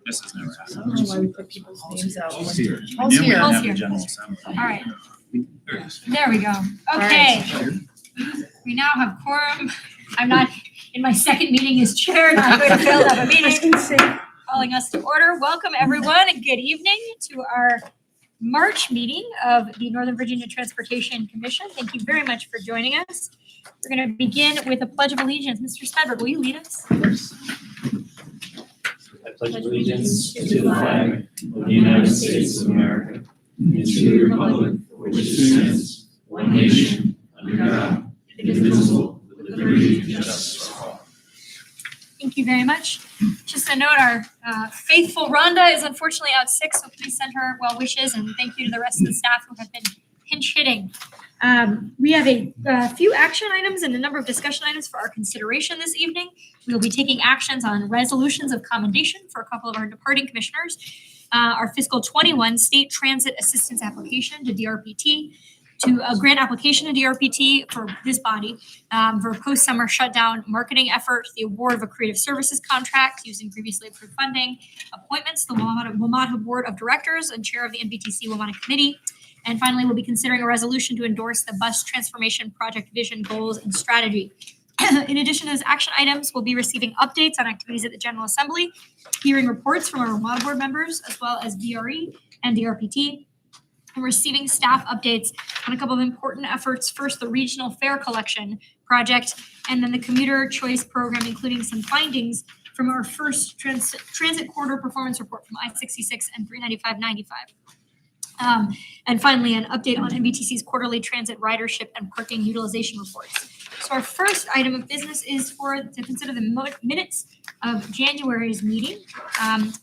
Mrs. never I asked. don't know why we put people's names out. Paul's here. Paul's We knew we here. were gonna Paul's have here. a general assembly. All right, There it is. there we go. Okay. We now have quorum. I'm not in my second meeting as chair, not going to fail to have a meeting. Calling us to order. Welcome, everyone, and good evening to our March meeting of the Northern Virginia Transportation Commission. Thank you very much for joining us. We're going to begin with a Pledge of Allegiance. Mr. Steinberg, will you lead us? I pledge allegiance to the flag of the United States of America and to the republic for which it stands, one nation, under God, indivisible, with liberty and justice for all. Thank you very much. Just a note, our faithful Rhonda is unfortunately out sick, so please send her well wishes, and thank you to the rest of the staff who have been pinch hitting. We have a few action items and a number of discussion items for our consideration this evening. We will be taking actions on resolutions of commendation for a couple of our departing commissioners. Our fiscal 21 state transit assistance application to DRPT, to a grant application to DRPT for this body for a post-summer shutdown marketing effort, the award of a creative services contract using previously approved funding, appointments to the WMATA Board of Directors and Chair of the NVTC WMATA Committee. And finally, we'll be considering a resolution to endorse the bus transformation project vision, goals, and strategy. In addition to those action items, we'll be receiving updates on activities at the General Assembly, hearing reports from our WMATA board members, as well as VRE and DRPT, and receiving staff updates on a couple of important efforts. First, the regional fare collection project, and then the commuter choice program, including some findings from our first transit corridor performance report from I-66 and 395-95. And finally, an update on NVTC's quarterly transit ridership and parking utilization reports. So our first item of business is to consider the minutes of January's meeting.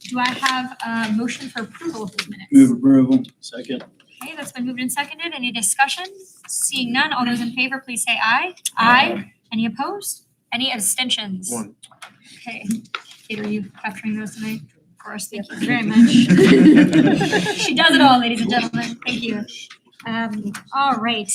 Do I have a motion for approval of those minutes? Move approval. Second. Okay, that's been moved and seconded. Any discussion? Seeing none, all those in favor, please say aye. Aye. Any opposed? Any abstentions? One. Okay. Kate, are you capturing those tonight for us? Thank you very much. She does it all, ladies and gentlemen. Thank you. All right.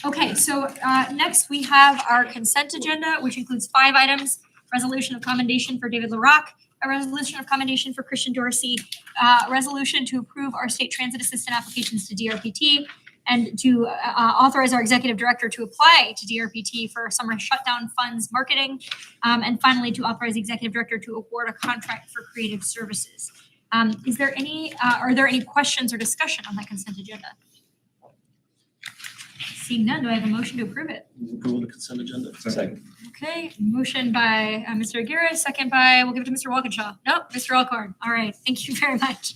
Okay, so next we have our consent agenda, which includes 5 items: resolution of commendation for David LaRock, a resolution of commendation for Christian Dorsey, a resolution to approve our state transit assistant applications to DRPT, and to authorize our executive director to apply to DRPT for summer shutdown funds marketing, and finally to authorize the executive director to award a contract for creative services. Are there any questions or discussion on that consent agenda? Seeing none, do I have a motion to approve it? Approval of the consent agenda. Second. Okay, motion by Mr. Aguirre, second by, we'll give it to Mr. Walkinshaw. Nope, Mr. Alcorn. All right, thank you very much.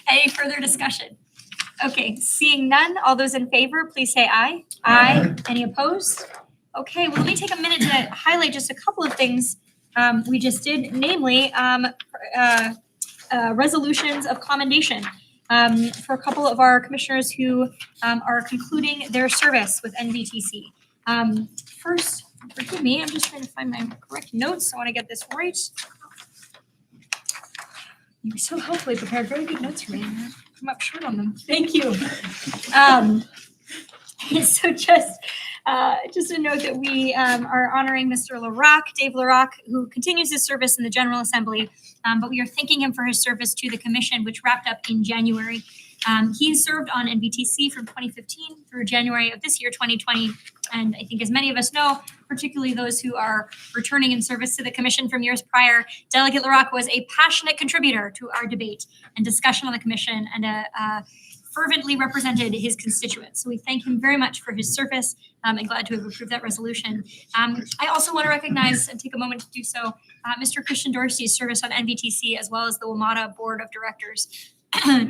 Any further discussion? Okay, seeing none, all those in favor, please say aye. Aye. Any opposed? Okay, well, let me take a minute to highlight just a couple of things we just did, namely resolutions of commendation for a couple of our commissioners who are concluding their service with NVTC. First, forgive me, I'm just trying to find my correct notes. I want to get this right. You so helpfully prepared very good notes for me. I'm up short on them. Thank you. So just a note that we are honoring Mr. LaRock, Dave LaRock, who continues his service in the General Assembly, but we are thanking him for his service to the Commission, which wrapped up in January. He served on NVTC from 2015 through January of this year, 2020. And I think as many of us know, particularly those who are returning in service to the Commission from years prior, Delegate LaRock was a passionate contributor to our debate and discussion on the Commission, and fervently represented his constituents. So we thank him very much for his service and glad to have approved that resolution. I also want to recognize and take a moment to do so, Mr. Christian Dorsey's service on NVTC as well as the WMATA Board of Directors.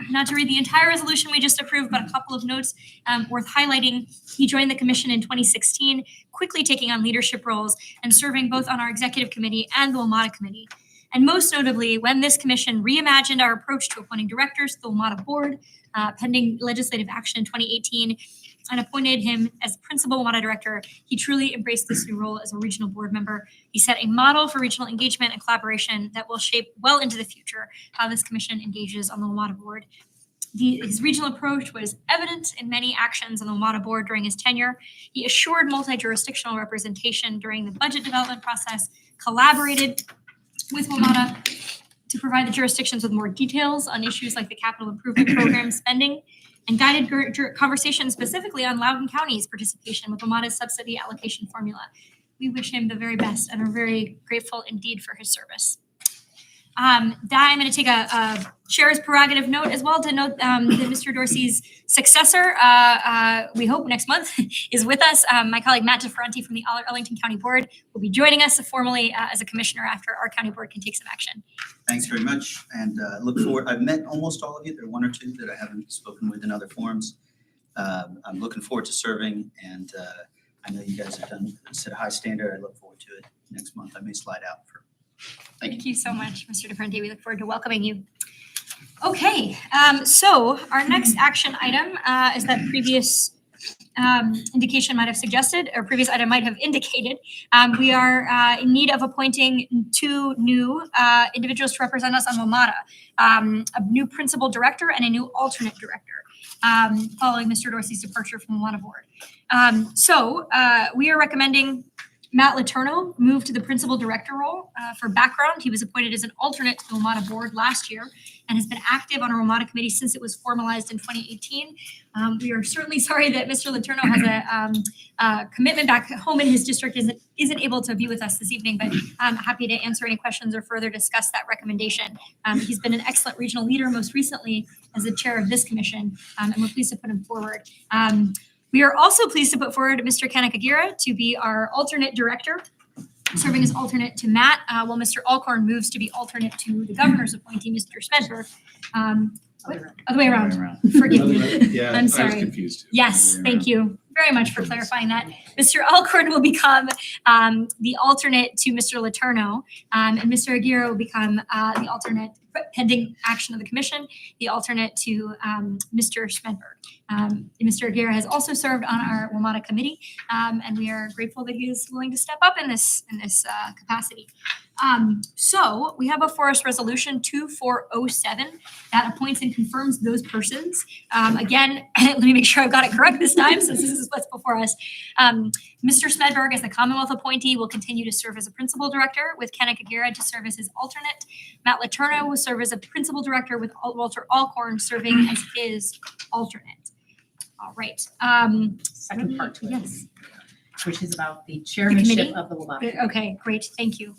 Not to read the entire resolution we just approved, but a couple of notes worth highlighting. He joined the Commission in 2016, quickly taking on leadership roles and serving both on our Executive Committee and the WMATA Committee. And most notably, when this Commission reimagined our approach to appointing directors to the WMATA Board, pending legislative action in 2018, and appointed him as principal WMATA director, he truly embraced this new role as a regional board member. He set a model for regional engagement and collaboration that will shape well into the future how this commission engages on the WMATA board. His regional approach was evident in many actions on the WMATA board during his tenure. He assured multi-jurisdictional representation during the budget development process, collaborated with WMATA to provide the jurisdictions with more details on issues like the capital improvement program spending, and guided conversations specifically on Loudoun County's participation with WMATA's subsidy allocation formula. We wish him the very best and are very grateful indeed for his service. I'm going to take a chair's prerogative note as well to note that Mr. Dorsey's successor, we hope next month, is with us. My colleague Matt DeFerranti from the Arlington County Board will be joining us formally as a commissioner after our county board can take some action. Thanks very much, and look forward. I've met almost all of you. There are one or two that I haven't spoken with in other forums. I'm looking forward to serving, and I know you guys have set a high standard. I look forward to it next month. I may slide out for. Thank you so much, Mr. DeFerranti. We look forward to welcoming you. Okay, so our next action item is that previous indication might have suggested, or previous item might have indicated. We are in need of appointing 2 new individuals to represent us on WMATA, a new principal director and a new alternate director, following Mr. Dorsey's departure from the WMATA board. So we are recommending Matt Letourneau moved to the principal director role. For background, he was appointed as an alternate to the WMATA board last year and has been active on our WMATA committee since it was formalized in 2018. We are certainly sorry that Mr. Letourneau has a commitment back home in his district, isn't able to be with us this evening, but I'm happy to answer any questions or further discuss that recommendation. He's been an excellent regional leader, most recently as the chair of this commission, and we're pleased to put him forward. We are also pleased to put forward Mr. Kenneth Aguirre to be our alternate director, serving as alternate to Matt, while Mr. Alcorn moves to be alternate to the governor's appointee, Mr. Smedberg. Other way around. Forgive me. Yeah, I'm sorry. I was confused too. Yes, thank you very much for clarifying that. Mr. Alcorn will become the alternate to Mr. Letourneau, and Mr. Aguirre will become the alternate, pending action of the commission, the alternate to Mr. Smedberg. Mr. Aguirre has also served on our WMATA committee, and we are grateful that he is willing to step up in this capacity. So we have before us resolution 2407 that appoints and confirms those persons. Again, let me make sure I've got it correct this time, since this is what's before us. Mr. Smedberg, as the Commonwealth appointee, will continue to serve as a principal director, with Kenneth Aguirre to serve as his alternate. Matt Letourneau will serve as a principal director, with Walter Alcorn serving as his alternate. All right. Second part to it, Yes. which is about the chairmanship committee? of the WMATA. Okay, great, thank you.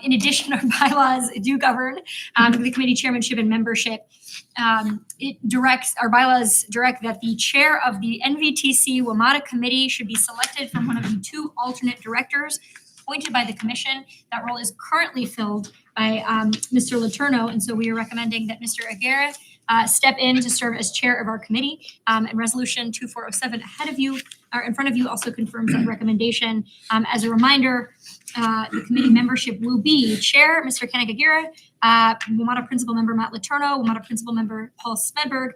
In addition, our bylaws do govern the committee chairmanship and membership. Our bylaws direct that the chair of the NVTC WMATA committee should be selected from one of the 2 alternate directors appointed by the commission. That role is currently filled by Mr. Letourneau, and so we are recommending that Mr. Aguirre step in to serve as chair of our committee. And resolution 2407 ahead of you, or in front of you, also confirms that recommendation. As a reminder, the committee membership will be chair, Mr. Kenneth Aguirre, WMATA principal member Matt Letourneau, WMATA principal member Paul Smedberg,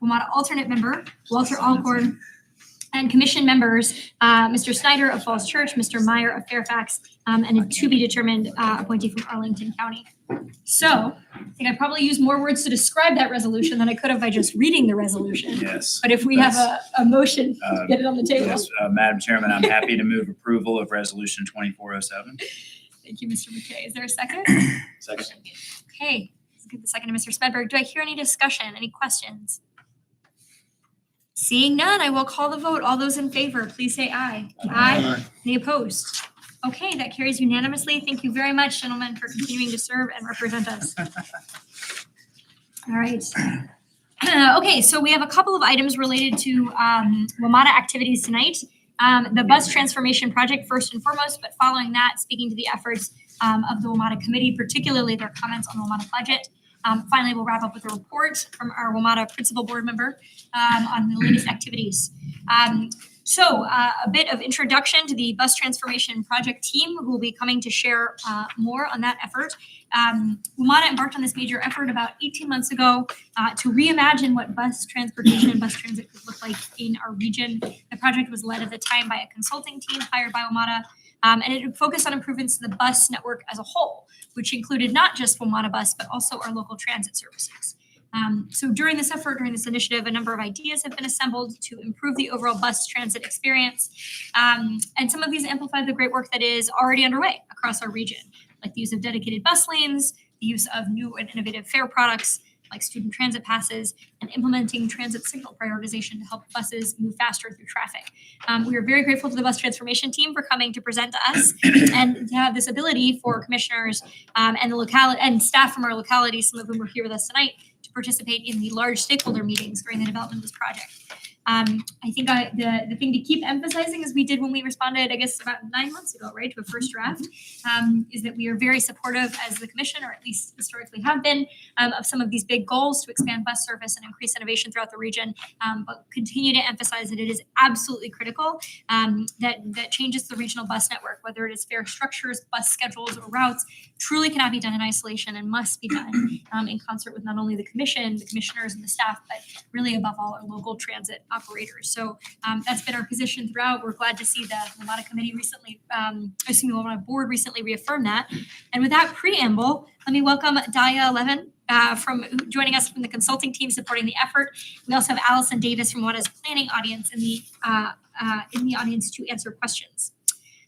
WMATA alternate member Walter Alcorn, and commission members, Mr. Snyder of Falls Church, Mr. Meyer of Fairfax, and a to-be-determined appointee from Arlington County. So I think I probably used more words to describe that resolution than I could have by just reading the resolution. Yes. But if we have a motion, get it on the table. Yes, Madam Chairman, I'm happy to move approval of resolution 2407. Thank you, Mr. McKay. Is there a second? Second. Okay, let's give the second to Mr. Smedberg. Do I hear any discussion, any questions? Seeing none, I will call the vote. All those in favor, please say aye. Aye. Any opposed? Okay, that carries unanimously. Thank you very much, gentlemen, for continuing to serve and represent us. All right. Okay, so we have a couple of items related to WMATA activities tonight. The bus transformation project first and foremost, but following that, speaking to the efforts of the WMATA committee, particularly their comments on the WMATA budget. Finally, we'll wrap up with a report from our WMATA principal board member on the latest activities. So a bit of introduction to the bus transformation project team who will be coming to share more on that effort. WMATA embarked on this major effort about 18 months ago to reimagine what bus transportation and bus transit could look like in our region. The project was led at the time by a consulting team hired by WMATA, and it focused on improvements to the bus network as a whole, which included not just WMATA Bus, but also our local transit services. So during this effort, during this initiative, a number of ideas have been assembled to improve the overall bus transit experience. And some of these amplify the great work that is already underway across our region, like the use of dedicated bus lanes, the use of new and innovative fare products like student transit passes, and implementing transit signal prioritization to help buses move faster through traffic. We are very grateful to the bus transformation team for coming to present to us and to have this ability for commissioners and the locality and staff from our locality, some of whom are here with us tonight, to participate in the large stakeholder meetings during the development of this project. I think the thing to keep emphasizing, as we did when we responded, I guess about 9 months ago, right, to a first draft, is that we are very supportive as the commission, or at least historically have been, of some of these big goals to expand bus service and increase innovation throughout the region, but continue to emphasize that it is absolutely critical that changes to the regional bus network, whether it is fare structures, bus schedules, or routes, truly cannot be done in isolation and must be done in concert with not only the commission, the commissioners, and the staff, but really above all our local transit operators. So that's been our position throughout. We're glad to see the Ramada Committee recently, Ramada Board recently reaffirmed that. And with that preamble, let me welcome Daya Levin from joining us from the consulting team supporting the effort. We also have Allison Davis from Wada's planning audience in the audience to answer questions.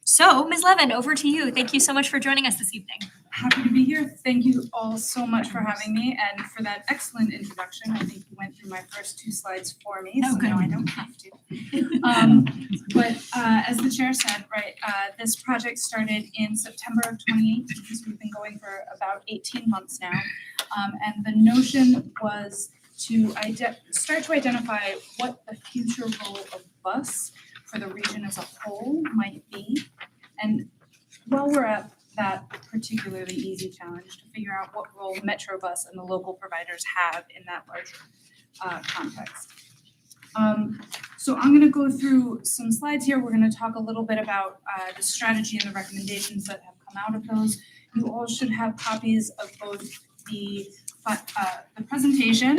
So, Ms. Levin, over to you. Thank you so much for joining us this evening. Happy to be here. Thank you all so much for having me and for that excellent introduction. I think you went through my first 2 slides for me, so now I don't have to. But as the chair said, right, this project started in September of 2018, so we've been going for about 18 months now. And the notion was to start to identify what the future role of bus for the region as a whole might be. And while we're at that particularly easy challenge, to figure out what role Metrobus and the local providers have in that larger context. So I'm going to go through some slides here. We're going to talk a little bit about the strategy and the recommendations that have come out of those. You all should have copies of both the presentation.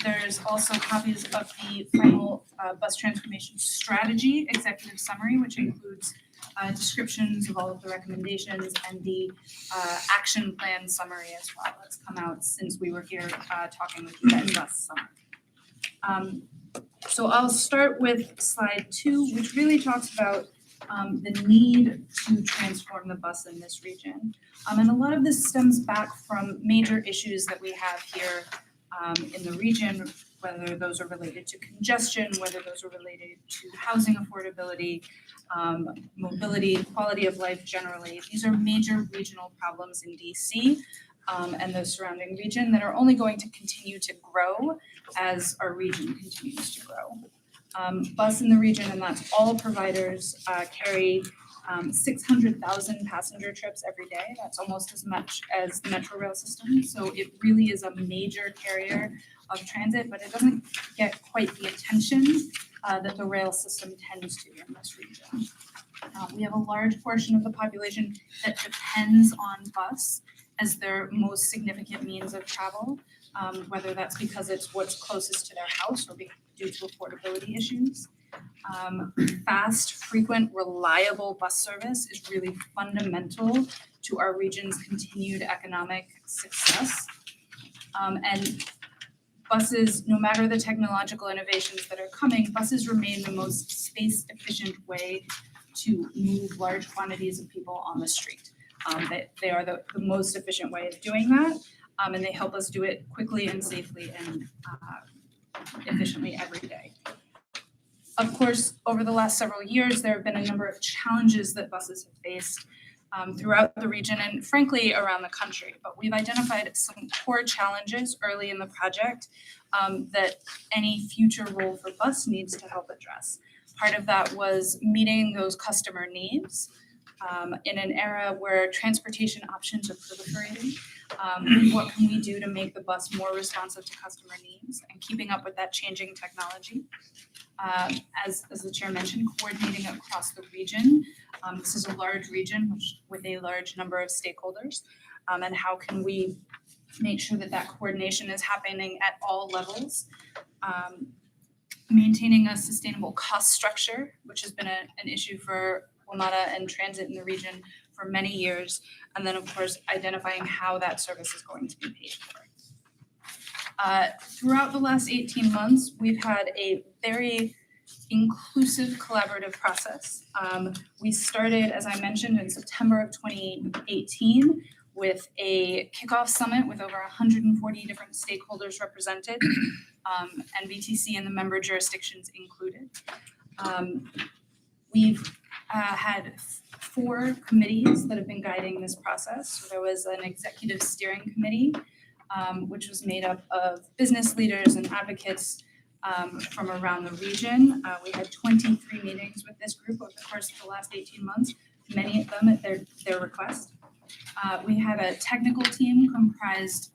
There's also copies of the final bus transformation strategy executive summary, which includes descriptions of all of the recommendations and the action plan summary as well. That's come out since we were here talking with you in bus summary. So I'll start with slide 2, which really talks about the need to transform the bus in this region. And a lot of this stems back from major issues that we have here in the region, whether those are related to congestion, whether those are related to housing affordability, mobility, quality of life generally. These are major regional problems in DC and the surrounding region that are only going to continue to grow as our region continues to grow. Bus in the region, and that's all providers, carry 600,000 passenger trips every day. That's almost as much as the Metro Rail system. So it really is a major carrier of transit, but it doesn't get quite the attention that the rail system tends to in this region. We have a large portion of the population that depends on bus as their most significant means of travel, whether that's because it's what's closest to their house or due to affordability issues. Fast, frequent, reliable bus service is really fundamental to our region's continued economic success. And buses, no matter the technological innovations that are coming, buses remain the most space efficient way to move large quantities of people on the street. They are the most efficient way of doing that, and they help us do it quickly and safely and efficiently every day. Of course, over the last several years, there have been a number of challenges that buses have faced throughout the region and frankly around the country. But we've identified some core challenges early in the project that any future role for bus needs to help address. Part of that was meeting those customer needs in an era where transportation options are proliferating. What can we do to make the bus more responsive to customer needs and keeping up with that changing technology? As the chair mentioned, coordinating across the region. This is a large region with a large number of stakeholders. And how can we make sure that that coordination is happening at all levels? Maintaining a sustainable cost structure, which has been an issue for WMATA and transit in the region for many years. And then, of course, identifying how that service is going to be paid for. Throughout the last 18 months, we've had a very inclusive collaborative process. We started, as I mentioned, in September of 2018 with a kickoff summit with over 140 different stakeholders represented, NVTC and the member jurisdictions included. We've had 4 committees that have been guiding this process. So there was an executive steering committee, which was made up of business leaders and advocates from around the region. We had 23 meetings with this group over the course of the last 18 months, many of them at their request. We had a technical team comprised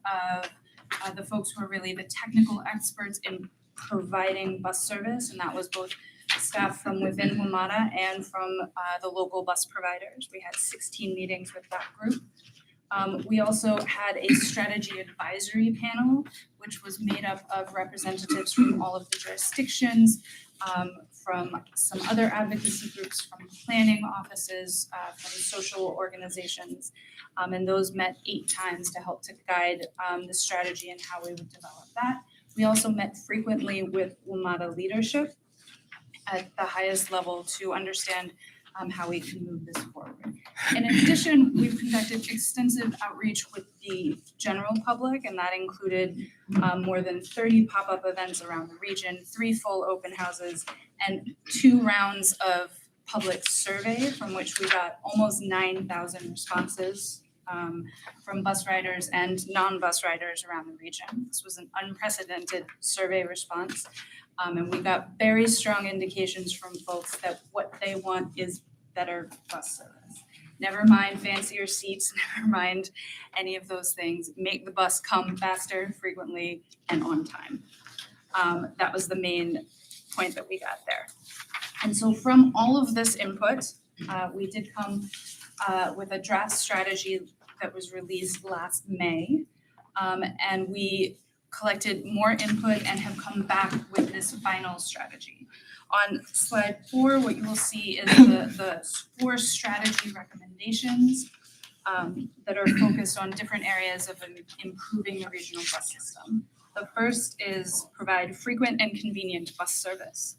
of the folks who are really the technical experts in providing bus service, and that was both staff from within WMATA and from the local bus providers. We had 16 meetings with that group. We also had a strategy advisory panel, which was made up of representatives from all of the jurisdictions, from some other advocacy groups, from planning offices, from social organizations, and those met 8 times to help to guide the strategy and how we would develop that. We also met frequently with WMATA leadership at the highest level to understand how we can move this forward. In addition, we've conducted extensive outreach with the general public, and that included more than 30 pop-up events around the region, 3 full open houses, and 2 rounds of public survey from which we got almost 9,000 responses from bus riders and non-bus riders around the region. This was an unprecedented survey response. And we got very strong indications from folks that what they want is better bus service. Never mind fancier seats, never mind any of those things. Make the bus come faster, frequently, and on time. That was the main point that we got there. And so from all of this input, we did come with a draft strategy that was released last May. And we collected more input and have come back with this final strategy. On slide 4, what you will see is the 4 strategy recommendations that are focused on different areas of improving the regional bus system. The first is provide frequent and convenient bus service.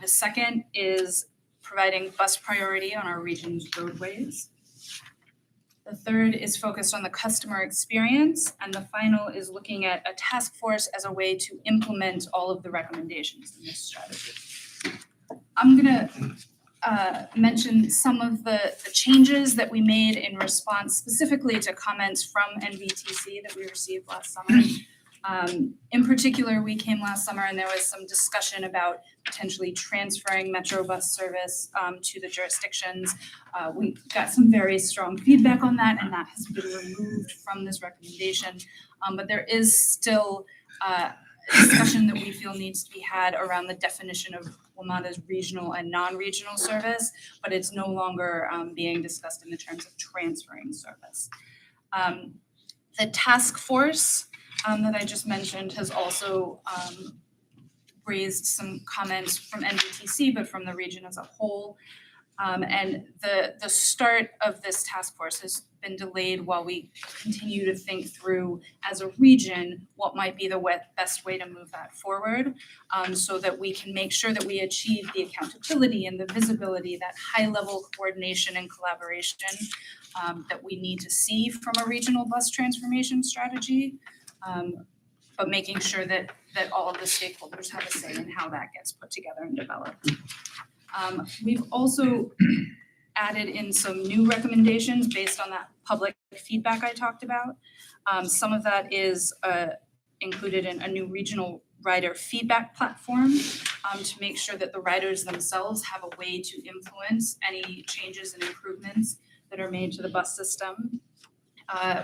The second is providing bus priority on our region's roadways. The third is focused on the customer experience, and the final is looking at a task force as a way to implement all of the recommendations in this strategy. I'm gonna mention some of the changes that we made in response specifically to comments from NVTC that we received last summer. In particular, we came last summer and there was some discussion about potentially transferring Metro bus service to the jurisdictions. We got some very strong feedback on that, and that has been removed from this recommendation. But there is still a discussion that we feel needs to be had around the definition of WMATA's regional and non-regional service, but it's no longer being discussed in the terms of transferring service. The task force that I just mentioned has also raised some comments from NVTC, but from the region as a whole. And the start of this task force has been delayed while we continue to think through as a region what might be the best way to move that forward, so that we can make sure that we achieve the accountability and the visibility, that high level coordination and collaboration that we need to see from a regional bus transformation strategy. But making sure that all of the stakeholders have a say in how that gets put together and developed. We've also added in some new recommendations based on that public feedback I talked about. Some of that is included in a new regional rider feedback platform to make sure that the riders themselves have a way to influence any changes and improvements that are made to the bus system.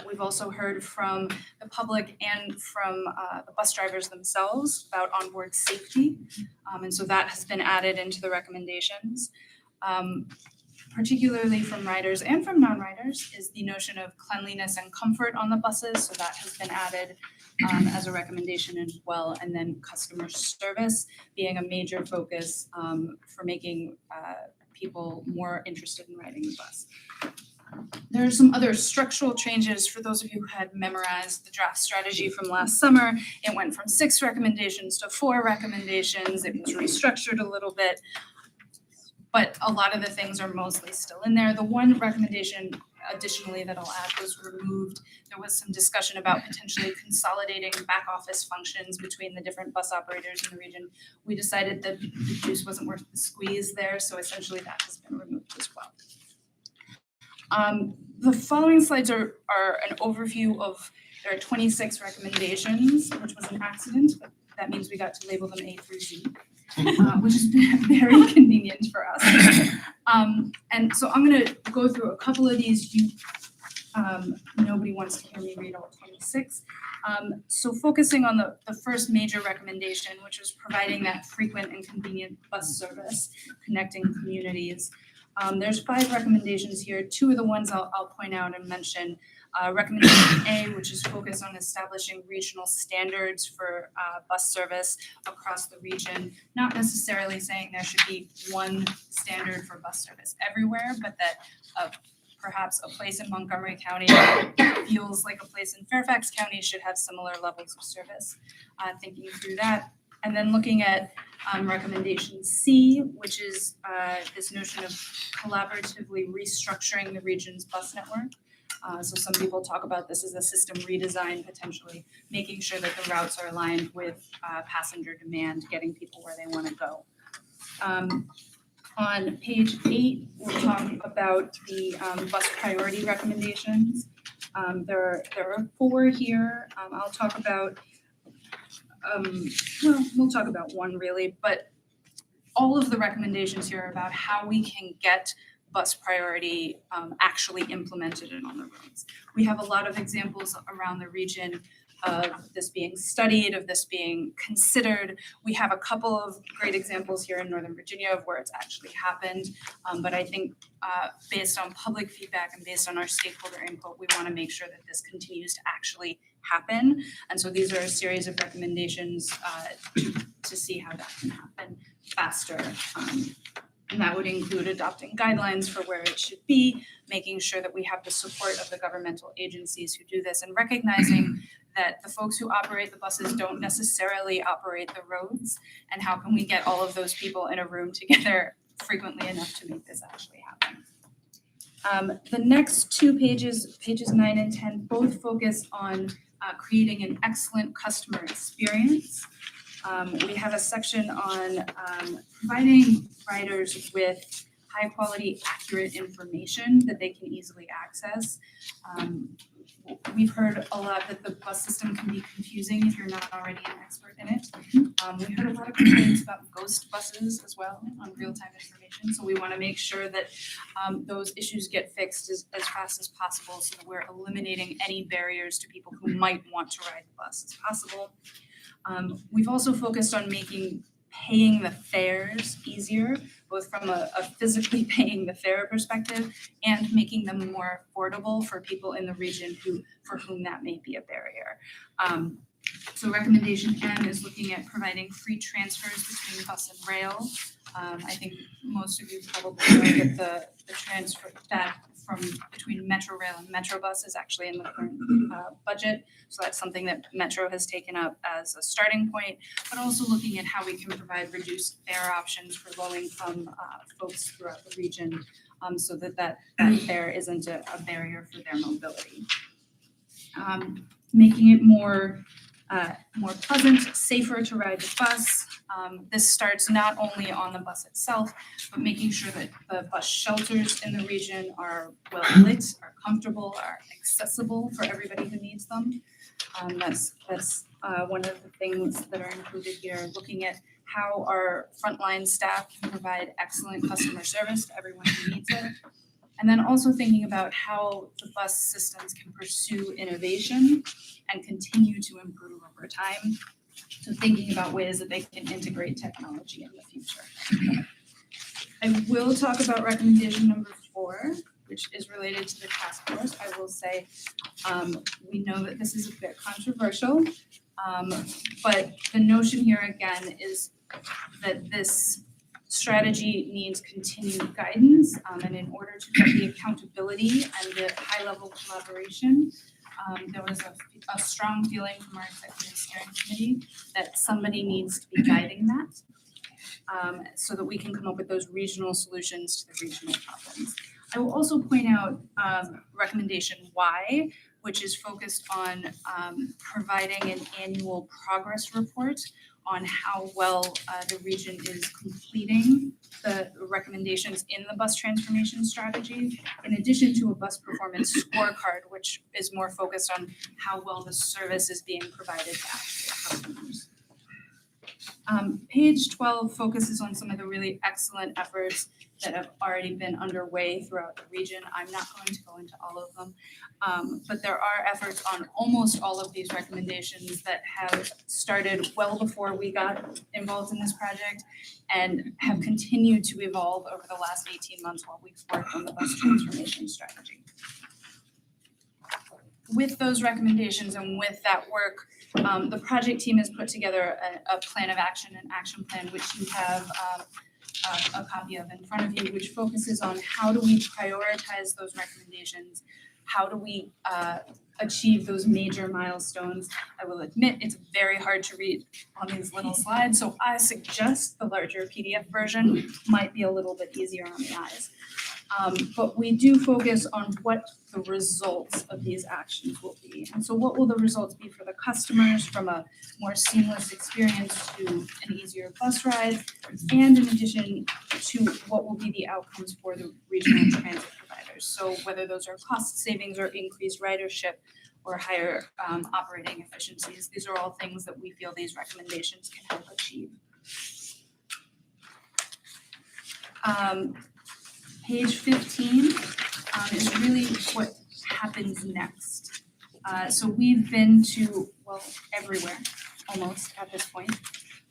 We've also heard from the public and from the bus drivers themselves about onboard safety. And so that has been added into the recommendations. Particularly from riders and from non-riders is the notion of cleanliness and comfort on the buses. So that has been added as a recommendation as well. And then customer service being a major focus for making people more interested in riding the bus. There are some other structural changes for those of you who had memorized the draft strategy from last summer. It went from 6 recommendations to 4 recommendations. It was restructured a little bit, but a lot of the things are mostly still in there. The one recommendation additionally that I'll add was removed. There was some discussion about potentially consolidating back office functions between the different bus operators in the region. We decided that the juice wasn't worth the squeeze there, so essentially that has been removed as well. The following slides are an overview of, there are 26 recommendations, which was an accident, but that means we got to label them A through Z, which has been very convenient for us. And so I'm gonna go through a couple of these. Nobody wants to hear me read all 26. So focusing on the first major recommendation, which was providing that frequent and convenient bus service, connecting communities. There's 5 recommendations here. 2 of the ones I'll point out and mention. Recommendation A, which is focused on establishing regional standards for bus service across the region, not necessarily saying there should be one standard for bus service everywhere, but that perhaps a place in Montgomery County feels like a place in Fairfax County should have similar levels of service. Thinking through that. And then looking at recommendation C, which is this notion of collaboratively restructuring the region's bus network. So some people talk about this as a system redesign, potentially making sure that the routes are aligned with passenger demand, getting people where they want to go. On page 8, we'll talk about the bus priority recommendations. There are 4 here. I'll talk about, we'll talk about one really, but all of the recommendations here are about how we can get bus priority actually implemented and on the roads. We have a lot of examples around the region of this being studied, of this being considered. We have a couple of great examples here in Northern Virginia of where it's actually happened. But I think based on public feedback and based on our stakeholder input, we want to make sure that this continues to actually happen. And so these are a series of recommendations to see how that can happen faster. And that would include adopting guidelines for where it should be, making sure that we have the support of the governmental agencies who do this, and recognizing that the folks who operate the buses don't necessarily operate the roads, and how can we get all of those people in a room together frequently enough to make this actually happen. The next 2 pages, pages 9 and 10, both focus on creating an excellent customer experience. We have a section on providing riders with high quality, accurate information that they can easily access. We've heard a lot that the bus system can be confusing if you're not already an expert in it. We heard a lot of complaints about ghost buses as well on real-time information. So we want to make sure that those issues get fixed as fast as possible so that we're eliminating any barriers to people who might want to ride the bus as possible. We've also focused on making paying the fares easier, both from a physically paying the fare perspective and making them more affordable for people in the region for whom that may be a barrier. So recommendation N is looking at providing free transfers between bus and rail. I think most of you probably know that the transfer that from between Metro Rail and Metro Bus is actually in the current budget. So that's something that Metro has taken up as a starting point, but also looking at how we can provide reduced fare options for low-income folks throughout the region, so that fare isn't a barrier for their mobility. Making it more pleasant, safer to ride the bus. This starts not only on the bus itself, but making sure that the bus shelters in the region are well lit, are comfortable, are accessible for everybody who needs them. That's one of the things that are included here, looking at how our frontline staff can provide excellent customer service to everyone who needs it. And then also thinking about how the bus systems can pursue innovation and continue to improve over time. So thinking about ways that they can integrate technology in the future. I will talk about recommendation number 4, which is related to the task force. I will say we know that this is a bit controversial, but the notion here again is that this strategy needs continued guidance, and in order to get the accountability and the high-level collaboration, there was a strong feeling from our executive steering committee that somebody needs to be guiding that, so that we can come up with those regional solutions to the regional problems. I will also point out recommendation Y, which is focused on providing an annual progress report on how well the region is completing the recommendations in the bus transformation strategy, in addition to a bus performance scorecard, which is more focused on how well the service is being provided to actual customers. Page 12 focuses on some of the really excellent efforts that have already been underway throughout the region. I'm not going to go into all of them, but there are efforts on almost all of these recommendations that have started well before we got involved in this project and have continued to evolve over the last 18 months while we've worked on the bus transformation strategy. With those recommendations and with that work, the project team has put together a plan of action, an action plan, which you have a copy of in front of you, which focuses on how do we prioritize those recommendations, how do we achieve those major milestones. I will admit it's very hard to read on these little slides, so I suggest the larger PDF version might be a little bit easier on the eyes. But we do focus on what the results of these actions will be. And so what will the results be for the customers, from a more seamless experience to an easier bus ride, and in addition to what will be the outcomes for the regional transit providers. So whether those are cost savings or increased ridership or higher operating efficiencies, these are all things that we feel these recommendations can help achieve. Page 15 is really what happens next. So we've been to, well, everywhere almost at this point,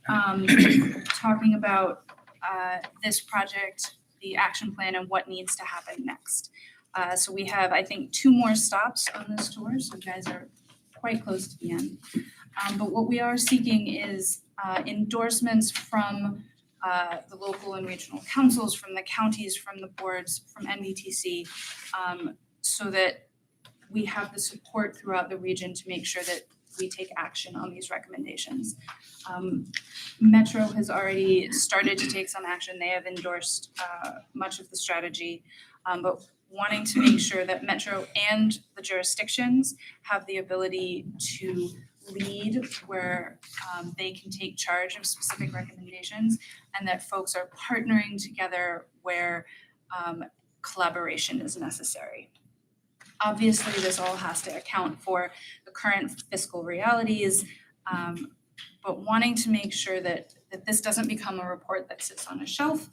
talking about this project, the action plan, and what needs to happen next. So we have, I think, 2 more stops on this tour, so you guys are quite close to the end. But what we are seeking is endorsements from the local and regional councils, from the counties, from the boards, from NVTC, so that we have the support throughout the region to make sure that we take action on these recommendations. Metro has already started to take some action. They have endorsed much of the strategy, but wanting to make sure that Metro and the jurisdictions have the ability to lead where they can take charge of specific recommendations, and that folks are partnering together where collaboration is necessary. Obviously, this all has to account for the current fiscal realities, but wanting to make sure that this doesn't become a report that sits on a shelf,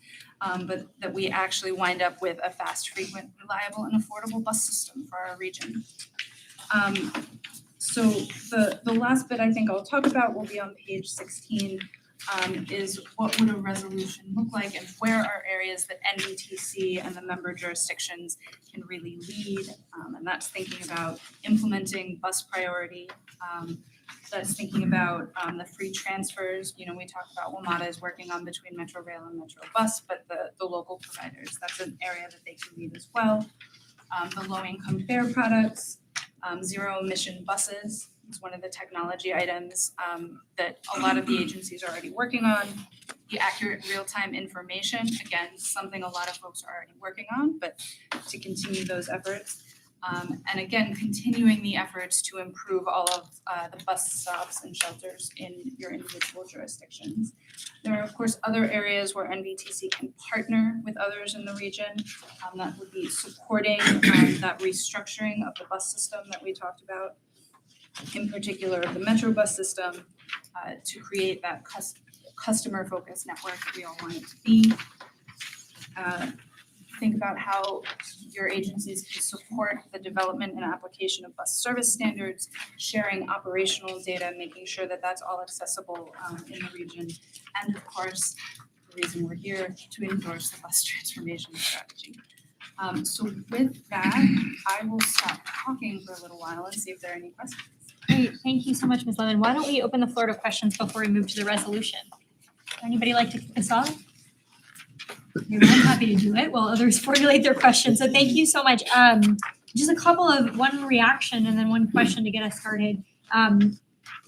but that we actually wind up with a fast, frequent, reliable, and affordable bus system for our region. So the last bit I think I'll talk about will be on page 16, is what would a resolution look like and where are areas that NVTC and the member jurisdictions can really lead, and that's thinking about implementing bus priority, that's thinking about the free transfers. You know, we talked about what WMATA is working on between Metro Rail and Metro Bus, but the local providers, that's an area that they can lead as well. The low income fare products, zero emission buses is one of the technology items that a lot of the agencies are already working on. The accurate real-time information, again, something a lot of folks are already working on, but to continue those efforts. And again, continuing the efforts to improve all of the bus stops and shelters in your individual jurisdictions. There are, of course, other areas where NVTC can partner with others in the region. That would be supporting that restructuring of the bus system that we talked about, in particular the Metro bus system, to create that customer-focused network we all want it to be. Think about how your agencies can support the development and application of bus service standards, sharing operational data, making sure that that's all accessible in the region. And of course, the reason we're here, to endorse the bus transformation strategy. So with that, I will stop talking for a little while and see if there are any questions. Great, thank you so much, Ms. Levin. Why don't we open the floor to questions before we move to the resolution? Anybody like to kick us off? I'm happy to do it while others formulate their questions. So thank you so much. Just a couple of one reaction and then one question to get us started.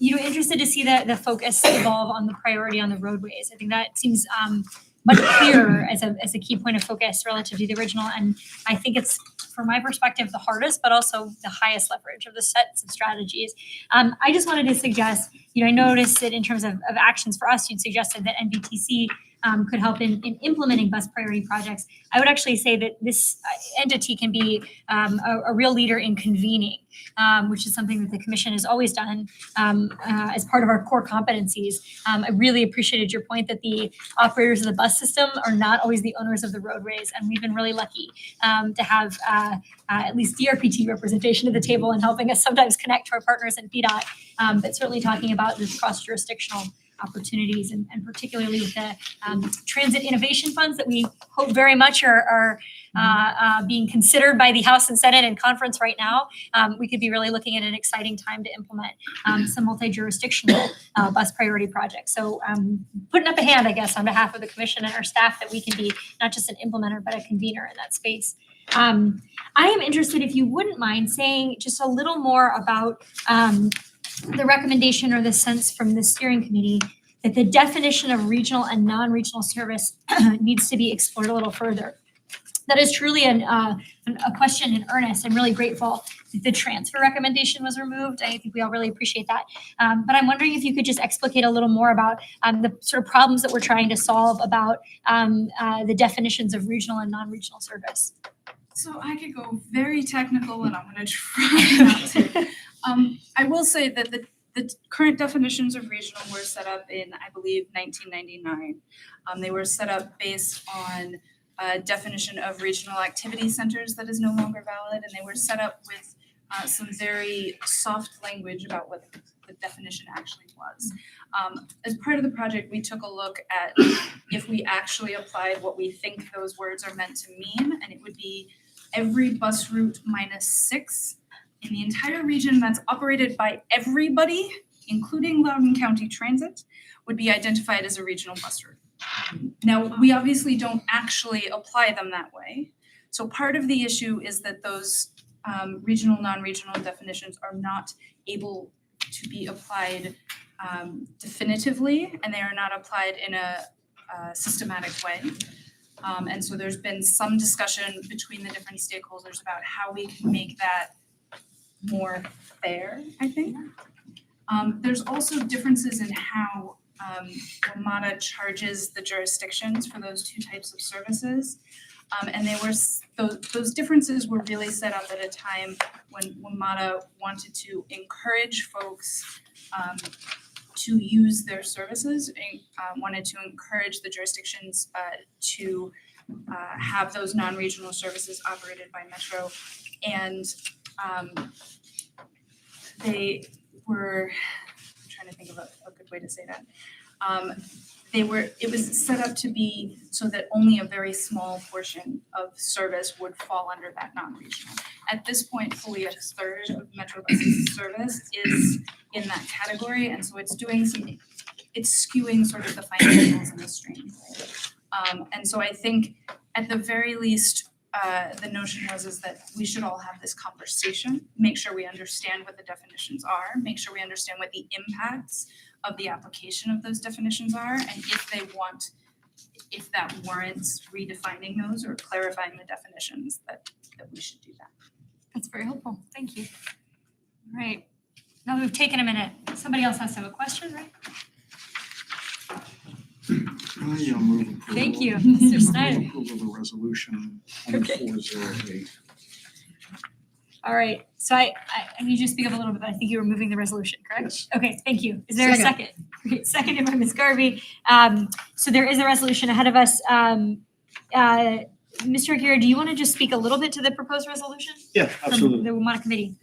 Interested to see the focus evolve on the priority on the roadways. I think that seems much clearer as a key point of focus relative to the original. And I think it's, from my perspective, the hardest, but also the highest leverage of the sets of strategies. I just wanted to suggest, I noticed that in terms of actions for us, you'd suggested that NVTC could help in implementing bus priority projects. I would actually say that this entity can be a real leader in convening, which is something that the Commission has always done as part of our core competencies. I really appreciated your point that the operators of the bus system are not always the owners of the roadways, and we've been really lucky to have at least DRPT representation at the table and helping us sometimes connect to our partners in PDOT, but certainly talking about the cross-jurisdictional opportunities, and particularly with the transit innovation funds that we hope very much are being considered by the House and Senate and conference right now. We could be really looking at an exciting time to implement some multi-jurisdictional bus priority projects. So putting up a hand, I guess, on behalf of the Commission and our staff that we can be not just an implementer, but a convener in that space. I am interested, if you wouldn't mind, saying just a little more about the recommendation or the sense from the steering committee that the definition of regional and non-regional service needs to be explored a little further. That is truly a question in earnest. I'm really grateful that the transfer recommendation was removed. I think we all really appreciate that. But I'm wondering if you could just explicate a little more about the sort of problems that we're trying to solve about the definitions of regional and non-regional service. So I could go very technical, and I'm going to try not to. I will say that the current definitions of regional were set up in, I believe, 1999. They were set up based on a definition of regional activity centers that is no longer valid, and they were set up with some very soft language about what the definition actually was. As part of the project, we took a look at if we actually applied what we think those words are meant to mean, and it would be every bus route minus 6 in the entire region that's operated by everybody, including Loudoun County Transit, would be identified as a regional bus route. Now, we obviously don't actually apply them that way. So part of the issue is that those regional, non-regional definitions are not able to be applied definitively, and they are not applied in a systematic way. And so there's been some discussion between the different stakeholders about how we can make that more fair, I think. There's also differences in how WMATA charges the jurisdictions for those two types of services. And they were those differences were really set up at a time when WMATA wanted to encourage folks to use their services, wanted to encourage the jurisdictions to have those non-regional services operated by Metro. And they were, I'm trying to think of a good way to say that. It was set up to be so that only a very small portion of service would fall under that non-regional. At this point, fully a third of Metrobus's service is in that category, and so it's skewing sort of the financials and the stream. And so I think at the very least, the notion is that we should all have this conversation, make sure we understand what the definitions are, make sure we understand what the impacts of the application of those definitions are, and if that warrants redefining those or clarifying the definitions, that we should do that. That's very helpful. Thank you. All right. Now that we've taken a minute, somebody else has to have a question, right? I move approval. Thank you, Mr. Snyder. Approval of the resolution Okay. 408. All right. So I need you to speak up a little bit, but I think you were moving the resolution, correct? Yes. Okay, thank you. Is there a second? Great. Seconded by Ms. Garvey. So there is a resolution ahead of us. Mr. Akira, do you want to just speak a little bit to the proposed resolution? Yeah, From absolutely. the WMATA committee.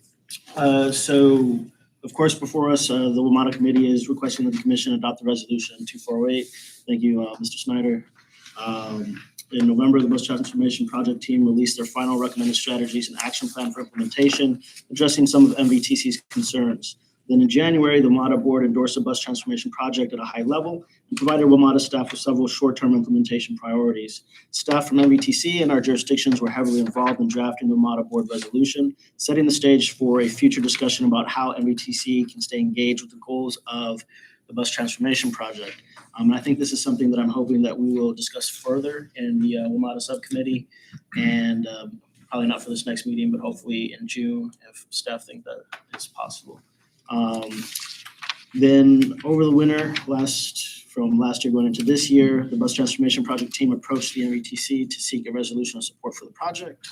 So, of course, before us, the WMATA committee is requesting that the commission adopt the resolution 2408. Thank you, Mr. Snyder. In November, the Bus Transformation Project team released their final recommended strategies and action plan for implementation, addressing some of NVTC's concerns. Then in January, the WMATA board endorsed the bus transformation project at a high level and provided WMATA staff with several short-term implementation priorities. Staff from NVTC and our jurisdictions were heavily involved in drafting the WMATA board resolution, setting the stage for a future discussion about how NVTC can stay engaged with the goals of the bus transformation project. And I think this is something that I'm hoping that we will discuss further in the WMATA subcommittee, and probably not for this next meeting, but hopefully in June if staff think that is possible. Then over the winter, from last year going into this year, the bus transformation project team approached the NVTC to seek a resolution of support for the project.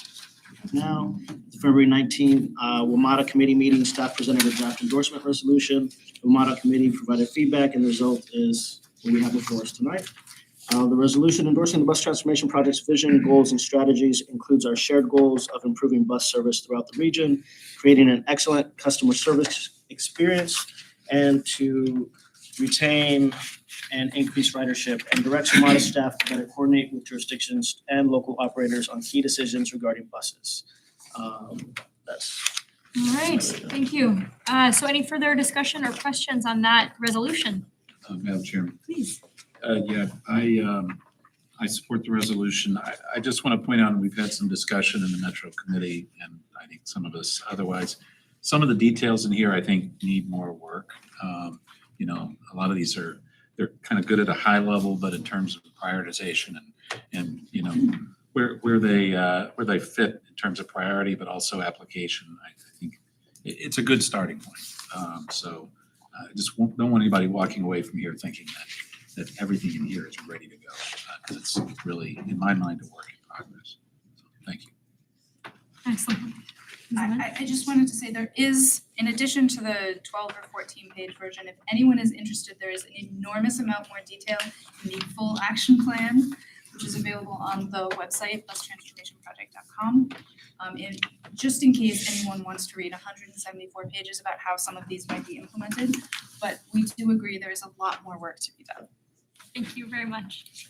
Now, February 19th, WMATA committee meeting, staff presented a draft endorsement resolution. The WMATA committee provided feedback, and the result is what we have before us tonight. The resolution endorsing the bus transformation project's vision, goals, and strategies includes our shared goals of improving bus service throughout the region, creating an excellent customer service experience, and to retain and increase ridership, and directs WMATA staff to better coordinate with jurisdictions and local operators on key decisions regarding buses. That's All right, thank you. So any further discussion or questions on that resolution? Madam Chairman. Please. Yeah, I support the resolution. I just want to point out, we've had some discussion in the Metro Committee, and I think some of us otherwise. Some of the details in here, I think, need more work. You know, a lot of these they're kind of good at a high level, but in terms of prioritization and you know, where they fit in terms of priority, but also application, I think it's a good starting point. So I just don't want anybody walking away from here thinking that everything in here is ready to go, because it's really, in my mind, a work in progress. So, thank you. Excellent. I just wanted to say there is, in addition to the 12 or 14 page version, if anyone is interested, there is an enormous amount more detail in the full action plan, which is available on the website, bustransformationproject.com. Just in case anyone wants to read 174 pages about how some of these might be implemented, but we do agree there is a lot more work to be done. Thank you very much.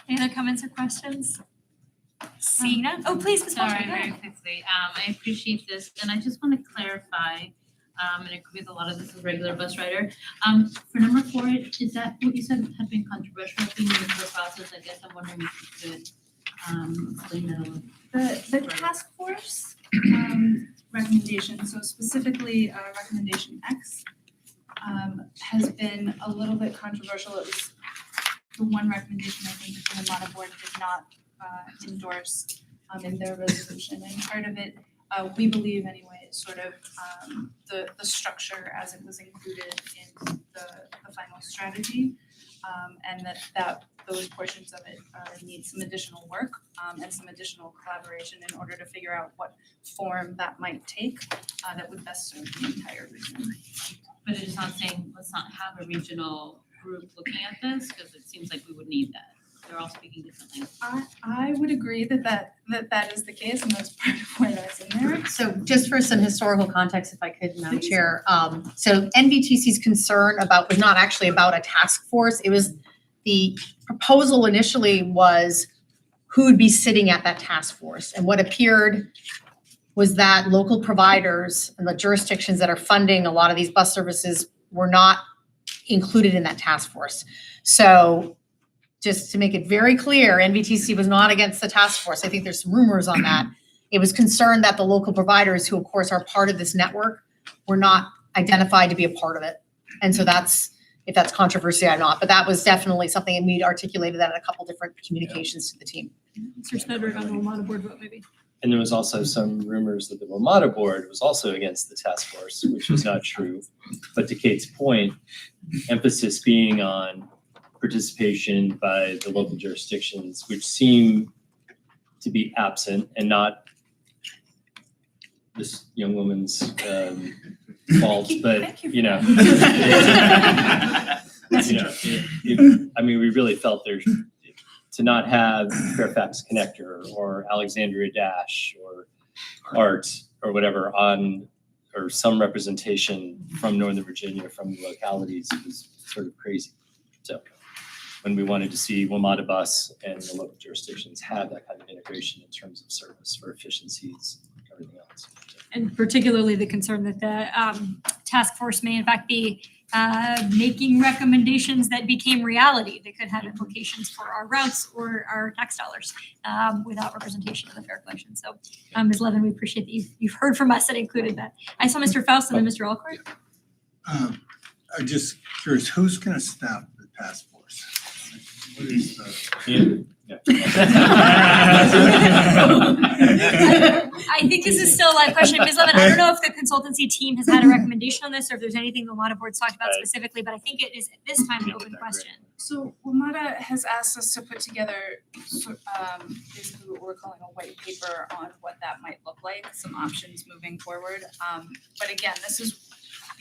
Any other comments or questions? Seeing none. Oh, please, Ms. Foster, Sorry, go very ahead. quickly. I appreciate this, and I just want to clarify, and I agree with a lot of this as a regular bus rider. For number 4, is that what you said had been controversial being in the process? I guess I'm wondering if you could explain that a little. The task force recommendation, so specifically recommendation X, has been a little bit controversial. It was the one recommendation I think that the WMATA board did not endorse in their resolution, and part of it, we believe anyway, is sort of the structure as it was included in the final strategy, and that those portions of it need some additional work and some additional collaboration in order to figure out what form that might take that would best serve the entire region. But it's not saying, let's not have a regional group looking at this, because it seems like we would need that. They're all speaking differently. I would agree that is the case, and that's part of why that's in there. So just for some historical context, if I could, Madam Please. Chair. So NVTC's concern was not actually about a task force. It was the proposal initially was who would be sitting at that task force. And what appeared was that local providers and the jurisdictions that are funding a lot of these bus services were not included in that task force. So just to make it very clear, NVTC was not against the task force. I think there's some rumors on that. It was concerned that the local providers, who of course are part of this network, were not identified to be a part of it. And so that's, if that's controversy or not, but that was definitely something, and we articulated that in a couple different communications to the team. Mr. Snowden on the WMATA board vote, maybe. And there was also some rumors that the WMATA board was also against the task force, which was not true. But to Kate's point, emphasis being on participation by the local jurisdictions, which seem to be absent, and not this young woman's fault, but you know, I mean, we really felt there's to not have Fairfax Connector or Alexandria Dash or ART or whatever on, or some representation from Northern Virginia, from the localities, was sort of crazy. So when we wanted to see WMATA Bus and the local jurisdictions have that kind of integration in terms of service for efficiencies, everything else. And particularly the concern that the task force may in fact be making recommendations that became reality that could have implications for our routes or our tax dollars without representation of the fare collection. So Ms. Levin, we appreciate that you've heard from us that included that. I saw Mr. Faust and then Mr. Alcourt. I'm just curious, who's gonna staff the task force? What is the? I think this is still a live question. Ms. Levin, I don't know if the consultancy team has had a recommendation on this or if there's anything the WMATA board's talked about specifically, but I think it is at this time an open question. So WMATA has asked us to put together basically what we're calling a white paper on what that might look like, some options moving forward. But again,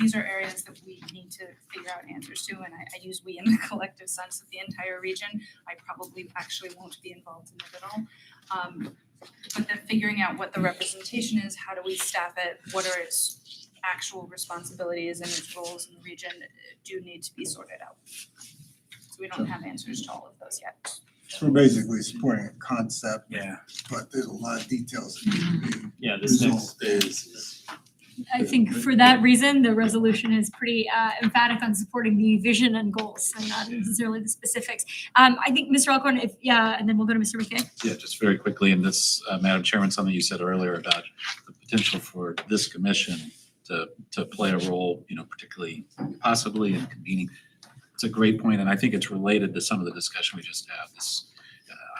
these are areas that we need to figure out answers to, and I use we in the collective sense of the entire region. I probably actually won't be involved in it at all. But then figuring out what the representation is, how do we staff it, what are its actual responsibilities and its roles in the region do need to be sorted out. So we don't have answers to all of those yet. So we're basically supporting a concept, Yeah. but there's a lot of details that need to be. Yeah, this next phase is. I think for that reason, the resolution is pretty emphatic on supporting the vision and goals and not necessarily the specifics. I think Mr. Alcorn, and then we'll go to Mr. McKay. Yeah, just very quickly, and this, Madam Chairman, something you said earlier about the potential for this commission to play a role, particularly possibly in convening. It's a great point, and I think it's related to some of the discussion we just had.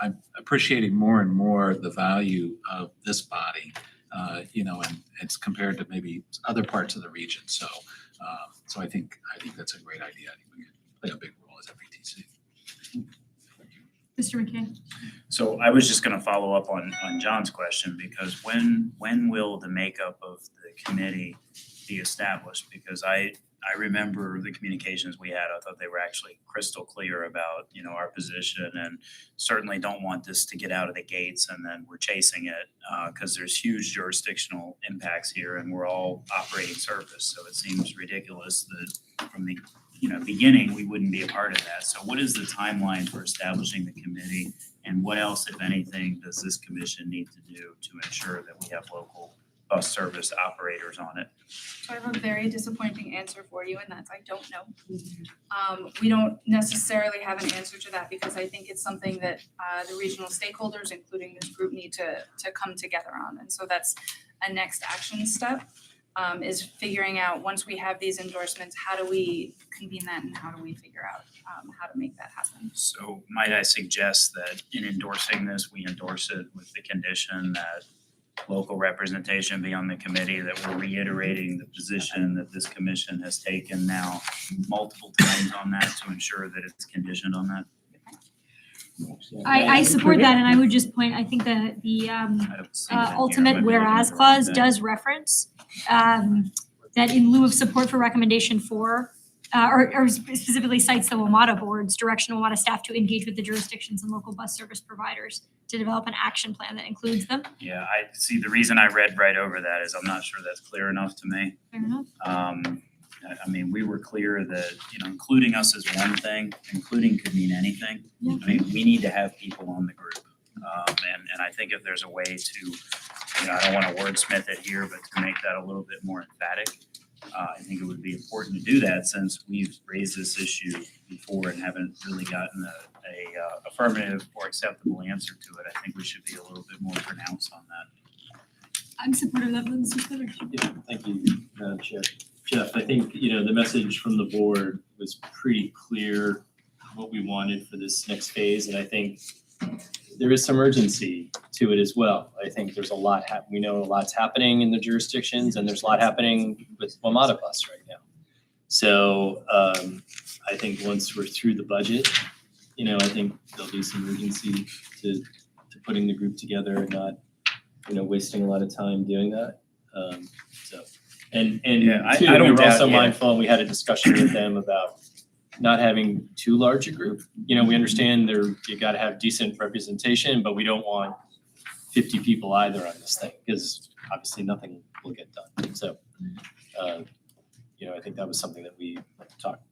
I'm appreciating more and more the value of this body, and it's compared to maybe other parts of the region. So I think that's a great idea. I think we can play a big role as NVTC. Mr. McKay. So I was just gonna follow up on John's question, because when will the makeup of the committee be established? Because I remember the communications we had. I thought they were actually crystal clear about, our position, and certainly don't want this to get out of the gates and then we're chasing it, because there's huge jurisdictional impacts here and we're all operating service. So it seems ridiculous that from the beginning, we wouldn't be a part of that. So what is the timeline for establishing the committee, and what else, if anything, does this commission need to do to ensure that we have local bus service operators on it? So I have a very disappointing answer for you, and that's I don't know. We don't necessarily have an answer to that because I think it's something that the regional stakeholders, including this group, need to come together on. And so that's a next action step, is figuring out, once we have these endorsements, how do we convene that and how do we figure out how to make that happen? So might I suggest that in endorsing this, we endorse it with the condition that local representation be on the committee, that we're reiterating the position that this commission has taken now multiple times on that to ensure that it's conditioned on that? I support that, and I would just point, I think that the I don't see that here. ultimate Might be whereas looking for clause that. does reference that in lieu of support for recommendation for, or specifically cites the WMATA board's direction WMATA staff to engage with the jurisdictions and local bus service providers to develop an action plan that includes them. Yeah, I see. The reason I read right over that is I'm not sure that's clear enough to me. Fair enough. I mean, we were clear that, including us is one thing, including could mean anything. Yeah. I mean, we need to have people on the group. And I think if there's a way to, I don't want to wordsmith it here, but to make that a little bit more emphatic, I think it would be important to do that, since we've raised this issue before and haven't really gotten a affirmative or acceptable answer to it. I think we should be a little bit more pronounced on that. I'm supportive of that, Mr. Scudder. Yeah, thank you, Madam Chair. Jeff, I think, the message from the board was pretty clear what we wanted for this next phase, and I think there is some urgency to it as well. I think there's a lot we know a lot's happening in the jurisdictions, and there's a lot happening with WMATA Bus right now. So I think once we're through the budget, I think there'll be some urgency to putting the group together and not, wasting a lot of time doing that. And Yeah, I two, don't we were doubt- also yeah. mindful, and we had a discussion with them about not having too large a group. We understand you gotta have decent representation, but we don't want 50 people either on this thing, because obviously nothing will get done. So, I think that was something that we talked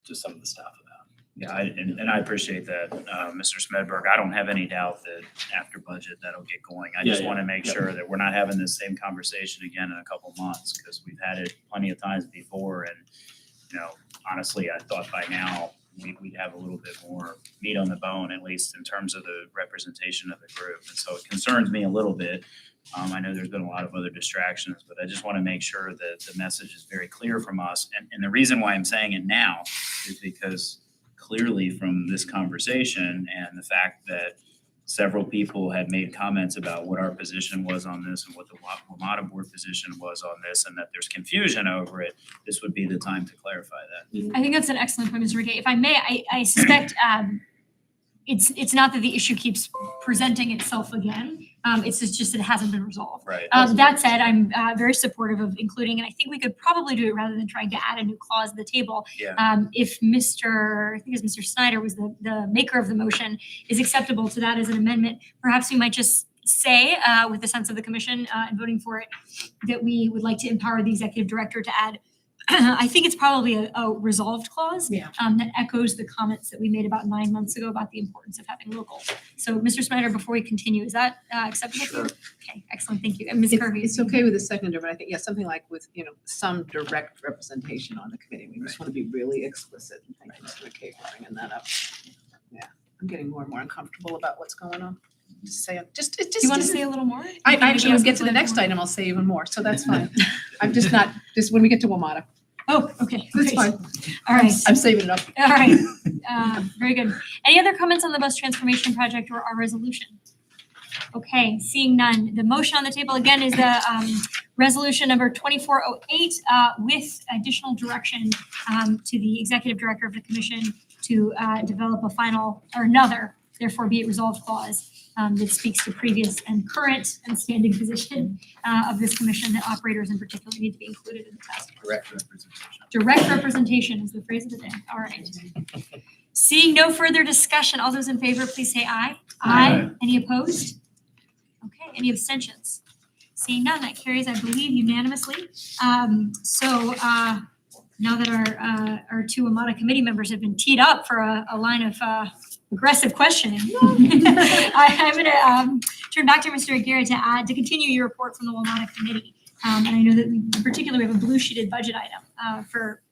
to some of the staff about. Yeah, and I appreciate that, Mr. Smedberg. I don't have any doubt that after budget, that'll get going. I just Yeah, want to make yeah. sure that we're not having this same conversation again in a couple months, because we've had it plenty of times before. And, honestly, I thought by now we'd have a little bit more meat on the bone, at least in terms of the representation of the group. And so it concerns me a little bit, I know there's been a lot of other distractions, but I just want to make sure that the message is very clear from us. And the reason why I'm saying it now is because clearly from this conversation and the fact that several people had made comments about what our position was on this and what the WMATA board position was on this, and that there's confusion over it, this would be the time to clarify that. I think that's an excellent point, Mr. McKay. If I may, I suspect it's not that the issue keeps presenting itself again. It's just that it hasn't been resolved. Right. That said, I'm very supportive of including, and I think we could probably do it rather than trying to add a new clause to the table. Yeah. If I think it's Mr. Snyder was the maker of the motion, is acceptable to that as an amendment, perhaps we might just say, with the sense of the commission in voting for it, that we would like to empower the executive director to add, I think it's probably a resolved clause. Yeah. That echoes the comments that we made about 9 months ago about the importance of having local. So Mr. Snyder, before we continue, is that acceptable? Sure. Okay, excellent, thank you. And Ms. Kirby? It's okay with the seconder, but I think, yeah, something like with, some direct representation on the committee. We just want to be really explicit. And thank you, Mr. McKay, for bringing that up. Yeah, I'm getting more and more uncomfortable about what's going on. Just say, just. Do you want to say a little more? I Maybe actually, when ask we get to the a next little more. item, I'll say even more, so that's fine. I'm just not, just when we get to WMATA, Oh, okay. that's great. fine. All right, I'm saving it up. all right. Very good. Any other comments on the bus transformation project or our resolution? Okay, seeing none. The motion on the table again is the resolution number 2408 with additional direction to the executive director of the commission to develop a final or another, therefore be it resolved clause that speaks to previous and current and standing position of this commission, that operators in particular need to be included in the task force. Direct representation. Direct representation is the phrase of the day. All right. Seeing no further discussion, all those in favor, please say aye. Aye. Any opposed? Okay, any abstentions? Seeing none, that carries, I believe, unanimously. Now that our two WMATA committee members have been teed up for a line of aggressive questioning, I'm gonna turn back to Mr. Aguirre to continue your report from the WMATA committee. And I know that in particular, we have a blue sheeted budget item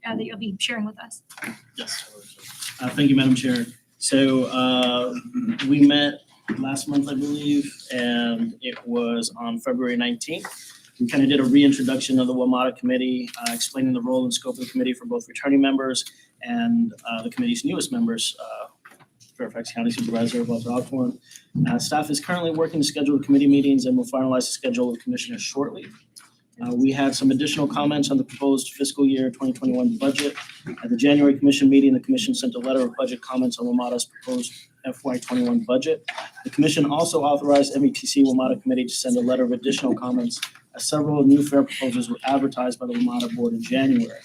that you'll be sharing with us. Yes. Thank you, Madam Chair. So we met last month, I believe, and it was on February 19th. We kind of did a reintroduction of the WMATA committee, explaining the role and scope of the committee for both returning members and the committee's newest members, Fairfax County Supervisor Walter Alcorn. Staff is currently working to schedule the committee meetings and will finalize the schedule with commissioners shortly. We had some additional comments on the proposed fiscal year 2021 budget. At the January commission meeting, the commission sent a letter of budget comments on WMATA's proposed FY21 budget. The commission also authorized NVTC WMATA committee to send a letter of additional comments as several new fare proposals were advertised by the WMATA board in January.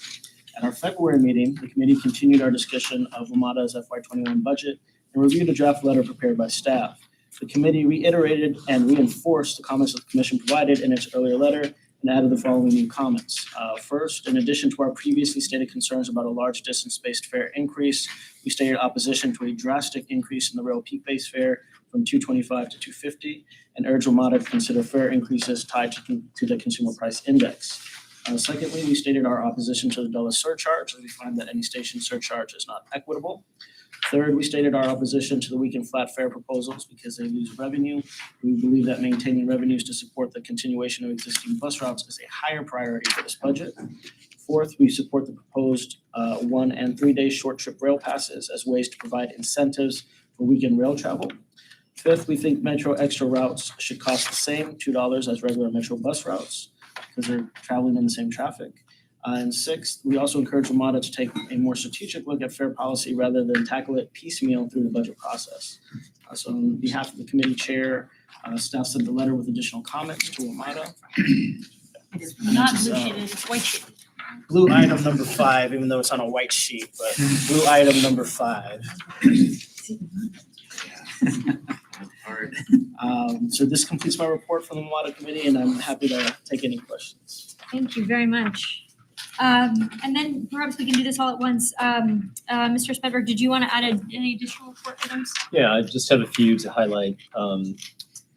At our February meeting, the committee continued our discussion of WMATA's FY21 budget and reviewed a draft letter prepared by staff. The committee reiterated and reinforced the comments that the commission provided in its earlier letter and added the following new comments. First, in addition to our previously stated concerns about a large distance-based fare increase, we stated opposition to a drastic increase in the rail peak-based fare from $225 to $250 and urged WMATA to consider fare increases tied to the consumer price index. Secondly, we stated our opposition to the Dulles surcharge, as we find that any station surcharge is not equitable. Third, we stated our opposition to the weekend flat fare proposals because they lose revenue. We believe that maintaining revenues to support the continuation of existing bus routes is a higher priority for this budget. Fourth, we support the proposed 1 and 3 day short trip rail passes as ways to provide incentives for weekend rail travel. Fifth, we think Metro Extra routes should cost the same, $2 as regular Metro bus routes because they're traveling in the same traffic. And sixth, we also encourage WMATA to take a more strategic look at fare policy rather than tackle it piecemeal through the budget process. So on behalf of the committee chair, staff sent a letter with additional comments to WMATA. It is not blue sheeted, it's white sheeted. Blue item number 5, even though it's on a white sheet, but blue item number 5. So this completes my report from the WMATA committee, and I'm happy to take any questions. Thank you very much. And then perhaps we can do this all at once. Mr. Spedberg, did you want to add any additional report items? Yeah, I just have a few to highlight.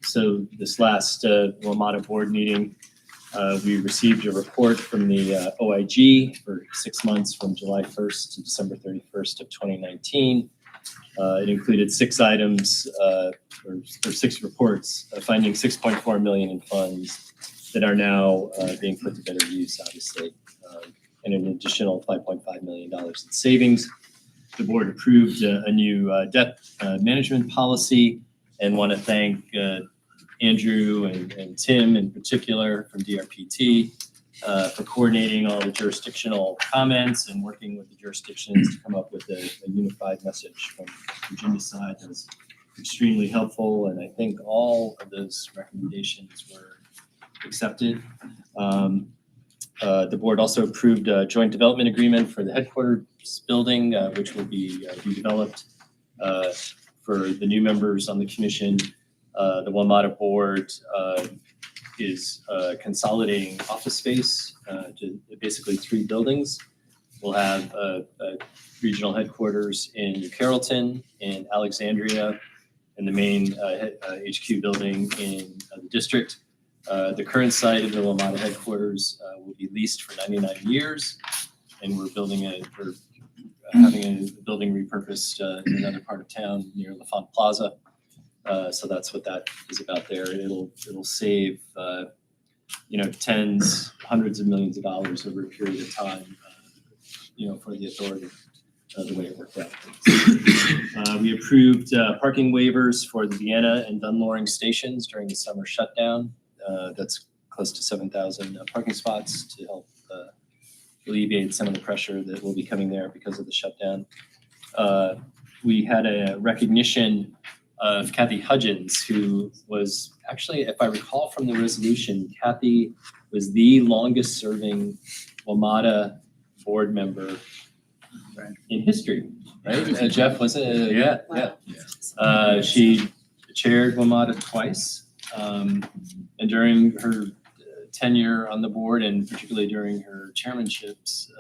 So this last WMATA board meeting, we received a report from the OIG for 6 months from July 1st to December 31st of 2019. It included 6 items, or 6 reports, finding 6.4 million in funds that are now being put to better use, obviously, and an additional $5.5 million in savings. The board approved a new debt management policy, and want to thank Andrew and Tim in particular from DRPT for coordinating all the jurisdictional comments and working with the jurisdictions to come up with a unified message from Virginia's side. That was extremely helpful, and I think all of those recommendations were accepted. The board also approved a joint development agreement for the headquarters building, which will be redeveloped for the new members on the commission. The WMATA board is consolidating office space to basically 3 buildings. We'll have a regional headquarters in New Carrollton, in Alexandria, and the main HQ building in the district. The current site of the WMATA headquarters will be leased for 99 years, and we're having a building repurposed in another part of town near LaFont Plaza. So that's what that is about there. It'll save tens, hundreds of millions of dollars over a period of time, for the authority, the way it worked out. We approved parking waivers for the Vienna and Dunloring stations during the summer shutdown. That's close to 7,000 parking spots to help alleviate some of the pressure that will be coming there because of the shutdown. We had a recognition of Kathy Hudgens, who was actually, if I recall from the resolution, Kathy was the longest serving WMATA board member in history, right? Jeff, was it? Yeah. She chaired WMATA twice. And during her tenure on the board, and particularly during her chairmanships,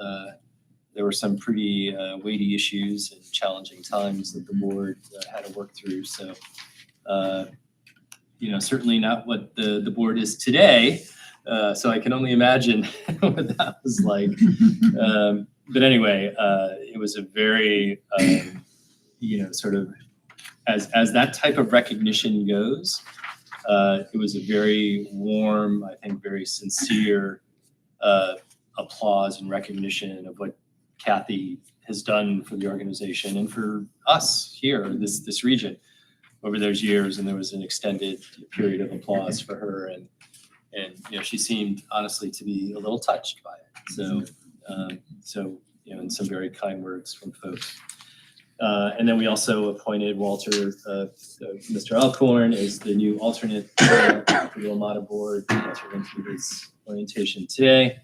there were some pretty weighty issues and challenging times that the board had to work through. So, certainly not what the board is today. So I can only imagine what that was like. But anyway, it was a very, sort of, as that type of recognition goes, it was a very warm, I think, very sincere applause and recognition of what Kathy has done for the organization and for us here, this region, over those years. And there was an extended period of applause for her, and she seemed honestly to be a little touched by it. So and some very kind words from folks. And then we also appointed Walter, Mr. Alcorn, as the new alternate for the WMATA board. Walter went through his orientation today.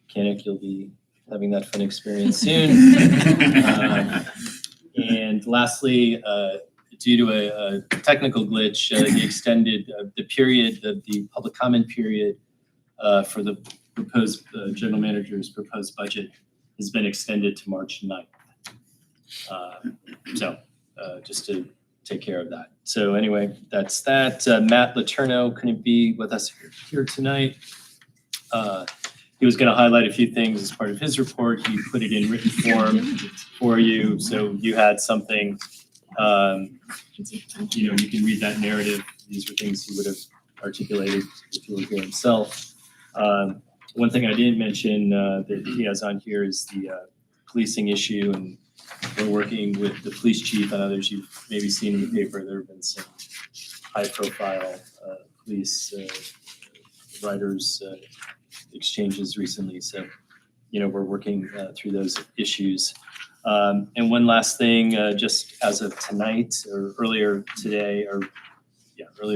Kanik, you'll be having that fun experience soon. And lastly, due to a technical glitch, he extended the period of the public comment period for the proposed general manager's proposed budget has been extended to March 9th. Just to take care of that. So anyway, that's that. Matt Letourneau couldn't be with us here tonight. He was going to highlight a few things as part of his report. He put it in written form for you, so you had something. You can read that narrative. These were things he would have articulated if he were here himself. One thing I didn't mention that he has on here is the policing issue, and we're working with the police chief and others you've maybe seen in the paper. There have been some high-profile police riders exchanges recently. So, we're working through those issues. And one last thing, just as of tonight or earlier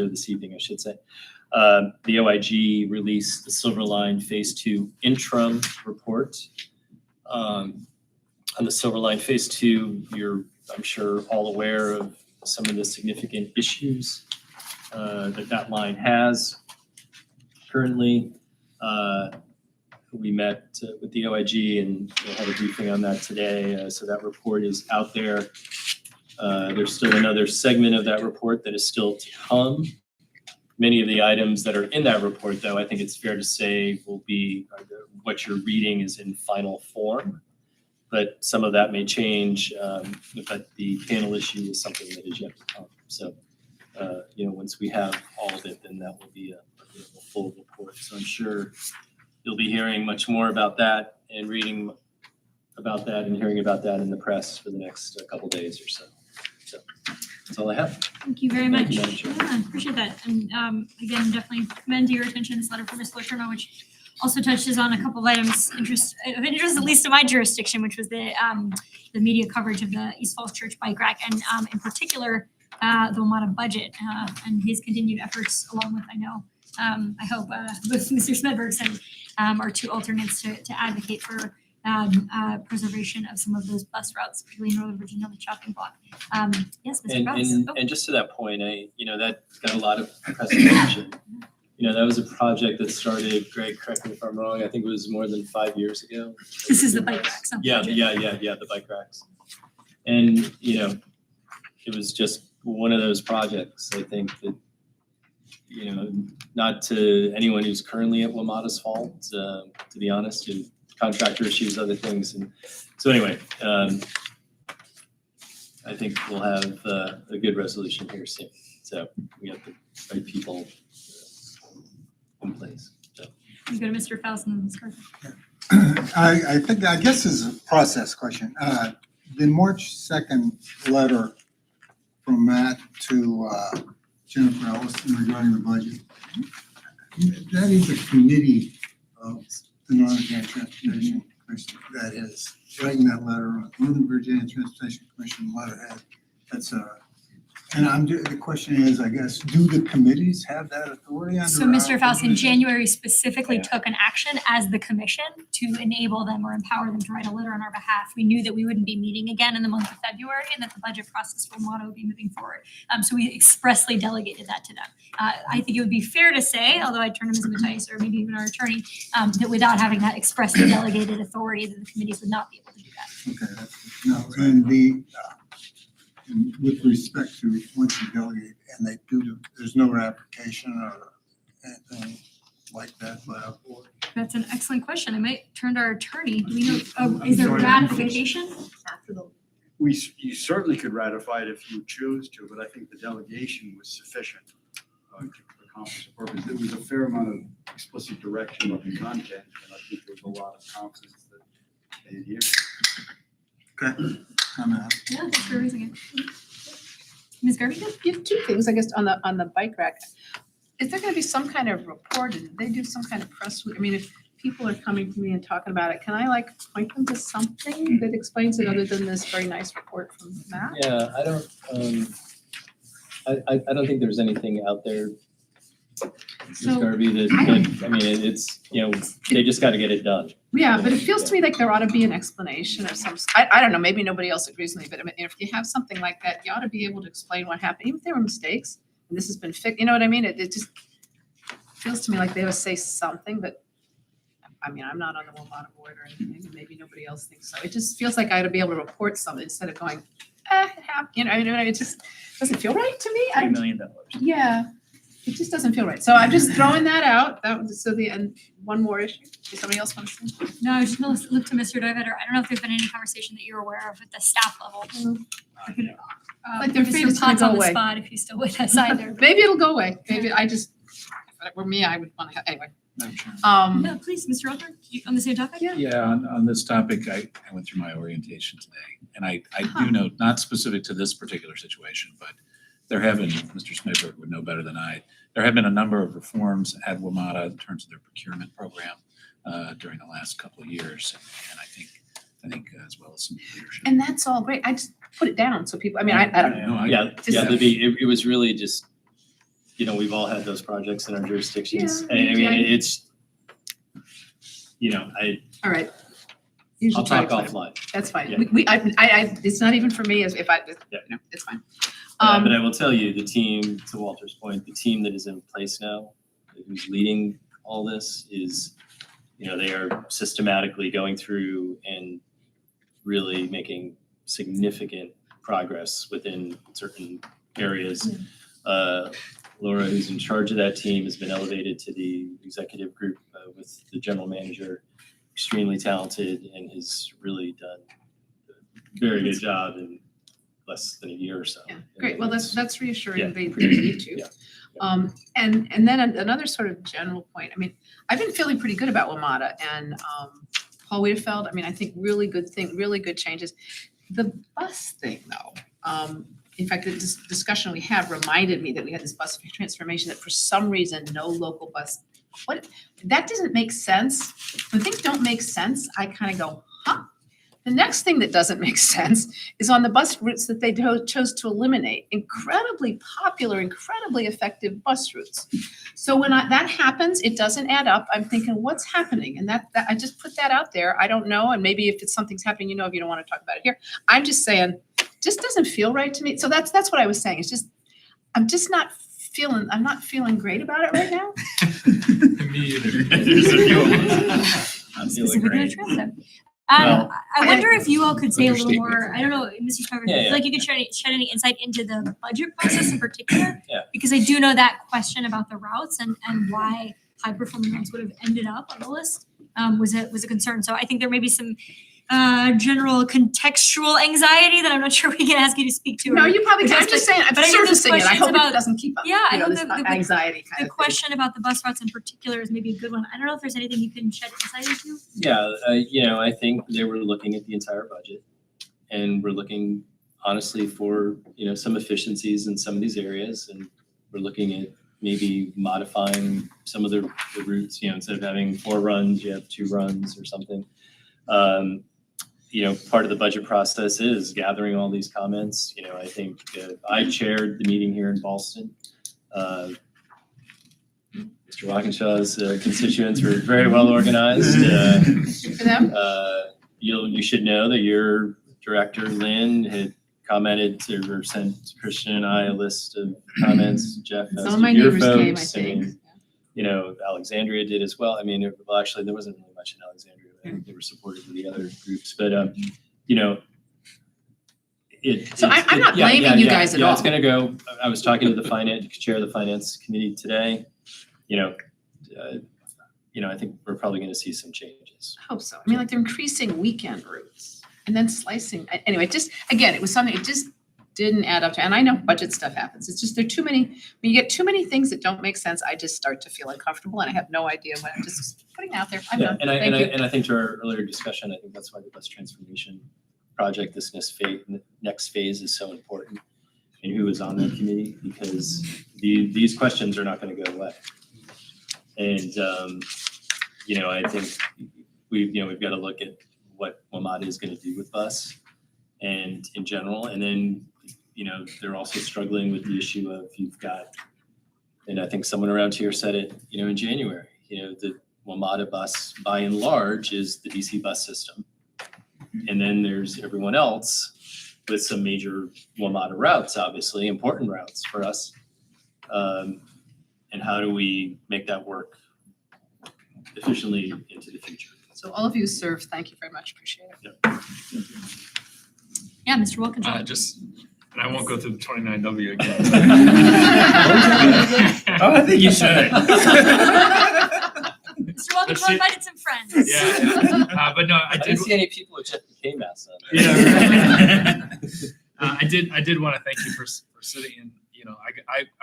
this evening, I should say, the OIG released the Silverline Phase 2 interim report. On the Silverline Phase 2, you're, I'm sure, all aware of some of the significant issues that line has currently. We met with the OIG and had a briefing on that today. So that report is out there. There's still another segment of that report that is still to come. Many of the items that are in that report, though, I think it's fair to say will be what you're reading is in final form. but some of that may change, but the panel issue is something that is yet to come. So, once we have all of it, then that will be a full report. So I'm sure you'll be hearing much more about that and reading about that and hearing about that in the press for the next couple days or so. So that's all I have. Thank you very much. Thank you, Madam Chair. Yeah, appreciate that. And again, definitely commend to your attention this letter from Ms. Letourneau, which also touches on a couple of items of interest, at least in my jurisdiction, which was the media coverage of the East Falls Church bike rack, and in particular, the WMATA budget and his continued efforts, along with, I hope, with Mr. Smedbergs and our two alternates to advocate for preservation of some of those bus routes, particularly in Northern Virginia on the chopping block. Yes, Mr. Rouse. And just to that point, that got a lot of press attention. That was a project that started, Greg, correct me if I'm wrong, I think it was more than 5 years ago. This is the bike racks. Yeah, the bike racks. And, it was just one of those projects, I think that, not to anyone who's currently at WMATA's fault, to be honest, and contractor issues, other things. And so anyway, I think we'll have a good resolution here soon. So we have the right people in place. So. You go to Mr. Faust and Ms. Carter. I guess this is a process question. The March 2nd letter from Matt to Jennifer Ellison regarding the budget, that is a committee of the Northern Virginia Transportation Commission that is writing that letter on Northern Virginia Transportation Commission letterhead. That's the question is, I guess, do the committees have that authority under? So Mr. Faust in January specifically took an action as the commission to enable them or empower them to write a letter on our behalf. We knew that we wouldn't be meeting again in the month of February and that the budget process for WMATA would be moving forward. So we expressly delegated that to them. I think it would be fair to say, although I'd turn to Ms. Mattias or maybe even our attorney, that without having that expressly delegated authority, that the committees would not be able to do that. Okay, that's, no, and with respect to once you delegate and they there's no ratification or anything like that by our board? That's an excellent question. I might turn to our attorney. Do we know, is there ratification? You certainly could ratify it if you choose to, but I think the delegation was sufficient to accomplish the purpose. There was a fair amount of explicit direction of the content, and I think there was a lot of confidence that they adhered. Okay. I'm out. Yeah, thanks for raising it. Ms. Garvey? You have two things, I guess, on the bike rack. Is there gonna be some kind of report? Did they do some kind of press? I mean, if people are coming to me and talking about it, can I point them to something that explains it other than this very nice report from Matt? Yeah, I don't think there's anything out there, Ms. So, Garvey, it's, they just gotta get it done. Yeah, but it feels to me like there ought to be an explanation or I don't know, maybe nobody else agrees with me, but I mean, if you have something like that, you ought to be able to explain what happened, even if there were mistakes, and this has been fixed, you know what I mean? It just feels to me like they would say something, but I mean, I'm not on the WMATA board or anything, maybe nobody else thinks so. It just feels like I ought to be able to report something instead of going, it happened, it just doesn't feel right to me. $3 million. Yeah, it just doesn't feel right. So I'm just throwing that out. And one more issue. Does somebody else want to say? No, I was just gonna look to Mr. Dovetter. I don't know if there's been any conversation that you're aware of at the staff level. I could, Like their put Mr. favorite's gonna Potts go on the away. spot if he's still with us either. Maybe it'll go away. Maybe if it were me, I would want to, anyway. No, please, Mr. Alter, on the same topic? Yeah. On this topic, I went through my orientation today, and I do note, not specific to this particular situation, but there have been, Mr. Smedberg would know better than I, there have been a number of reforms at WMATA in terms of their procurement program during the last couple of years, and I think as well as some leadership. And that's all great. I just put it down so people, I mean, I don't know. It was really just, we've all had those projects in our jurisdictions. Yeah, And I mean, yeah. it's, All right. I'll talk offline. That's fine. Yeah. It's not even for me it's fine. But I will tell you, the team, to Walter's point, the team that is in place now, who's leading all this is, they are systematically going through and really making significant progress within certain areas. Laura, who's in charge of that team, has been elevated to the executive group with the general manager, extremely talented, and has really done very good job in less than a year or so. Yeah, great. Well, that's reassuring. Yeah. They need to. Yeah. And then another sort of general point. I mean, I've been feeling pretty good about WMATA and Paul Wiedefeld. I mean, I think really good changes. The bus thing, though. In fact, the discussion we had reminded me that we had this bus transformation that for some reason no local bus. That doesn't make sense. When things don't make sense, I kind of go, huh? The next thing that doesn't make sense is on the bus routes that they chose to eliminate. Incredibly popular, incredibly effective bus routes. So when that happens, it doesn't add up. I'm thinking, what's happening? And that I just put that out there. I don't know. And maybe if it's something's happening, if you don't want to talk about it here. I'm just saying, just doesn't feel right to me. So that's what I was saying. It's just, I'm not feeling great about it right now. Me either. I'm feeling Specifically great. trip. Well, I wonder if you all could say a little understatement. more, I don't know, Mr. Sparrow, Yeah, if yeah. like you could shed any insight into the budget process in particular? Yeah. Because I do know that question about the routes and why high performing routes would have ended up on the list was a concern. So I think there may be some general contextual anxiety that I'm not sure we can ask you to speak to. No, you probably can. I'm Just just saying, I'm but I think those surfacing it. I questions hope about- it doesn't keep up. Yeah, I know this the anxiety kind The of thing. question about the bus routes in particular is maybe a good one. I don't know if there's anything you can shed insight into. Yeah, I think they were looking at the entire budget and we're looking honestly for, some efficiencies in some of these areas. And we're looking at maybe modifying some of the routes, instead of having 4 runs, you have 2 runs or something. Part of the budget process is gathering all these comments. I think I chaired the meeting here in Boston. Mr. Walkinshaw's constituents were very well organized. Good for them. You should know that your director, Lynn, had commented or sent Christian and I a list of comments. Jeff has Some of to my your neighbors came, I folks. think. Alexandria did as well. I mean, well, actually, there wasn't really much in Alexandria. I think they were supportive of the other groups, but I'm not blaming you guys at all. It's gonna go. I was talking to the chair of the finance committee today. I think we're probably gonna see some changes. I hope so. I mean, like they're increasing weekend routes and then slicing. Anyway, it was something, it just didn't add up to, and I know budget stuff happens. It's just there are too many, when you get too many things that don't make sense, I just start to feel uncomfortable and I have no idea what I'm just putting out there. I'm done. Thank you. And I think to our earlier discussion, I think that's why the bus transformation project, this next phase is so important. And who is on that committee, because these questions are not gonna go away. And, I think we've got to look at what WMATA is going to do with bus and in general. And then, they're also struggling with the issue of and I think someone around here said it, in January, the WMATA bus by and large is the DC bus system. And then there's everyone else with some major WMATA routes, obviously, important routes for us. And how do we make that work efficiently into the future? So all of you serve, thank you very much, appreciate it. Yeah, Mr. Wilkins. And I won't go through the 29W again. I think you should. Mr. Wilkins see. invited some friends. Yeah. But no, I I didn't did. see any people who checked the KMAS on that. Yeah. I did want to thank you for sitting in.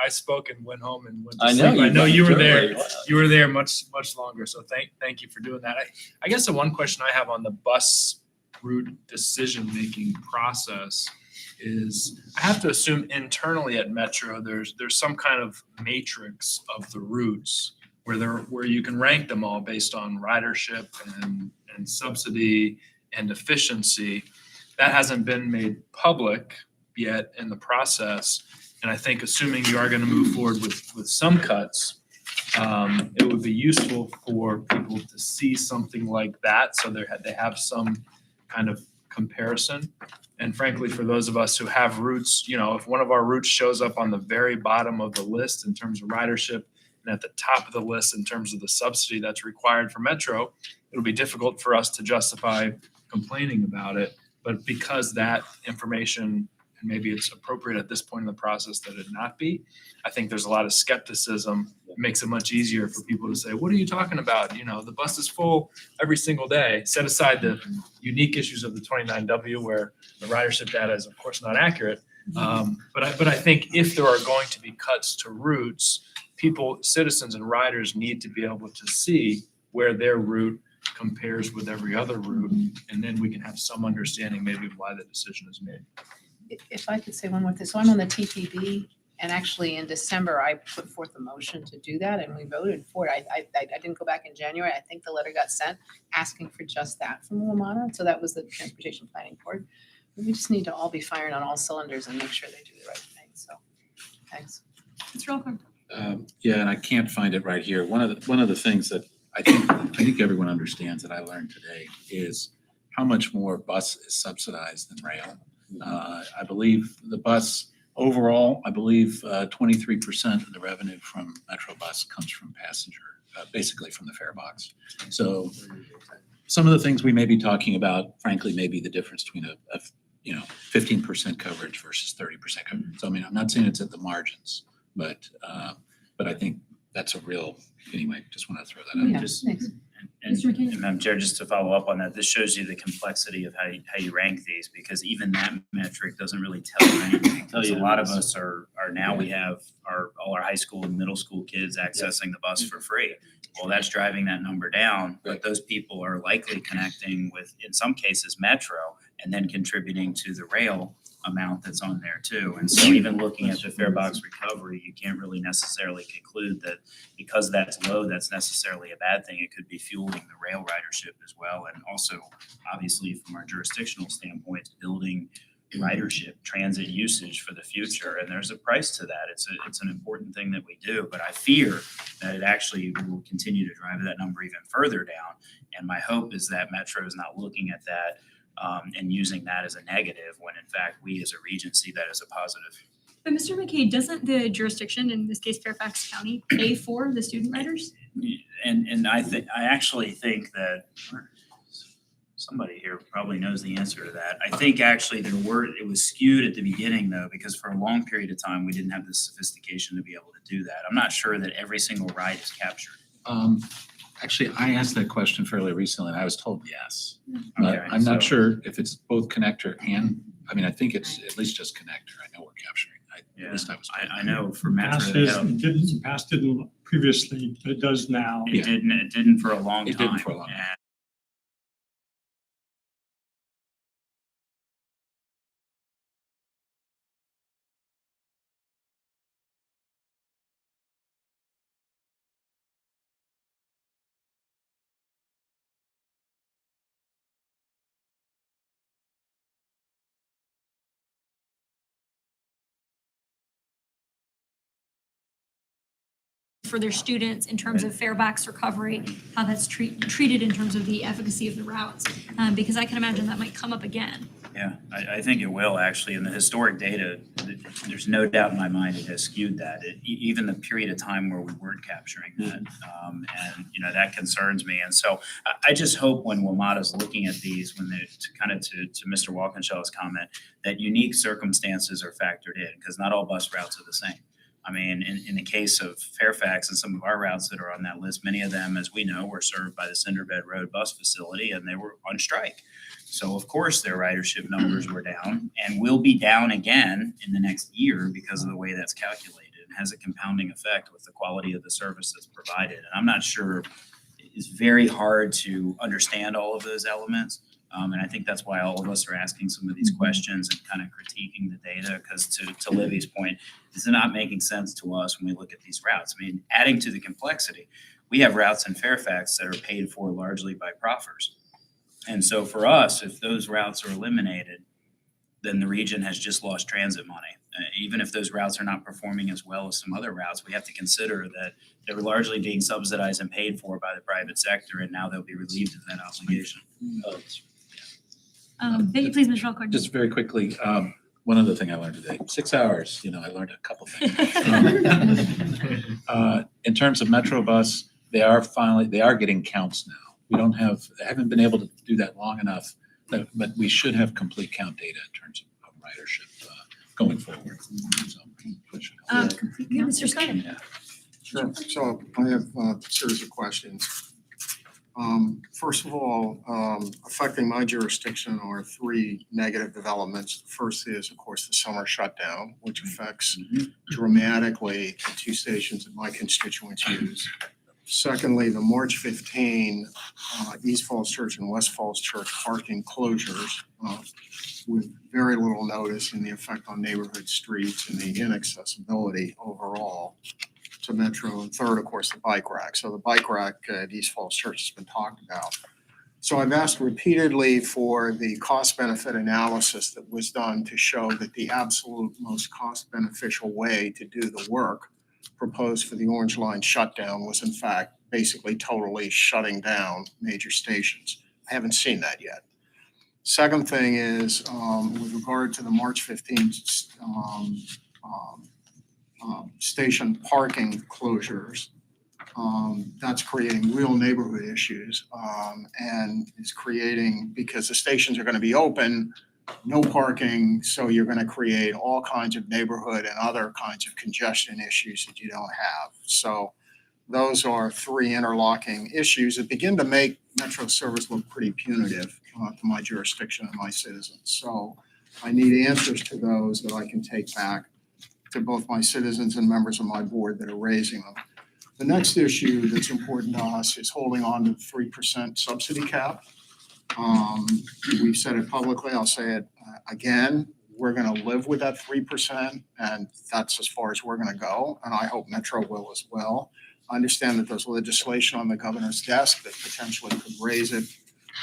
I spoke and went home and went to I sleep. know I know you were there. totally. You were there much longer. So thank you for doing that. I guess the one question I have on the bus route decision-making process is I have to assume internally at Metro, there's some kind of matrix of the routes where you can rank them all based on ridership and subsidy and efficiency. That hasn't been made public yet in the process. And I think assuming you are going to move forward with some cuts, it would be useful for people to see something like that so they have some kind of comparison. And frankly, for those of us who have routes, if one of our routes shows up on the very bottom of the list in terms of ridership and at the top of the list in terms of the subsidy that's required for Metro, it'll be difficult for us to justify complaining about it. But because that information and maybe it's appropriate at this point in the process that it not be. I think there's a lot of skepticism. It makes it much easier for people to say, what are you talking about? You know, the bus is full every single day. Set aside the unique issues of the 29W where the ridership data is of course not accurate. But I think if there are going to be cuts to routes, people, citizens and riders need to be able to see where their route compares with every other route, and then we can have some understanding maybe of why the decision is made. If I could say one more thing, so I'm on the TPB, and actually in December, I put forth a motion to do that, and we voted for it. I didn't go back in January, I think the letter got sent asking for just that from WMATA, so that was the Transportation Planning Board. We just need to all be firing on all cylinders and make sure they do the right thing, so, thanks. Mr. Alcorn. Yeah, and I can't find it right here. One of the things that I think everyone understands that I learned today is how much more bus is subsidized than rail. I believe the bus overall, 23% of the revenue from Metro Bus comes from passenger, basically from the fare box. So some of the things we may be talking about, frankly, may be the difference between a 15% coverage versus 30% coverage. So I mean, I'm not saying it's at the margins, but I think that's a real, anyway, just want to throw that out. Yeah, Just- thanks. And Mr. McKay? and Madam Chair, just to follow up on that, this shows you the complexity of how you rank these, because even that metric doesn't really tell you anything. Because a lot of us are now we have all our high school and middle school kids accessing the bus for free. Well, that's driving that number down, but those people are likely connecting with, in some cases, Metro, and then contributing to the rail amount that's on there too. And so even looking at the fare box recovery, you can't really necessarily conclude that because that's low, that's necessarily a bad thing. It could be fueling the rail ridership as well. And also, obviously, from our jurisdictional standpoint, building ridership, transit usage for the future. And there's a price to that. It's an important thing that we do, but I fear that it actually will continue to drive that number even further down. And my hope is that Metro is not looking at that and using that as a negative, when in fact we as a region see that as a positive. But Mr. McKay, doesn't the jurisdiction, in this case Fairfax County, pay for the student riders? And I actually think that somebody here probably knows the answer to that. I think actually it was skewed at the beginning though, because for a long period of time, we didn't have the sophistication to be able to do that. I'm not sure that every single ride is captured. Actually, I asked that question fairly recently and I was told yes. But Okay, I'm not so- sure if it's both connector and, I mean, I think it's at least just connector. I know we're capturing. Yeah, At least I was told. I know for Metro, Past they is, have- past didn't previously, but it does now. it didn't for a long time. It didn't for a long time. And For their students in terms of Fairfax recovery, how that's treated in terms of the efficacy of the routes, because I can imagine that might come up again. Yeah, I think it will actually. In the historic data, there's no doubt in my mind it has skewed that. Even the period of time where we weren't capturing that, and that concerns me. And so I just hope when WMATA's looking at these, when they to Mr. Walkinshaw's comment, that unique circumstances are factored in, because not all bus routes are the same. I mean, in the case of Fairfax and some of our routes that are on that list, many of them, as we know, were served by the Cinderbed Road bus facility and they were on strike. So of course their ridership numbers were down and will be down again in the next year because of the way that's calculated. It has a compounding effect with the quality of the service that's provided. And I'm not sure, it's very hard to understand all of those elements. And I think that's why all of us are asking some of these questions and kind of critiquing the data, because to Livy's point, this is not making sense to us when we look at these routes. I mean, adding to the complexity, we have routes in Fairfax that are paid for largely by proffers. And so for us, if those routes are eliminated, then the region has just lost transit money. Even if those routes are not performing as well as some other routes, we have to consider that they were largely being subsidized and paid for by the private sector, and now they'll be relieved of that obligation. Thank you, please, Mr. Alcorn. Just very quickly, one other thing I learned today, 6 hours, I learned a couple things. In terms of Metro Bus, they are getting counts now. They haven't been able to do that long enough, but we should have complete count data in terms of ridership. going forward. So, Mr. Snyder? Sure. So I have a series of questions. First of all, affecting my jurisdiction are three negative developments. The first is, of course, the summer shutdown, which affects dramatically the two stations that my constituents use. Secondly, the March 15 East Falls Church and West Falls Church parking closures with very little notice in the effect on neighborhood streets and the inaccessibility overall to Metro. And third, of course, the bike rack. So the bike rack at East Falls Church has been talked about. So I've asked repeatedly for the cost benefit analysis that was done to show that the absolute most cost beneficial way to do the work proposed for the Orange Line shutdown was in fact basically totally shutting down major stations. I haven't seen that yet. Second thing is with regard to the March 15th station parking closures, that's creating real neighborhood issues and is creating, because the stations are going to be open, no parking, so you're going to create all kinds of neighborhood and other kinds of congestion issues that you don't have. So those are three interlocking issues that begin to make Metro service look pretty punitive to my jurisdiction and my citizens. So I need answers to those that I can take back to both my citizens and members of my board that are raising them. The next issue that's important to us is holding on to the 3% subsidy cap. We've said it publicly, I'll say it again, we're gonna live with that 3%, and that's as far as we're gonna go, and I hope Metro will as well. I understand that there's legislation on the governor's desk that potentially could raise it.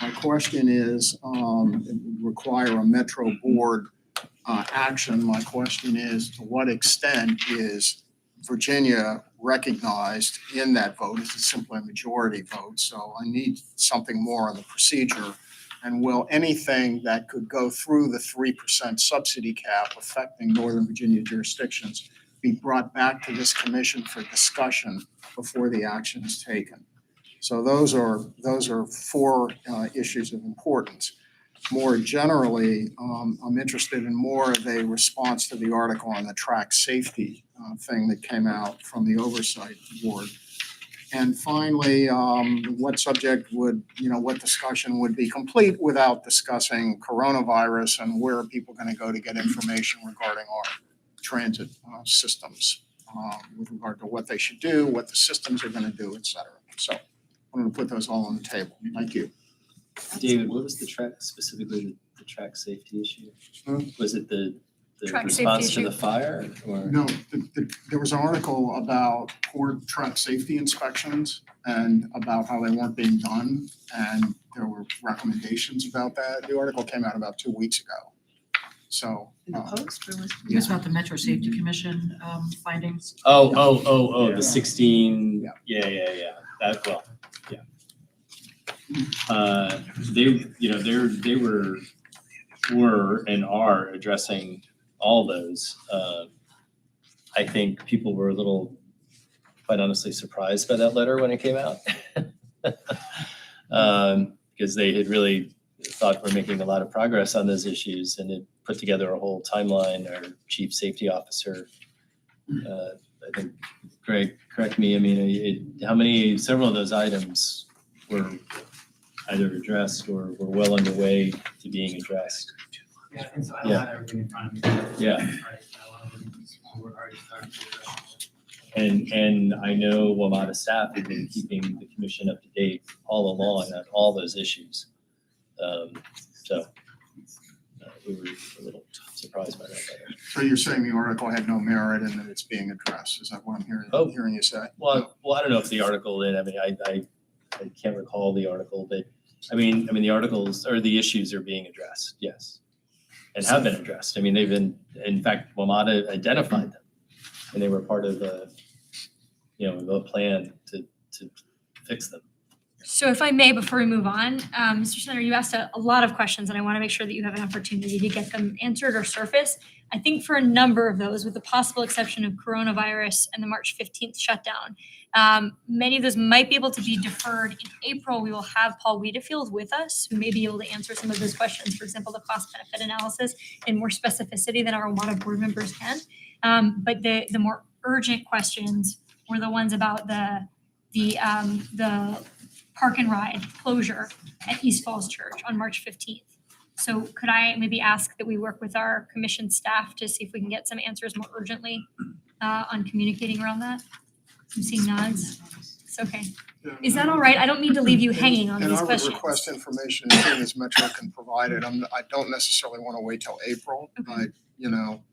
My question is, it would require a Metro board action. My question is, to what extent is Virginia recognized in that vote? Is it simply a majority vote? So I need something more on the procedure. And will anything that could go through the 3% subsidy cap affecting Northern Virginia jurisdictions be brought back to this commission for discussion before the action is taken? So those are four issues of importance. More generally, I'm interested in more of a response to the article on the track safety thing that came out from the oversight board. And finally, what discussion would be complete without discussing coronavirus and where are people going to go to get information regarding our transit systems with regard to what they should do, what the systems are going to do, et cetera. So I'm going to put those all on the table. Thank you. David, what was the track, specifically the track safety issue? Was it the Track safety response to issue. the fire or? No, there was an article about poor track safety inspections and about how they weren't being done, and there were recommendations about that. The article came out about 2 weeks ago. So. In the Post, or was? It was about the Metro Safety Commission findings. Oh, Yeah. the 16, Yeah. yeah, that, well, yeah. They were and are addressing all those. I think people were a little, quite honestly, surprised by that letter when it came out. Because they had really thought we're making a lot of progress on those issues, and it put together a whole timeline. Our chief safety officer, I think, Greg, correct me, I mean, several of those items were either addressed or were well underway to being addressed. Yeah, and so I Yeah. don't have everything in front of me. Yeah. Right, a lot of them, we're already starting to address. And I know WMATA staff have been keeping the commission up to date all along on all those issues. So we were a little surprised by that letter. So you're saying the article had no merit and that it's being addressed? Is that what I'm hearing you say? Well, I don't know if the article did. I mean, I can't recall the article, but I mean, the articles or the issues are being addressed, yes, and have been addressed. I mean, they've been, in fact, WMATA identified them, and they were part of a plan to fix them. So if I may, before we move on, Mr. Senator, you asked a lot of questions and I want to make sure that you have an opportunity to get them answered or surface. I think for a number of those, with the possible exception of coronavirus and the March 15th shutdown, many of those might be able to be deferred. In April, we will have Paul Wiedefield with us, who may be able to answer some of those questions, for example, the cost benefit analysis in more specificity than a lot of board members can. But the more urgent questions were the ones about the park and ride closure at East Falls Church on March 15th. So could I maybe ask that we work with our commission staff to see if we can get some answers more urgently on communicating around that? I'm seeing nods. It's okay. Is that all right? I don't mean to leave you hanging on these questions. And I would request information as soon as Metro can provide it. I don't necessarily want to wait till April, but,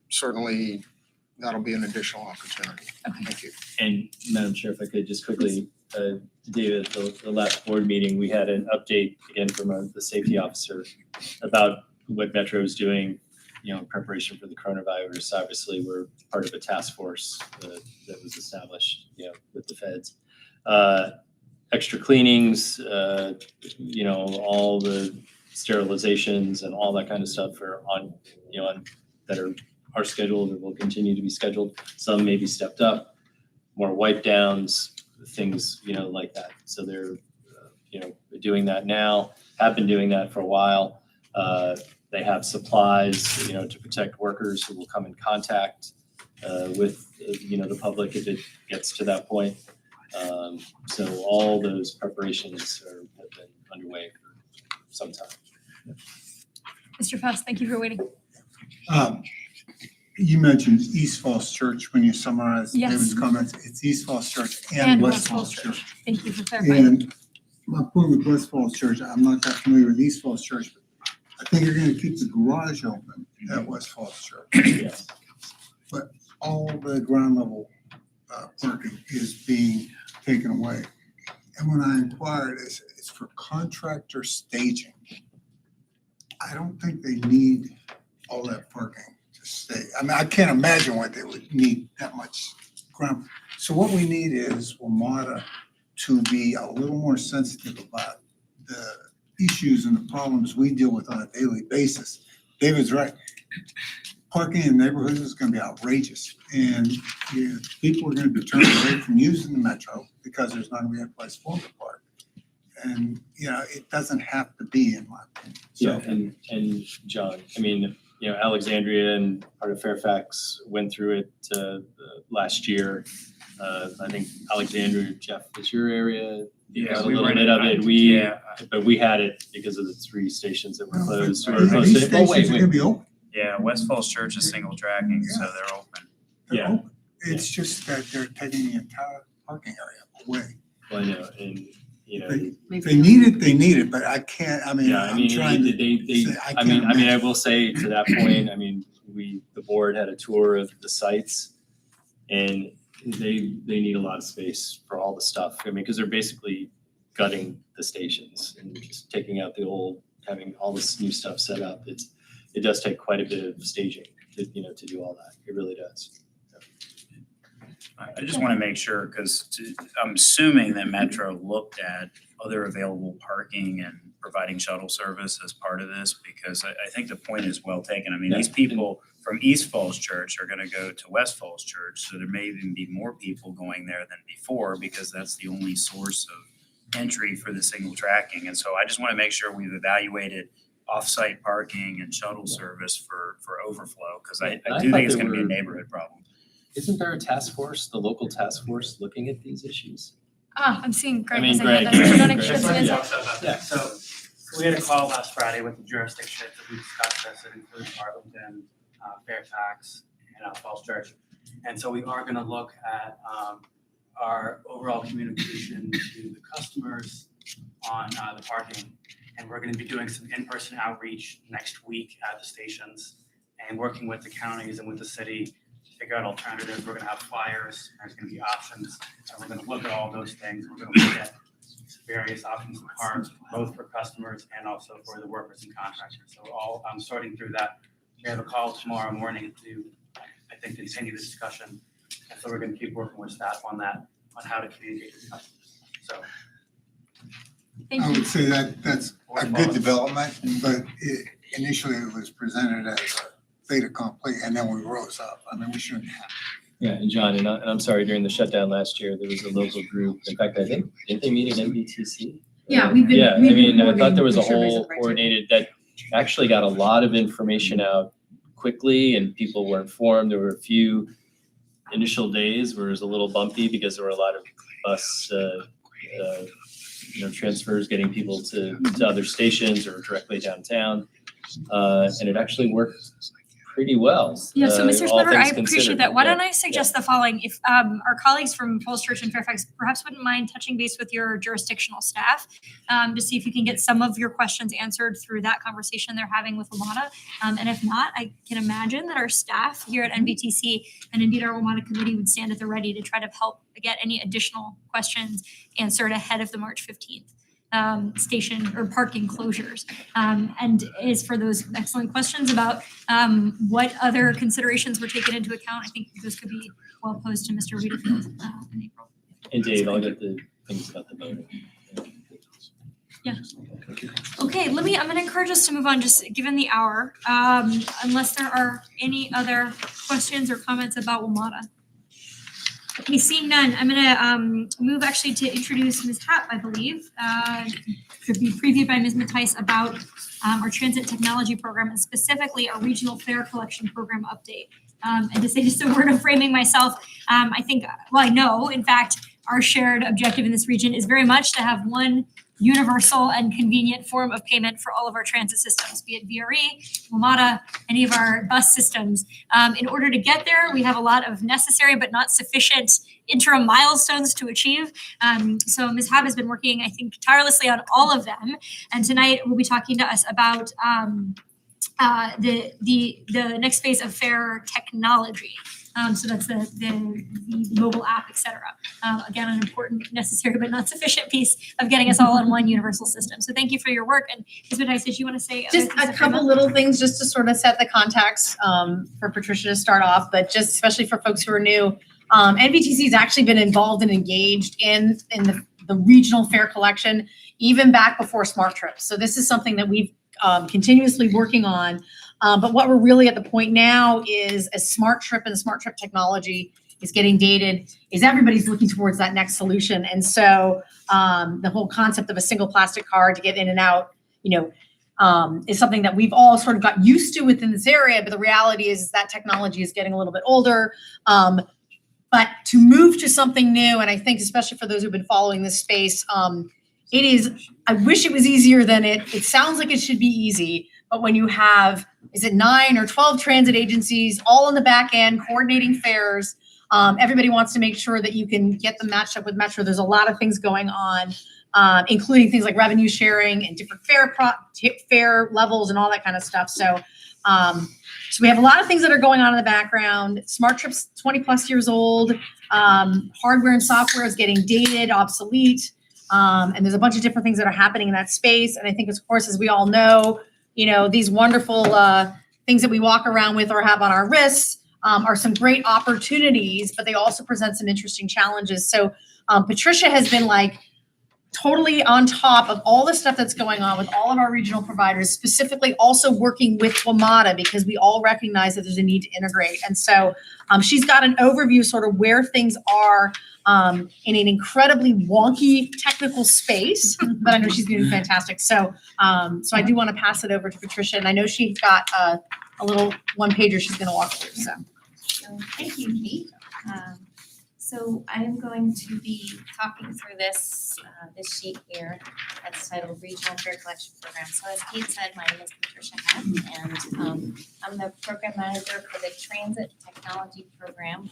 certainly that'll be an additional opportunity. Okay. Thank you. And Madam Chair, if I could just quickly, David, the last board meeting, we had an update again from the safety officer about what Metro is doing, in preparation for the coronavirus. Obviously, we're part of a task force that was established, with the feds. Extra cleanings, all the sterilizations and all that kind of stuff are on that are scheduled and will continue to be scheduled. Some may be stepped up, more wipe downs, things, like that. So they're, doing that now, have been doing that for a while. They have supplies, to protect workers who will come in contact with, the public if it gets to that point. So all those preparations have been underway for some time. Mr. Faust, thank you for waiting. You mentioned East Falls Church when you summarized Yes. David's comments. It's East Falls Church and West Falls Church. Thank you for clarifying. And my point with West Falls Church, I'm not that familiar with East Falls Church, but I think you're gonna keep the garage open at West Falls Church. Yes. But all the ground level parking is being taken away. And when I inquired, it's for contractor staging. I don't think they need all that parking to stay. I mean, I can't imagine why they would need that much ground. So what we need is WMATA to be a little more sensitive about the issues and the problems we deal with on a daily basis. David's right. Parking in neighborhoods is gonna be outrageous. And people are gonna be turned away from using the Metro because there's not gonna be a place for them to park. And, it doesn't have to be, in my opinion. Yeah, So, and John, I mean, Alexandria and part of Fairfax went through it last year. I think Alexandria, Jeff, is your area? You got a we little were bit of it. But we had it because of the 3 stations that were closed. Are these stations gonna be open? Yeah, West Falls Church is single tracking, so they're open. They're Yeah. open. It's just that they're taking the entire parking area away. Well, I know, and If they need it, but I can't, I mean, yeah, I I'm mean, trying to they say, I can't mean, I imagine. will say to that point, I mean, the board had a tour of the sites and they need a lot of space for all the stuff. I mean, because they're basically gutting the stations and just taking out the old, having all this new stuff set up. It does take quite a bit of staging to do all that. It really does. I just want to make sure, because I'm assuming that Metro looked at other available parking and providing shuttle service as part of this, because I think the point is well taken. I mean, these people from East Falls Church are going to go to West Falls Church, so there may even be more people going there than before, because that's the only source of entry for the single tracking. And so I just want to make sure we've evaluated off-site parking and shuttle service for overflow, because I do think it's going to be a neighborhood problem. Isn't there a task force, the local task force looking at these issues? I'm seeing Greg. I mean, has a hand Greg. up. Do you wanna Greg. share some Yeah. insight? Yeah. So we had a call last Friday with the jurisdictions that we discussed this. It includes Arlington, Fairfax, and Falls Church. And so we are gonna look at our overall communication to the customers on the parking. And we're gonna be doing some in-person outreach next week at the stations and working with the counties and with the city to figure out alternatives. We're gonna have flyers, there's gonna be options. And we're gonna look at all those things. We're gonna look at various options to park, both for customers and also for the workers and contractors. So I'm sorting through that. We have a call tomorrow morning to, I think, continue the discussion. And so we're gonna keep working with staff on that, on how to communicate with customers. So Thank I you. would say that that's a good development, but initially it was presented as a fait accompli, and then we rose up. I mean, we shouldn't have. Yeah, and John, and I'm sorry, during the shutdown last year, there was a local group, in fact, I think, didn't they meet at NVTC? Yeah, we've been- Yeah, I we've been mean, I thought coordinating there was a surveys whole at the right coordinated, that actually got a lot of information out quickly and people were informed. There were a few initial days where it was a little bumpy because there were a lot of bus, transfers, getting people to other stations or directly downtown. And it actually worked pretty well. Yeah, so Mr. all Splitter, I things appreciate considered. that. Why Yeah, don't I suggest the following? If our colleagues from Falls Church and Fairfax perhaps wouldn't mind touching base with your jurisdictional staff to see if you can get some of your questions answered through that conversation they're having with WMATA. And if not, I can imagine that our staff here at NVTC and indeed our WMATA committee would stand at the ready to try to help get any additional questions answered ahead of the March 15th. Station or parking closures. And as for those excellent questions about what other considerations were taken into account, I think those could be well posed to Mr. Weederfield in April. And Dave, I'll get the things about the voting. Yeah. Okay, I'm gonna encourage us to move on, just given the hour, unless there are any other questions or comments about WMATA. Okay, seeing none, I'm gonna move actually to introduce Ms. Happ, I believe. Should be previewed by Ms. Mattice about our transit technology program and specifically our regional fare collection program update. And to say just a word of framing myself, I think, I know, in fact, our shared objective in this region is very much to have one universal and convenient form of payment for all of our transit systems, be it VRE, WMATA, any of our bus systems. In order to get there, we have a lot of necessary but not sufficient interim milestones to achieve. So Ms. Habb has been working, I think, tirelessly on all of them. And tonight we'll be talking to us about the next phase of fare technology. So that's the mobile app, et cetera. Again, an important, necessary, but not sufficient piece of getting us all on one universal system. So thank you for your work. And Ms. Mattice, did you want to say other Just things a to frame couple up? little things just to sort of set the context for Patricia to start off, but just especially for folks who are new. NVTC has actually been involved and engaged in the regional fare collection even back before Smart Trips. So this is something that we've continuously working on. But what we're really at the point now is a Smart Trip and the Smart Trip technology is getting dated, is everybody's looking towards that next solution. And so the whole concept of a single plastic card to get in and out, is something that we've all sort of got used to within this area. But the reality is that technology is getting a little bit older. But to move to something new, and I think especially for those who've been following this space, it is, I wish it was easier than it sounds like it should be easy. But when you have, is it 9 or 12 transit agencies all on the back end coordinating fares, everybody wants to make sure that you can get them matched up with Metro. There's a lot of things going on, including things like revenue sharing and different fare levels and all that kind of stuff. So we have a lot of things that are going on in the background. Smart Trips, 20 plus years old. Hardware and software is getting dated, obsolete. And there's a bunch of different things that are happening in that space. And I think, of course, as we all know, these wonderful things that we walk around with or have on our wrists are some great opportunities, but they also present some interesting challenges. So Patricia has been totally on top of all the stuff that's going on with all of our regional providers, specifically also working with WMATA because we all recognize that there's a need to integrate. And so she's got an overview sort of where things are in an incredibly wonky technical space, but I know she's doing fantastic. So I do want to pass it over to Patricia, and I know she's got a little one pager she's going to walk through. So thank you, Kate. So I'm going to be talking through this sheet here that's titled Regional Fare Collection Program. So as Kate said, my name is Patricia Happ, and I'm the program manager for the Transit Technology Program,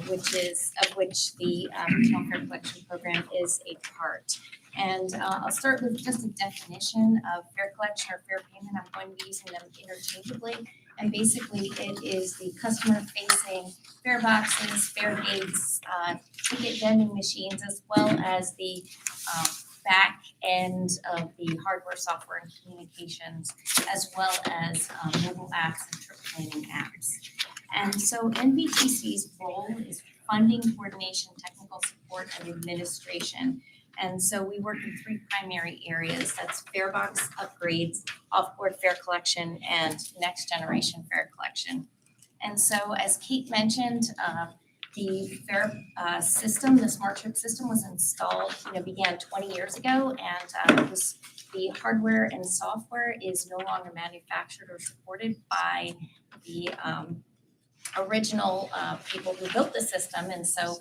which the Regional Fare Collection Program is a part. And I'll start with just a definition of fare collection or fare payment. I'm going to be using them interchangeably. And basically, it is the customer-facing fare boxes, fare gates, ticket vending machines, as well as the back end of the hardware, software, and communications, as well as mobile apps and trip planning apps. And so NVTC's role is funding, coordination, technical support, and administration And so we work in three primary areas. That's fare box upgrades, off-board fare collection, and next generation fare collection. And so as Kate mentioned, the fare system, the smart trip system was installed, began 20 years ago, and the hardware and software is no longer manufactured or supported by the original people who built the system, and so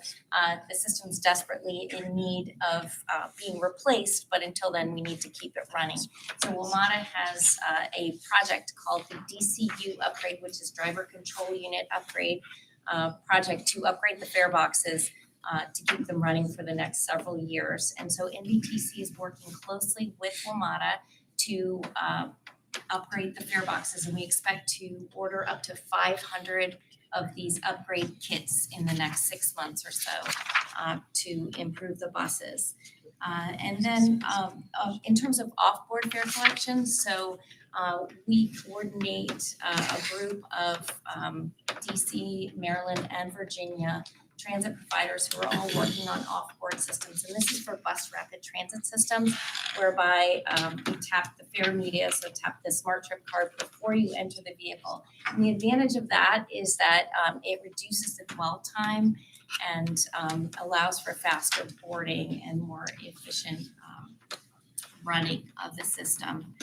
the system's desperately in need of being replaced, but until then we need to keep it running. So WMATA has a project called the DCU upgrade, which is driver control unit upgrade project to upgrade the fare boxes to keep them running for the next several years. And so NVTC is working closely with WMATA to upgrade the fare boxes, and we expect to order up to 500 of these upgrade kits in the next 6 months or so to improve the buses. And then in terms of off-board fare collection, so we coordinate a group of DC, Maryland, and Virginia transit providers who are all working on off-board systems. And this is for bus rapid transit systems, whereby you tap the fare media, so tap the Smart Trip card before you enter the vehicle. And the advantage of that is that it reduces the dwell time and allows for faster boarding and more efficient running of the system.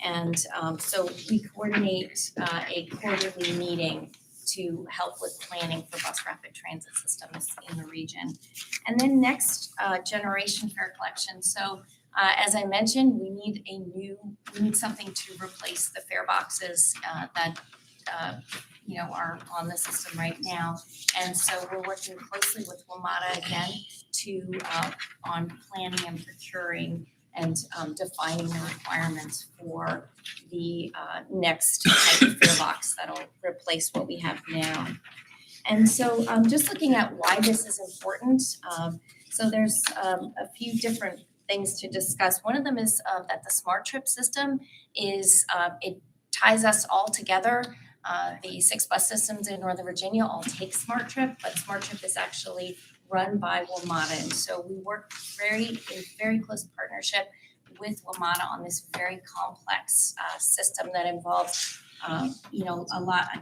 And so we coordinate a quarterly meeting to help with planning for bus rapid transit systems in the region. And then next generation fare collection. So as I mentioned, we need something to replace the fare boxes that are on the system right now. And so we're working closely with WMATA again to on planning and procuring and defining the requirements for the next type of fare box that'll replace what we have now. And so just looking at why this is important, so there's a few different things to discuss. One of them is that the Smart Trip system is, it ties us all together. The 6 bus systems in Northern Virginia all take Smart Trip, but Smart Trip is actually run by WMATA. And so we work in very close partnership with WMATA on this very complex system that involves a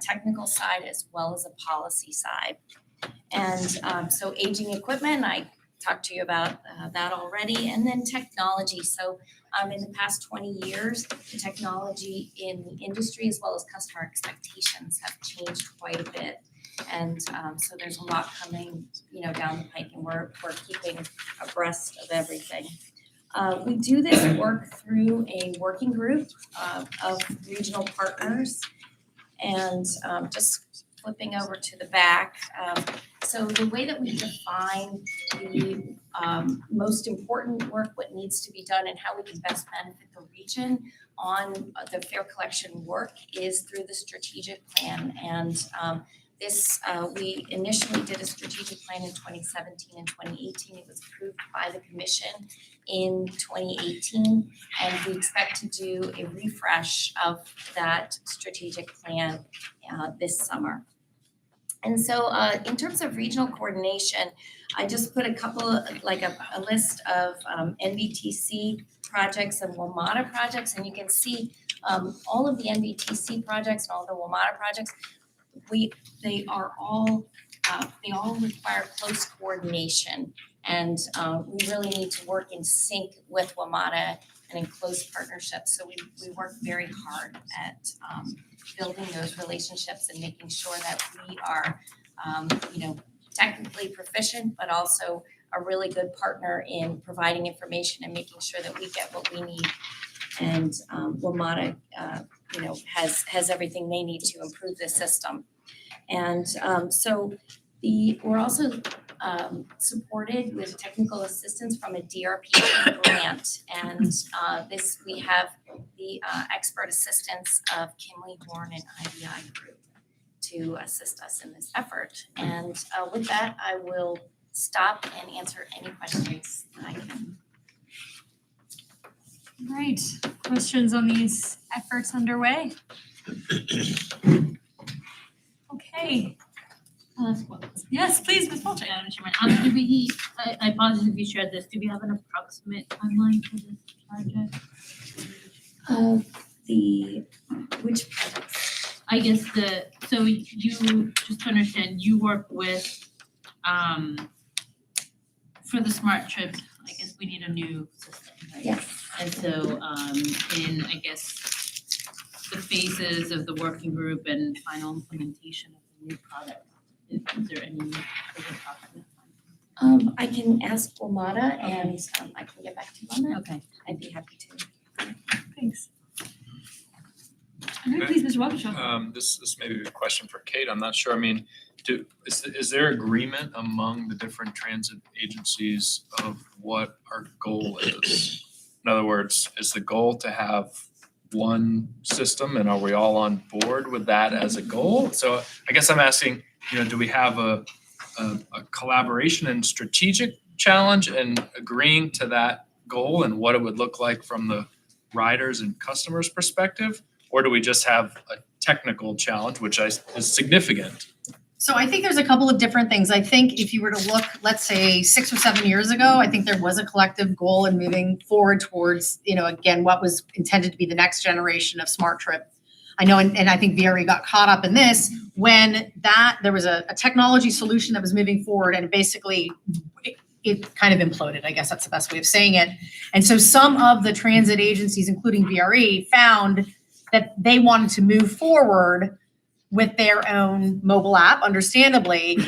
technical side as well as a policy side. And so aging equipment, I talked to you about that already, and then technology. So in the past 20 years, the technology in the industry as well as customer expectations have changed quite a bit. And so there's a lot coming, down the pike, and we're keeping abreast of everything. We do this work through a working group of regional partners, and just flipping over to the back. So the way that we define the most important work, what needs to be done, and how we can best benefit the region on the fare collection work is through the strategic plan. And we initially did a strategic plan in 2017 and 2018. It was approved by the commission in 2018, and we expect to do a refresh of that strategic plan this summer. And so in terms of regional coordination, I just put a couple, a list of NVTC projects and WMATA projects, and you can see all of the NVTC projects and all the WMATA projects, they all require close coordination, and we really need to work in sync with WMATA and in close partnerships. So we work very hard at building those relationships and making sure that we are technically proficient, but also a really good partner in providing information and making sure that we get what we need. And WMATA has everything they need to improve the system. And so we're also supported with technical assistance from a DRP grant, and we have the expert assistance of Kimley Dorn and IBI Group to assist us in this effort. And with that, I will stop and answer any questions that I can. All right, questions on these efforts underway? Okay. Yes, please, Ms. Madam Chairman, do we, I apologize if you shared this, do we have an approximate timeline for this project? Which projects? I guess so you, just to understand, you work with, for the smart trips, I guess we need a new system, right? Yes. And so, in, I guess, the phases of the working group and final implementation of the new product, is there any further talk on that? I can ask WMATA and I can get back to you on that. Okay. I'd be happy to. Thanks. All right, please, Mr. Walkinshaw. This may be a question for Kate, I'm not sure, I mean, is there agreement among the different transit agencies of what our goal is? In other words, is the goal to have one system and are we all on board with that as a goal? So I guess I'm asking, do we have a collaboration and strategic challenge in agreeing to that goal and what it would look like from the riders and customers' perspective? Or do we just have a technical challenge, which is significant? So I think there's a couple of different things. I think if you were to look, let's say 6 or 7 years ago, I think there was a collective goal in moving forward towards, again, what was intended to be the next generation of Smart Trip. I know, and I think VRE got caught up in this when there was a technology solution that was moving forward and basically it kind of imploded. I guess that's the best way of saying it. And so some of the transit agencies, including VRE, found that they wanted to move forward with their own mobile app, understandably,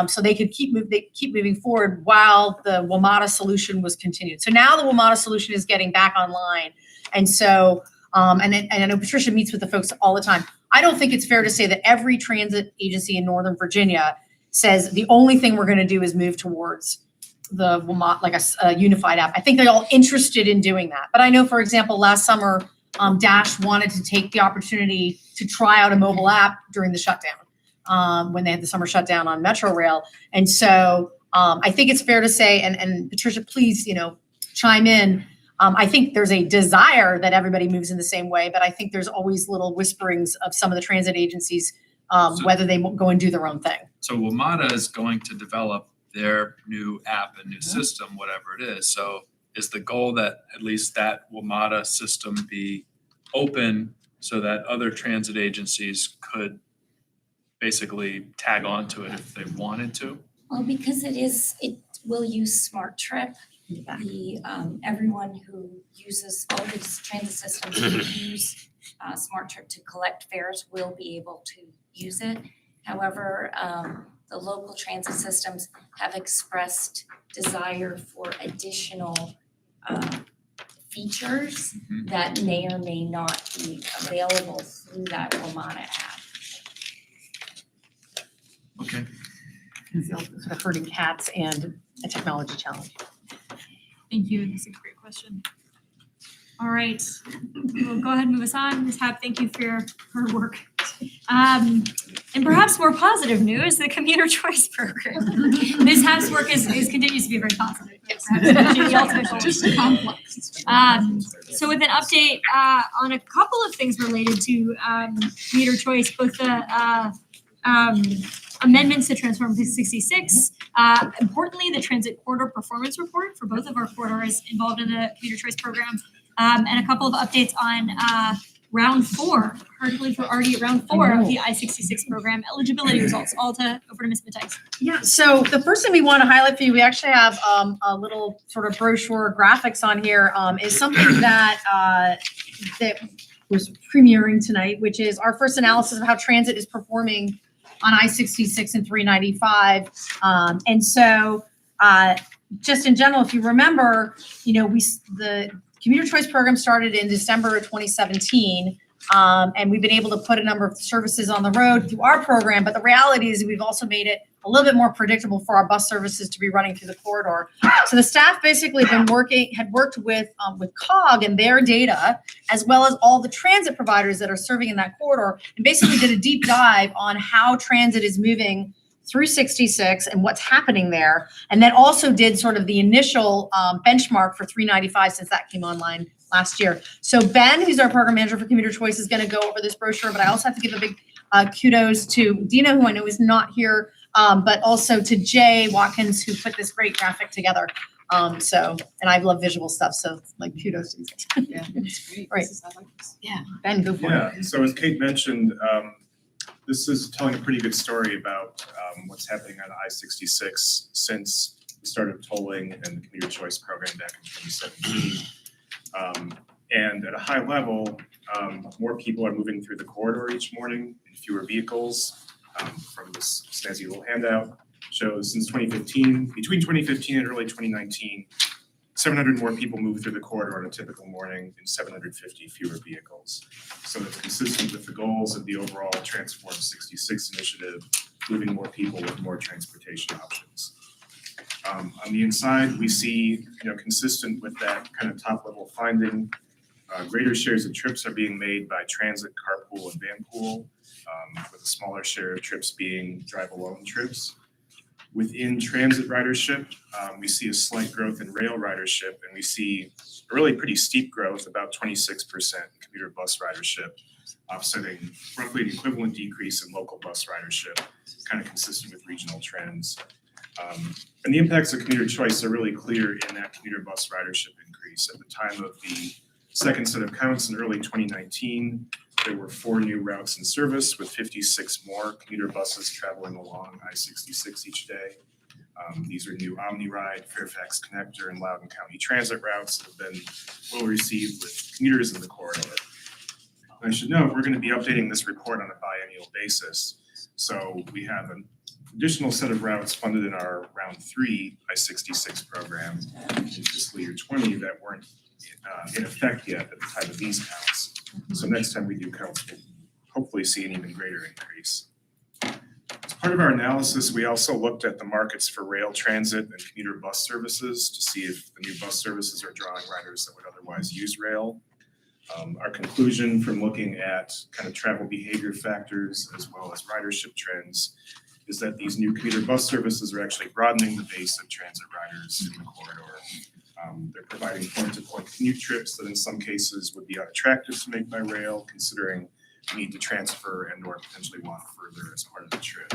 so they could keep moving forward while the WMATA solution was continued. So now the WMATA solution is getting back online, and so and I know Patricia meets with the folks all the time. I don't think it's fair to say that every transit agency in Northern Virginia says the only thing we're going to do is move towards the WMATA, like a unified app. I think they're all interested in doing that, but I know, for example, last summer, Dash wanted to take the opportunity to try out a mobile app during the shutdown, when they had the summer shutdown on Metro Rail. And so I think it's fair to say, and Patricia, please, chime in. I think there's a desire that everybody moves in the same way, but I think there's always little whisperings of some of the transit agencies, whether they go and do their own thing. So WMATA is going to develop their new app and new system, whatever it is. So is the goal that at least that WMATA system be open so that other transit agencies could basically tag on to it if they wanted to? Well, because it will use Smart Trip. Everyone who uses all these transit systems who use Smart Trip to collect fares will be able to use it. However, the local transit systems have expressed desire for additional features that may or may not be available through that WMATA app. Okay. Sort of herding cats and a technology challenge. Thank you, that's a great question. All right, we'll go ahead and move us on. Ms. Happ, thank you for your hard work. And perhaps more positive news, the commuter choice program. Ms. Happ's work continues to be very positive. Yes. The ultimate goal. Just complex. So with an update on a couple of things related to commuter choice, both the amendments to Transform 66, importantly, the Transit Corridor Performance Report for both of our corridors involved in the commuter choice program, and a couple of updates on round 4. Hardly we're already at round 4 of the I-66 program eligibility results. Over to Ms. Mattice. Yeah, so the first thing we want to highlight for you, we actually have a little sort of brochure graphics on here, is something that that was premiering tonight, which is our first analysis of how transit is performing on I-66 and 395. And so just in general, if you remember, the commuter choice program started in December of 2017. And we've been able to put a number of services on the road through our program. But the reality is we've also made it a little bit more predictable for our bus services to be running through the corridor. So the staff basically had worked with COG and their data, as well as all the transit providers that are serving in that corridor, and basically did a deep dive on how transit is moving through 66 and what's happening there. And then also did sort of the initial benchmark for 395 since that came online last year. So Ben, who's our program manager for Commuter Choice, is going to go over this brochure, but I also have to give a big kudos to Dina, who I know is not here but also to Jay Watkins, who put this great graphic together. And I love visual stuff, so like kudos to these guys. Yeah, it's great. Right. This is- I like this. Yeah, Ben, go for it. Yeah, so as Kate mentioned, this is telling a pretty good story about what's happening on I-66 since the start of tolling and the commuter choice program back in 2017. And at a high level, more people are moving through the corridor each morning in fewer vehicles. From this snazzy little handout shows since 2015, between 2015 and early 2019, 700 more people move through the corridor on a typical morning and 750 fewer vehicles. So it's consistent with the goals of the overall Transform 66 initiative, moving more people with more transportation options. On the inside, we see, consistent with that kind of top level finding, greater shares of trips are being made by transit, carpool, and vanpool, with a smaller share of trips being drive alone trips. Within transit ridership, we see a slight growth in rail ridership, and we see a really pretty steep growth, about 26% in commuter bus ridership, offsetting roughly an equivalent decrease in local bus ridership, kind of consistent with regional trends. And the impacts of commuter choice are really clear in that commuter bus ridership increase. At the time of the second set of counts in early 2019, there were 4 new routes in service with 56 more commuter buses traveling along I-66 each day. These are new OmniRide, Fairfax Connector, and Loudoun County Transit routes that have been well received with commuters in the corridor. And I should note, we're going to be updating this report on a biennial basis. So we have an additional set of routes funded in our round 3 I-66 program in fiscal year 20 that weren't in effect yet at the time of these counts. So next time we do counts, we'll hopefully see an even greater increase. As part of our analysis, we also looked at the markets for rail transit and commuter bus services to see if the new bus services are drawing riders that would otherwise use rail. Our conclusion from looking at kind of travel behavior factors as well as ridership trends is that these new commuter bus services are actually broadening the base of transit riders in the corridor. They're providing point-to-point commute trips that in some cases would be unattractive to make by rail, considering the need to transfer and or potentially walk further as part of the trip.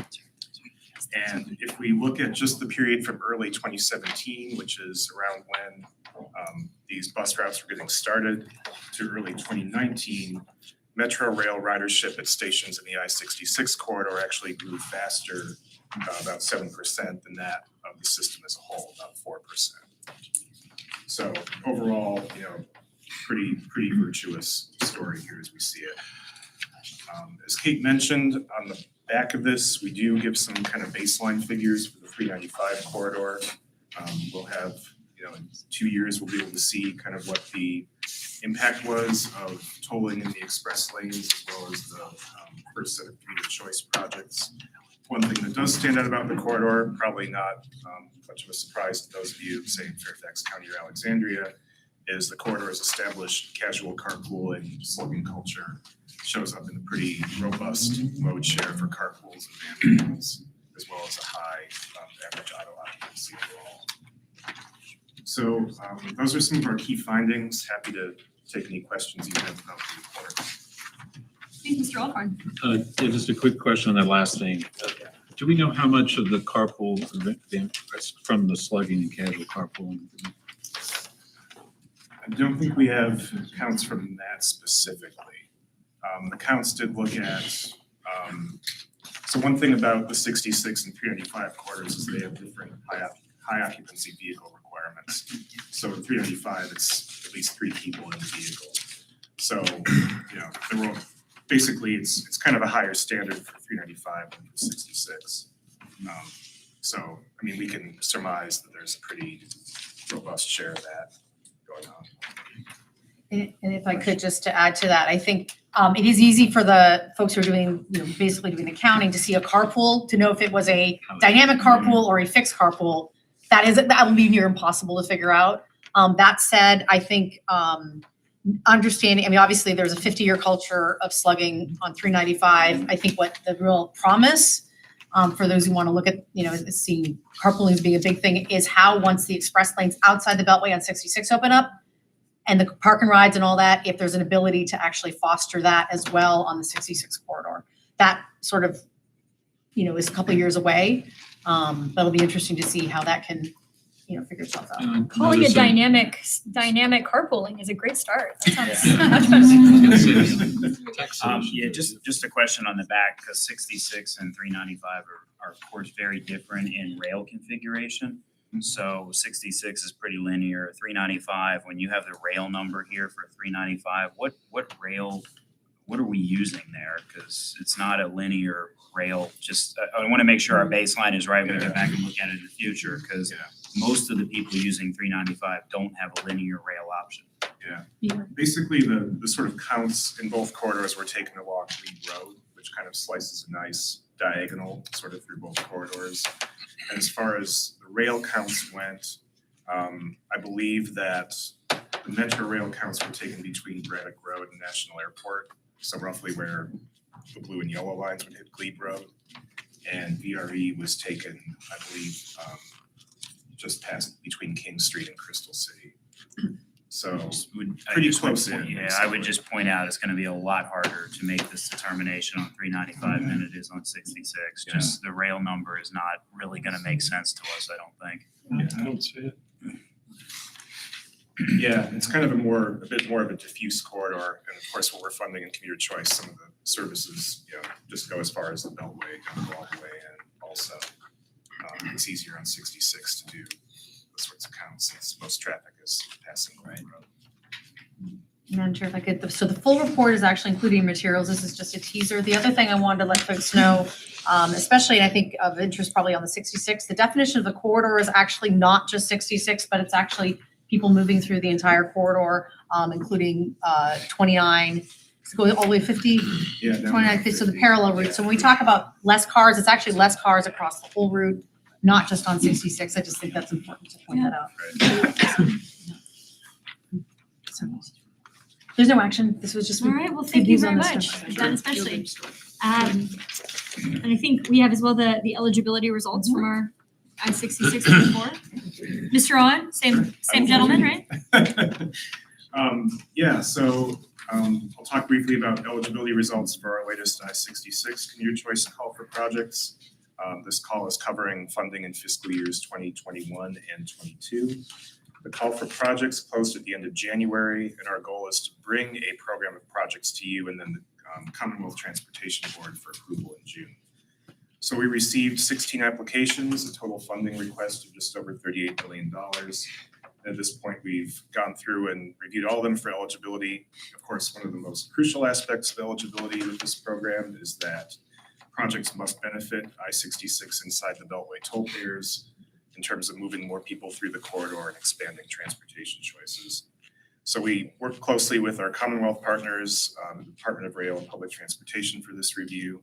And if we look at just the period from early 2017, which is around when these bus routes were getting started, to early 2019, Metro rail ridership at stations in the I-66 corridor actually grew faster, about 7% than that of the system as a whole, about 4%. So overall, pretty virtuous story here as we see it. As Kate mentioned, on the back of this, we do give some kind of baseline figures for the 395 corridor. We'll have, in 2 years, we'll be able to see kind of what the impact was of tolling in the express lanes as well as the first set of commuter choice projects. One thing that does stand out about the corridor, probably not much of a surprise to those of you, say in Fairfax County or Alexandria, is the corridor's established casual carpool and slugging culture shows up in a pretty robust mode share for carpools and vanpools, as well as a high average auto occupancy overall. So those are some of our key findings. Happy to take any questions you have about the report. Thank you, Mr. Alcorn. Yeah, just a quick question on that last thing. Do we know how much of the carpool from the slugging and casual carpooling? I don't think we have counts from that specifically. The counts did look at, so one thing about the 66 and 395 quarters is they have different high occupancy vehicle requirements. So in 395, it's at least 3 people in the vehicle. So, there were basically it's kind of a higher standard for 395 than for 66. So, we can surmise that there's a pretty robust share of that going on. And if I could just to add to that, I think it is easy for the folks who are doing, basically doing the counting to see a carpool, to know if it was a dynamic carpool or a fixed carpool. That will be near impossible to figure out. That said, I think understanding, obviously there's a 50-year culture of slugging on 395. I think what the real promise for those who want to look at, seeing carpooling as being a big thing is how once the express lanes outside the Beltway on 66 open up, and the park and rides and all that, if there's an ability to actually foster that as well on the 66 corridor. That sort of is a couple of years away. But it'll be interesting to see how that can, figure itself out. Calling it Noticing- dynamic carpooling is a great start. That sounds much better. Yeah, just a question on the back, because 66 and 395 are of course very different in rail configuration. So 66 is pretty linear. 395, when you have the rail number here for 395, what are we using there? Because it's not a linear rail. Just I want to make sure our baseline is right when we get back and look at it in the future, because most of the people using 395 don't have a linear rail option. Basically, the sort of counts in both corridors were taken along Reed Road, which kind of slices a nice diagonal sort of through both corridors. And as far as the rail counts went, I believe that the Metro rail counts were taken between Braddock Road and National Airport, so roughly where the blue and yellow lines would hit Glebe Road. And VRE was taken, I believe, just past between King Street and Crystal City. So pretty close in. Yeah, I would just point out it's gonna be a lot harder to make this determination on 395 than it is on 66. Just the rail number is not really gonna make sense to us, I don't think. I don't see it. Yeah, it's kind of a bit more of a diffuse corridor, and of course, what we're funding in commuter choice, some of the services, just go as far as the Beltway, don't go all the way, and also it's easier on 66 to do those sorts of counts since most traffic is passing over the road. Madam Chair, if I could, so the full report is actually including materials. This is just a teaser. The other thing I wanted to let folks know, especially, and I think of interest probably on the 66, the definition of the corridor is actually not just 66, but it's actually people moving through the entire corridor, including 29, so going all the way 50, 29, 50, so the parallel route. So when we talk about less cars, it's actually less cars across the whole route, not just on 66. I just think that's important to point that out. So, there's no action. This was just All right, well, good thank you news very on this much, stuff. Jen especially. And I think we have as well the eligibility results from our I-66 before. Mr. On, same gentleman, right? I'll talk briefly about eligibility results for our latest I-66 commuter choice call for projects. This call is covering funding in fiscal years 2021 and 22. The call for projects closed at the end of January, and our goal is to bring a program of projects to you and then the Commonwealth Transportation Board for approval in June. So we received 16 applications, a total funding request of just over $38 million. At this point, we've gone through and reviewed all of them for eligibility. Of course, one of the most crucial aspects of eligibility with this program is that projects must benefit I-66 inside the Beltway toll payers in terms of moving more people through the corridor and expanding transportation choices. So we work closely with our Commonwealth partners, the Department of Rail and Public Transportation for this review.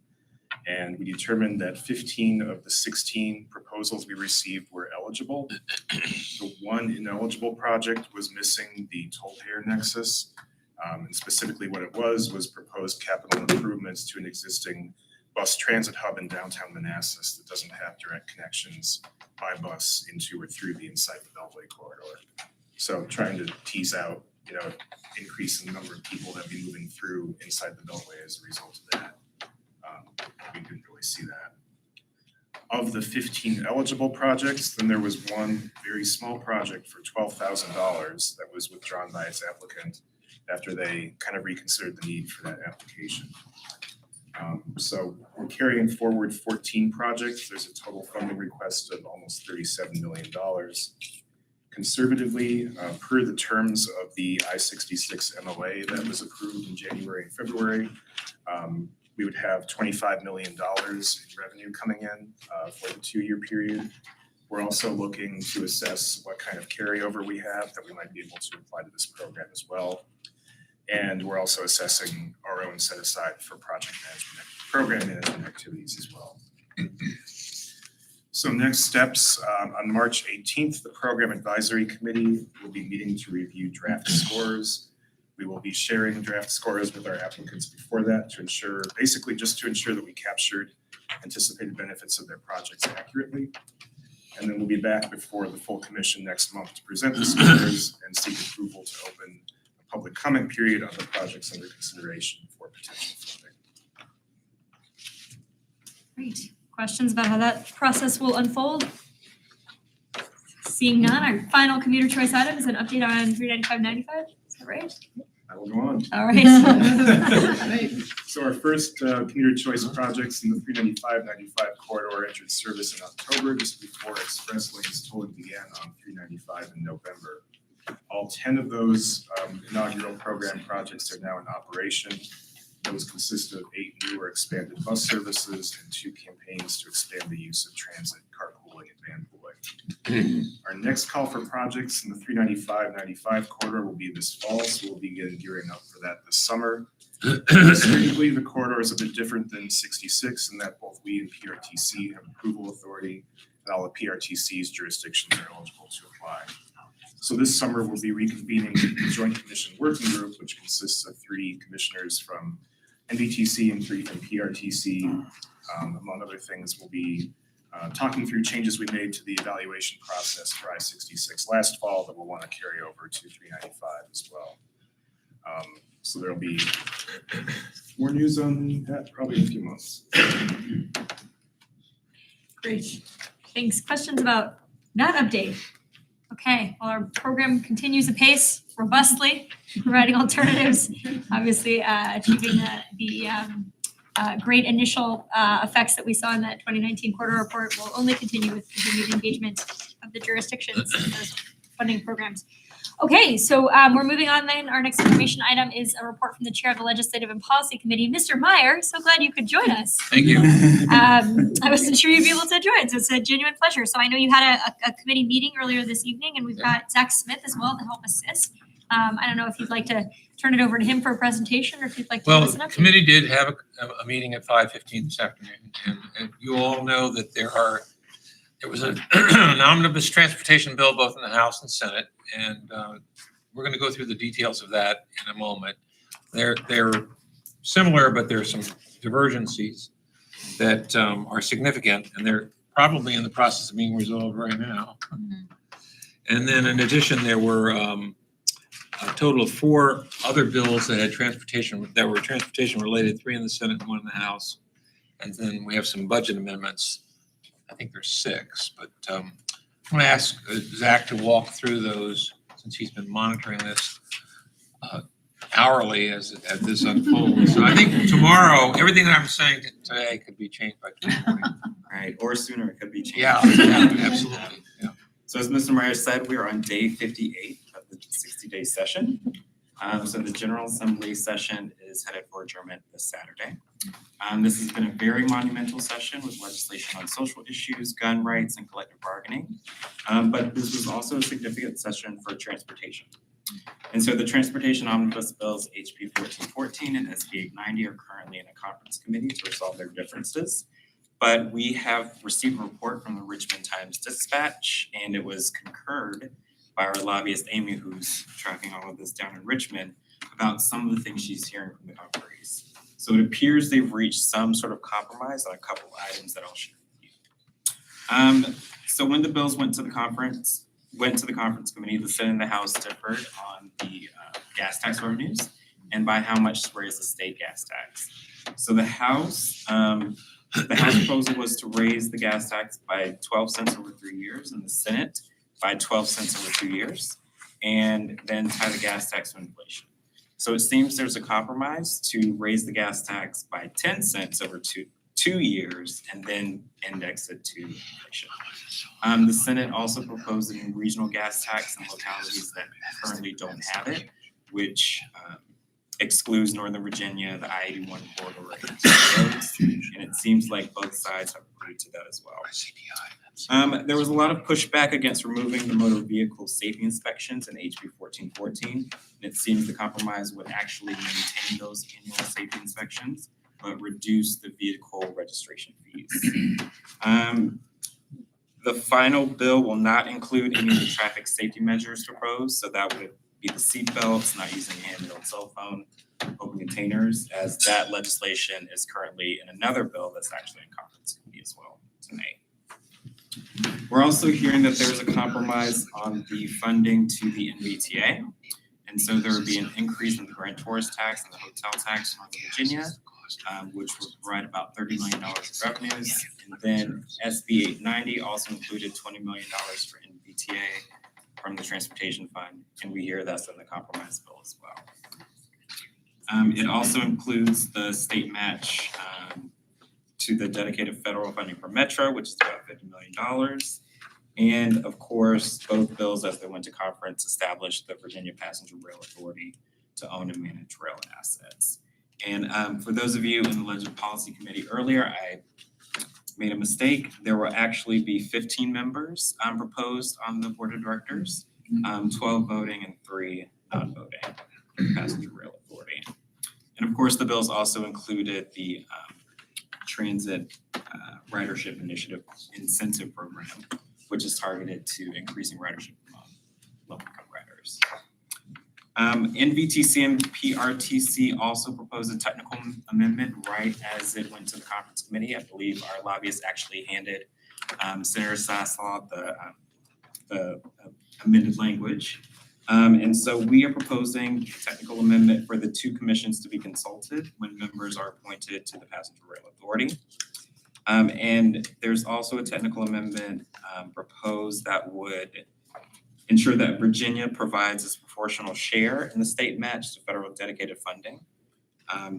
And we determined that 15 of the 16 proposals we received were eligible. The one ineligible project was missing the toll payer nexus. And specifically what it was proposed capital improvements to an existing bus transit hub in downtown Manassas that doesn't have direct connections by bus into or through the inside the Beltway corridor. So trying to tease out, increase in the number of people that be moving through inside the Beltway as a result of that. We didn't really see that. Of the 15 eligible projects, then there was one very small project for $12,000 that was withdrawn by its applicant after they kind of reconsidered the need for that application. So we're carrying forward 14 projects. There's a total funding request of almost $37 million. Conservatively, per the terms of the I-66 MOA that was approved in January and February, we would have $25 million in revenue coming in for the 2-year period. We're also looking to assess what kind of carryover we have that we might be able to apply to this program as well. And we're also assessing our own set aside for project management, program management activities as well. So next steps, on March 18th, the Program Advisory Committee will be meeting to review draft scores. We will be sharing draft scores with our applicants before that to ensure, basically just to ensure that we captured anticipated benefits of their projects accurately. And then we'll be back before the full commission next month to present the scores and seek approval to open a public comment period on the projects under consideration for potential funding. Great. questions about how that process will unfold? Seeing none, our final commuter choice item is an update on 395/95, is that right? I will go on. All right. So our first commuter choice projects in the 395/95 corridor entered service in October, just before Express Lanes tolling began on 395 in November. All 10 of those inaugural program projects are now in operation. Those consist of 8 new or expanded bus services and 2 campaigns to expand the use of transit, carpooling, and vanpooling. Our next call for projects in the 395/95 corridor will be this fall, so we'll begin gearing up for that this summer. Strictly, the corridor is a bit different than 66 in that both we and PRTC have approval authority, and all the PRTC's jurisdictions are eligible to apply. So this summer, we'll be reconvening the Joint Commission Working Group, which consists of 3 commissioners from NVTC and 3 from PRTC. Among other things, we'll be talking through changes we made to the evaluation process for I-66 last fall that we'll want to carry over to 395 as well. So there'll be more news on that probably in a few months. Great, thanks. Questions about that update? Okay, well, our program continues apace robustly, providing alternatives, obviously achieving the great initial effects that we saw in that 2019 quarter report will only continue with continued engagement of the jurisdictions in those funding programs. Okay, so we're moving on then. Our next information item is a report from the Chair of the Legislative and Policy Committee, Mr. Meyer. So glad you could join us. Thank you. I wasn't sure you'd be able to join, so it's a genuine pleasure. So I know you had a committee meeting earlier this evening, and we've got Zach Smith as well to help assist. I don't know if you'd like to turn it over to him for a presentation, or if you'd like to Well, listen the up. committee did have a meeting at 5:15 this afternoon, and you all know that there was an omnibus transportation bill both in the House and Senate, and we're going to go through the details of that in a moment. They're similar, but there are some divergencies that are significant, and they're probably in the process of being resolved right now. And then in addition, there were a total of 4 other bills that had that were transportation related, 3 in the Senate and 1 in the House. And then we have some budget amendments. I think there's 6, but I'm going to ask Zach to walk through those since he's been monitoring this hourly as this unfolds. So I think tomorrow, everything that I'm saying today could be changed by tomorrow morning. Right, or sooner it could be changed. Yeah, absolutely. Yeah. So as Mr. Meyer said, we are on day 58 of the 60-day session. So the General Assembly session is headed for adjournment this Saturday. This has been a very monumental session with legislation on social issues, gun rights, and collective bargaining. But this was also a significant session for transportation. And so the transportation omnibus bills HB 1414 and SB 890 are currently in a conference committee to resolve their differences. But we have received a report from the Richmond Times-Dispatch, and it was concurred by our lobbyist, Amy, who's tracking all of this down in Richmond, about some of the things she's hearing from the conferees. So it appears they've reached some sort of compromise on a couple items that I'll share with you. So when the bills went to the conference committee, the Senate and the House differed on the gas tax revenues and by how much to raise the state gas tax. So the House proposal was to raise the gas tax by 12 cents over 3 years, and the Senate by 12 cents over 2 years, and then tie the gas tax to inflation. So it seems there's a compromise to raise the gas tax by 10 cents over two years and then index it to inflation. The Senate also proposed a new regional gas tax in localities that currently don't have it, which excludes Northern Virginia, the I-81 corridor, and it seems like both sides have agreed to that as well. There was a lot of pushback against removing the motor vehicle safety inspections in HB 1414. And it seems the compromise would actually maintain those annual safety inspections, but reduce the vehicle registration fees. The final bill will not include any of the traffic safety measures proposed, so that would be the seat belts, not using a handheld cell phone, open containers, as that legislation is currently in another bill that's actually in conference committee as well tonight. We're also hearing that there's a compromise on the funding to the NVTA. And so there would be an increase in the grantor's tax and the hotel tax in Northern Virginia, which would provide about $30 million in revenues. And then SB 890 also included $20 million for NVTA from the Transportation Fund, and we hear that's in the compromise bill as well. It also includes the state match to the dedicated federal funding for Metro, which is about $50 million. And of course, both bills as they went to conference established the Virginia Passenger Rail Authority to own and manage rail assets. And for those of you in the Legislative Policy Committee earlier, I made a mistake. There will actually be 15 members proposed on the Board of Directors, 12 voting and 3 non-voting for the Passenger Rail Authority. And of course, the bills also included the Transit Ridership Initiative Incentive Program, which is targeted to increasing ridership among low-income riders. NVTC and PRTC also proposed a technical amendment right as it went to the conference committee. I believe our lobbyists actually handed Senator Saslaw the amended language. And so we are proposing a technical amendment for the 2 commissions to be consulted when members are appointed to the Passenger Rail Authority. And there's also a technical amendment proposed that would ensure that Virginia provides its proportional share in the state match to federal dedicated funding.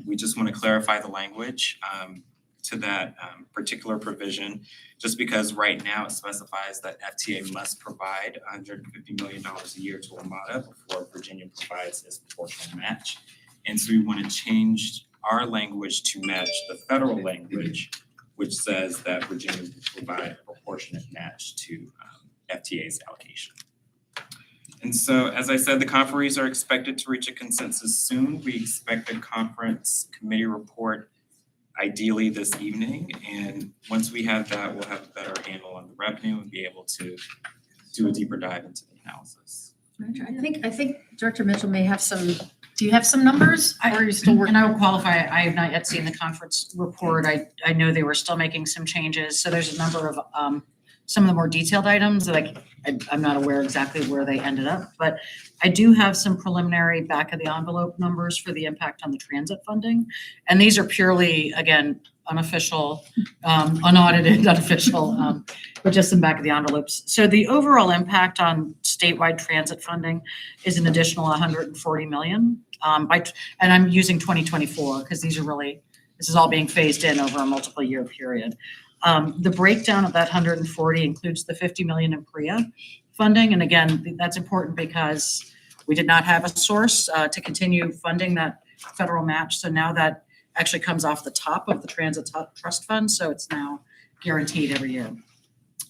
We just want to clarify the language to that particular provision, just because right now it specifies that FTA must provide $150 million a year to WMATA before Virginia provides its proportional match. And so we want to change our language to match the federal language, which says that Virginia will provide a proportionate match to FTA's allocation. And so, as I said, the conferees are expected to reach a consensus soon. We expect a conference committee report ideally this evening. And once we have that, we'll have a better handle on the revenue and be able to do a deeper dive into the analysis. I think Director Mitchell may have some, do you have some numbers? Or are you still working? And I will qualify, I have not yet seen the conference report. I know they were still making some changes. So there's a number of some of the more detailed items that I'm not aware exactly where they ended up, but I do have some preliminary back of the envelope numbers for the impact on the transit funding. And these are purely, again, unofficial, unaudited, unofficial, but just some back of the envelopes. So the overall impact on statewide transit funding is an additional 140 million. And I'm using 2024 because these are really, this is all being phased in over a multiple year period. The breakdown of that 140 includes the 50 million in PREA funding. And again, that's important because we did not have a source to continue funding that federal match. So now that actually comes off the top of the Transit Trust Fund. So it's now guaranteed every year.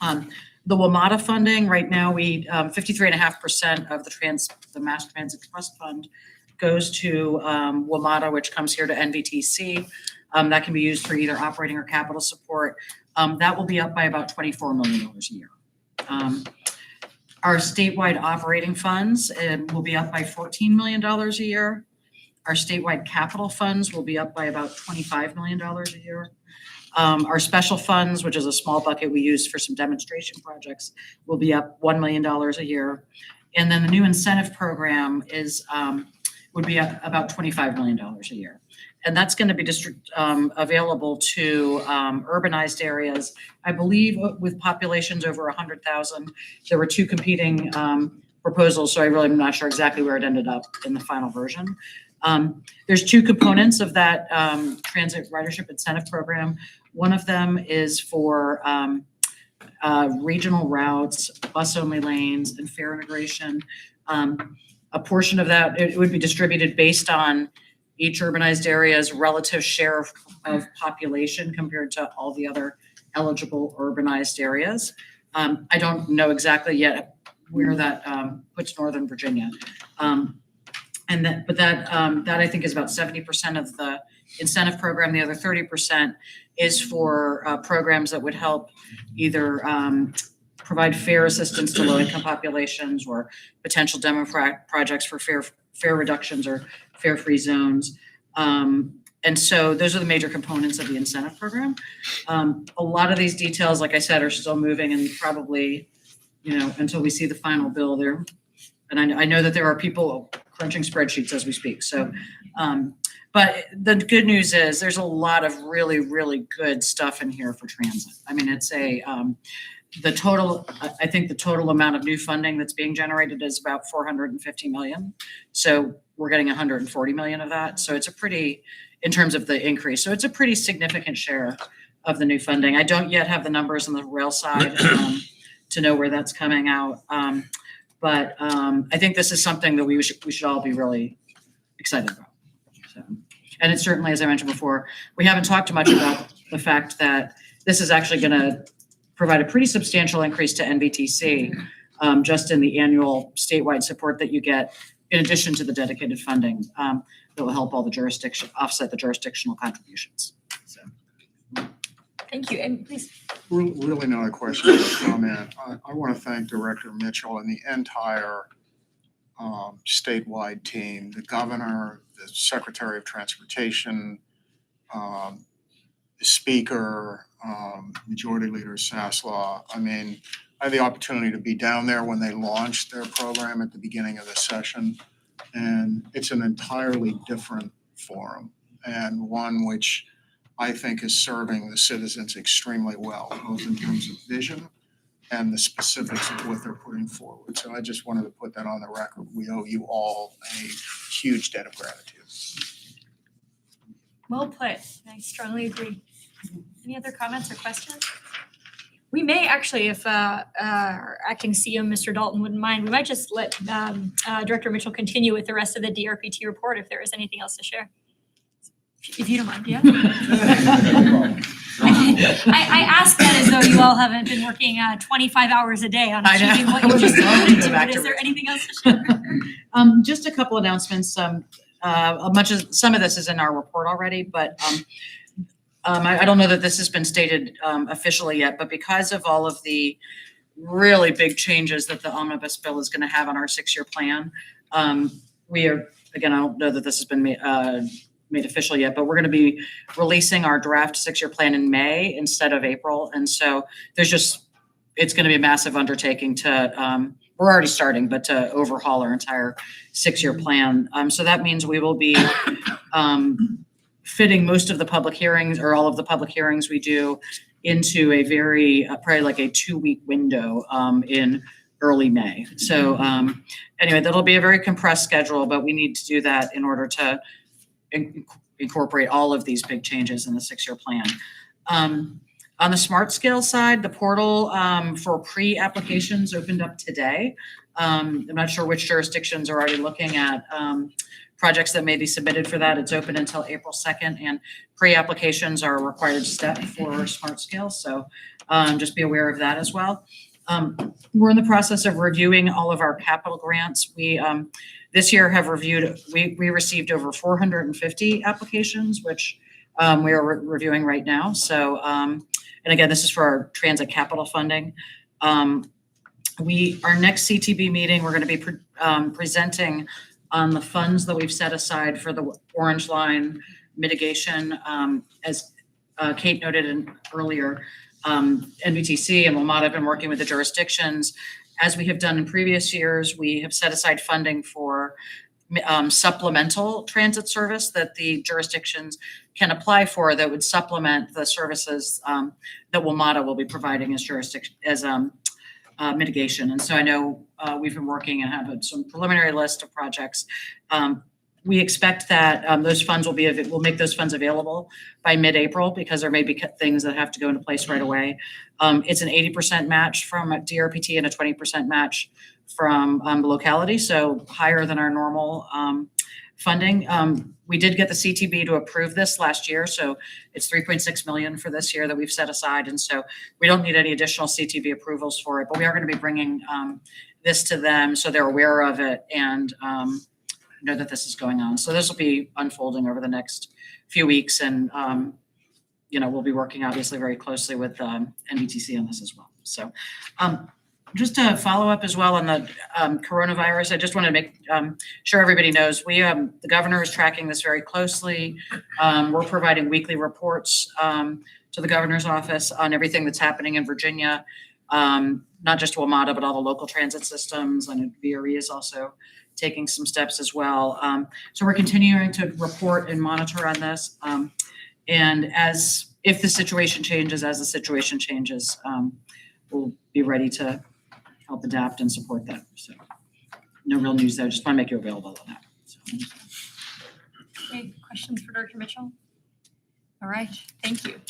The WMATA funding, right now, we 53.5% of the Mass Transit Trust Fund goes to WMATA, which comes here to NVTC. That can be used for either operating or capital support. That will be up by about $24 million a year. Our statewide operating funds will be up by $14 million a year. Our statewide capital funds will be up by about $25 million a year. Our special funds, which is a small bucket we use for some demonstration projects, will be up $1 million a year. And then the new incentive program would be up about $25 million a year. And that's going to be available to urbanized areas. I believe with populations over 100,000, there were 2 competing proposals, so I really am not sure exactly where it ended up in the final version. There's 2 components of that transit ridership incentive program. One of them is for regional routes, bus-only lanes, and fare integration. A portion of that, it would be distributed based on each urbanized area's relative share of population compared to all the other eligible urbanized areas. I don't know exactly yet where that puts Northern Virginia. But that I think is about 70% of the incentive program. The other 30% is for programs that would help either provide fare assistance to low-income populations or potential demo projects for fare reductions or fare-free zones. And so those are the major components of the incentive program. A lot of these details, like I said, are still moving and probably, until we see the final bill there. And I know that there are people crunching spreadsheets as we speak. So, But the good news is there's a lot of really, really good stuff in here for transit. I mean, it's the total, I think the total amount of new funding that's being generated is about 450 million. So we're getting 140 million of that. So it's a pretty, in terms of the increase, so it's a pretty significant share of the new funding. I don't yet have the numbers on the rail side to know where that's coming out. But I think this is something that we should all be really excited about. So, and it's certainly, as I mentioned before, we haven't talked much about the fact that this is actually going to provide a pretty substantial increase to NVTC just in the annual statewide support that you get, in addition to the dedicated funding that will help all the offset the jurisdictional contributions. So. Thank you, and please. Really not a question, but a comment. I want to thank Director Mitchell and the entire statewide team, the governor, the Secretary of Transportation, the Speaker, Majority Leader Saslaw. I mean, I had the opportunity to be down there when they launched their program at the beginning of the session, and it's an entirely different forum and one which I think is serving the citizens extremely well, both in terms of vision and the specifics of what they're putting forward. So I just wanted to put that on the record. We owe you all a huge debt of gratitude. Well put. I strongly agree. Any other comments or questions? We may actually, if our acting CEO, Mr. Dalton, wouldn't mind, we might just let Director Mitchell continue with the rest of the DRPT report if there is anything else to share. If you don't mind, yeah. I ask that as though you all haven't been working 25 hours a day on achieving what you just alluded to, but is there anything else to share? Just a couple announcements. Some of this is in our report already, but I don't know that this has been stated officially yet, but because of all of the really big changes that the omnibus bill is going to have on our 6-year plan, we are, again, I don't know that this has been made official yet, but we're going to be releasing our draft 6-year plan in May instead of April. And so it's going to be a massive undertaking to, we're already starting, but to overhaul our entire 6-year plan. So that means we will be fitting most of the public hearings or all of the public hearings we do into a very, probably like a 2-week window in early May. So anyway, that'll be a very compressed schedule, but we need to do that in order to incorporate all of these big changes in the 6-year plan. On the smart scale side, the portal for pre-applications opened up today. I'm not sure which jurisdictions are already looking at projects that may be submitted for that. It's open until April 2nd, and pre-applications are a required step for smart scale. So just be aware of that as well. We're in the process of reviewing all of our capital grants. We this year have reviewed, we received over 450 applications, which we are reviewing right now. So, and again, this is for our transit capital funding. Our next CTB meeting, we're going to be presenting on the funds that we've set aside for the Orange Line mitigation. As Kate noted earlier, NVTC and WMATA have been working with the jurisdictions. As we have done in previous years, we have set aside funding for supplemental transit service that the jurisdictions can apply for that would supplement the services that WMATA will be providing as mitigation. And so I know we've been working and have some preliminary list of projects. We expect that those funds we'll make those funds available by mid-April because there may be things that have to go into place right away. It's an 80% match from DRPT and a 20% match from the locality, so higher than our normal funding. We did get the CTB to approve this last year, so it's 3.6 million for this year that we've set aside, and so we don't need any additional CTB approvals for it, but we are going to be bringing this to them so they're aware of it and know that this is going on. So this will be unfolding over the next few weeks, and we'll be working obviously very closely with NVTC on this as well. So just to follow up as well on the coronavirus, I just want to make sure everybody knows the governor is tracking this very closely. We're providing weekly reports to the governor's office on everything that's happening in Virginia, not just WMATA, but all the local transit systems. And VRE is also taking some steps as well. So we're continuing to report and monitor on this. And if the situation changes, we'll be ready to help adapt and support that. So no real news there. Just want to make you available on that. So. Okay, questions for Dr. Mitchell? All right, thank you.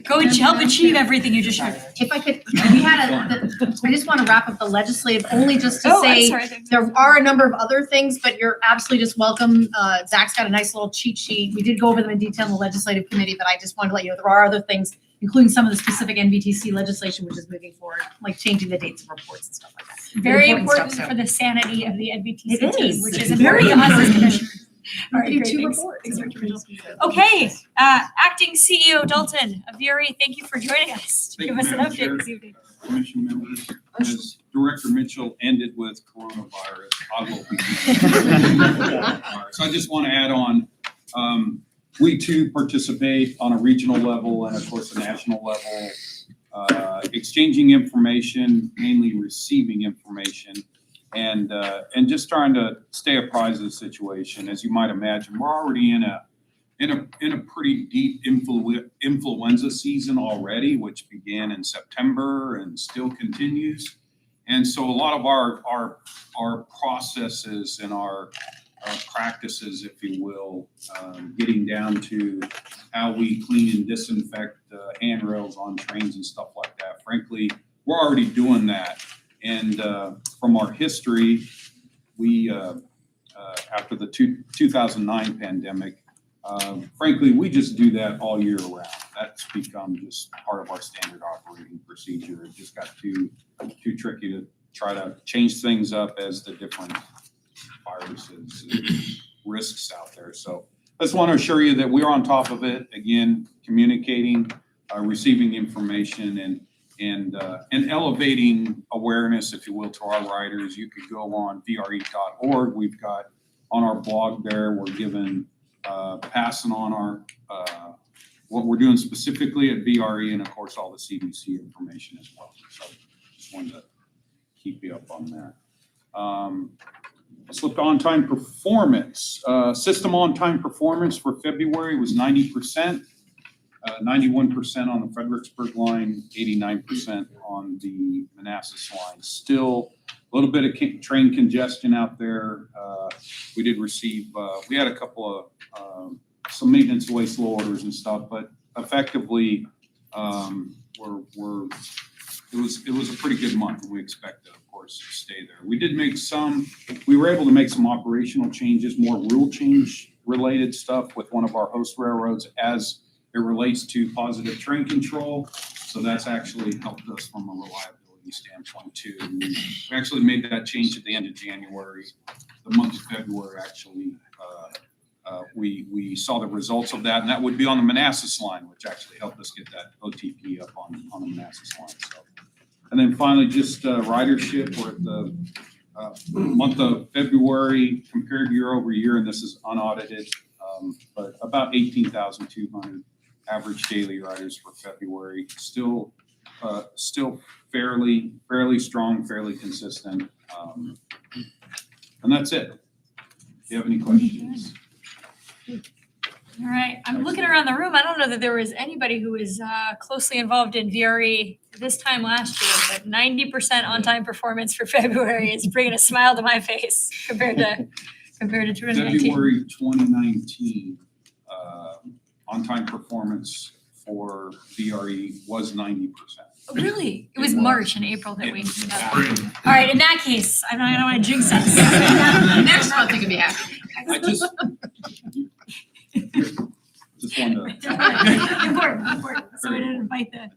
Go and help achieve everything you just shared. If I could, I just want to wrap up the legislative, only just to Oh, I'm say, sorry. there are a number of other things, but you're absolutely just welcome. Zach's got a nice little cheat sheet. We did go over them in detail in the legislative committee, but I just wanted to let you know there are other things, including some of the specific NVTC legislation, which is moving forward, like changing the dates of reports and stuff like that. Very important stuff, so. for the sanity of the NVTC It team, is. which is It's very important to us as important. commissioners. All right, We do great, two thanks. reports. Thanks, Dr. Mitchell. Okay, Acting CEO Dalton of VRE, thank you for joining us to Thank give you, us an Madam update Chair. this evening. Commission members, as Director Mitchell ended with coronavirus, I will be. So I just want to add on, we too participate on a regional level and of course a national level, exchanging information, mainly receiving information, and just trying to stay apprised of the situation. As you might imagine, we're already in a pretty deep influenza season already, which began in September and still continues. And so a lot of our processes and our practices, if you will, getting down to how we clean and disinfect handrails on trains and stuff like that. Frankly, we're already doing that. And from our history, we after the 2009 pandemic, frankly, we just do that all year round. That's become just part of our standard operating procedure. It just got too tricky to try to change things up as the different viruses and risks out there. So I just want to assure you that we're on top of it. Again, communicating, receiving information, and elevating awareness, if you will, to our riders. You could go on VRE.org. We've got on our blog there, we're given passing on our what we're doing specifically at VRE, and of course all the CDC information as well. So just wanted to keep you up on that. Let's look on-time performance. System on-time performance for February was 90%, 91% on the Fredericksburg line, 89% on the Manassas line. Still a little bit of train congestion out there. We did receive, we had a couple of some maintenance waste low orders and stuff, but effectively, it was a pretty good month, and we expect to, of course, stay there. We were able to make some operational changes, more rule change related stuff with one of our host railroads as it relates to positive train control. So that's actually helped us from a reliability standpoint too. We actually made that change at the end of January. The month of February, actually, we saw the results of that, and that would be on the Manassas line, which actually helped us get that OTP up on the Manassas line. So, and then finally, just ridership. We're at the month of February compared year over year, and this is unaudited, but about 18,200 average daily riders for February. Still fairly strong, fairly consistent. And that's it. Do you have any questions? All right, I'm looking around the room. I don't know that there was anybody who was closely involved in VRE this time last year, but 90% on-time performance for February is bringing a smile to my face compared to 2019. February 2019, on-time performance for VRE was 90%. Oh, really? It was March and April that we. All right, in that case, I don't want to jinx us. Next month you can be happy. I just wanted to. Important. So I didn't invite that.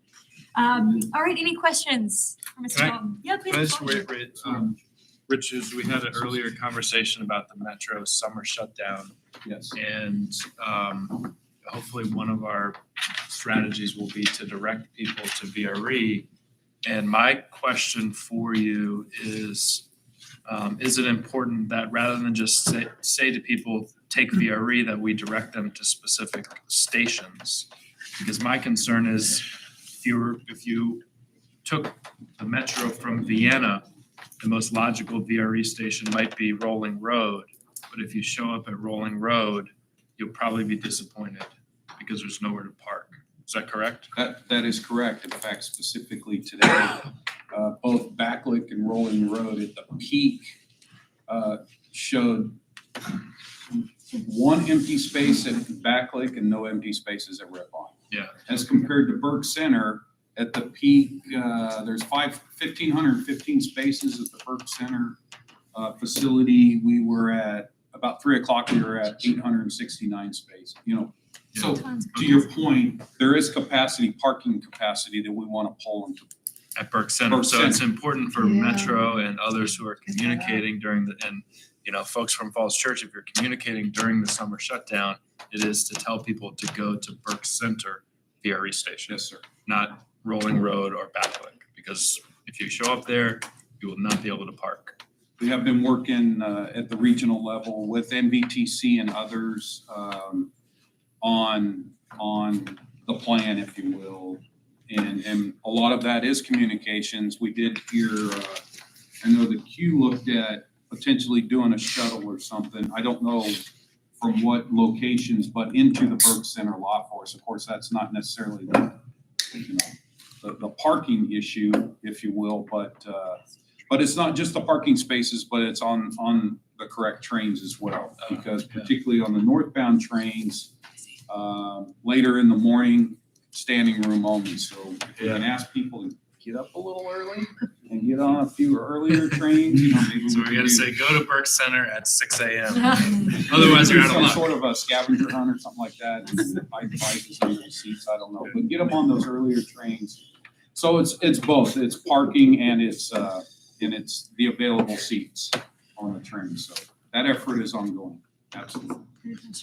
All right, any questions for Mr. Dalton? Yeah, please. Can I just wait, Rich, we had an earlier conversation about the Metro summer shutdown. Yes. And hopefully one of our strategies will be to direct people to VRE. And my question for you is it important that rather than just say to people, take VRE, that we direct them to specific stations? Because my concern is if you took the metro from Vienna, the most logical VRE station might be Rolling Road. But if you show up at Rolling Road, you'll probably be disappointed because there's nowhere to park. Is that correct? That is correct. In fact, specifically today, both Backlick and Rolling Road at the peak showed one empty space at Backlick and no empty spaces at Ripon. Yeah. As compared to Burke Center, at the peak, there's 1,515 spaces at the Burke Center facility. We were at about 3 o'clock, we were at 869 spaces, So to your point, there is parking capacity that we want to pull into. At Burke Center. Burke So it's Center. important for Metro and others who are communicating during folks from Falls Church, if you're communicating during the summer shutdown, it is to tell people to go to Burke Center VRE station. Yes, sir. Not Rolling Road or Backlick, because if you show up there, you will not be able to park. We have been working at the regional level with NVTC and others on the plan, if you will. And a lot of that is communications. We did hear, I know the Q looked at potentially doing a shuttle or something. I don't know from what locations, but into the Burke Center lot for us. Of course, that's not necessarily the parking issue, if you will, but it's not just the parking spaces, but it's on the correct trains as well. Because particularly on the northbound trains, later in the morning, standing room only. So if we can ask people to get up a little early and get on a few earlier trains, maybe. So we gotta say, go to Burke Center at 6 a.m. Otherwise, you're out of Some luck. sort of a scavenger hunt or something like that. And buy prizes under the seats, I don't know. But get them on those earlier trains. So it's both. It's parking and it's the available seats on the train. So that effort is ongoing. Absolutely.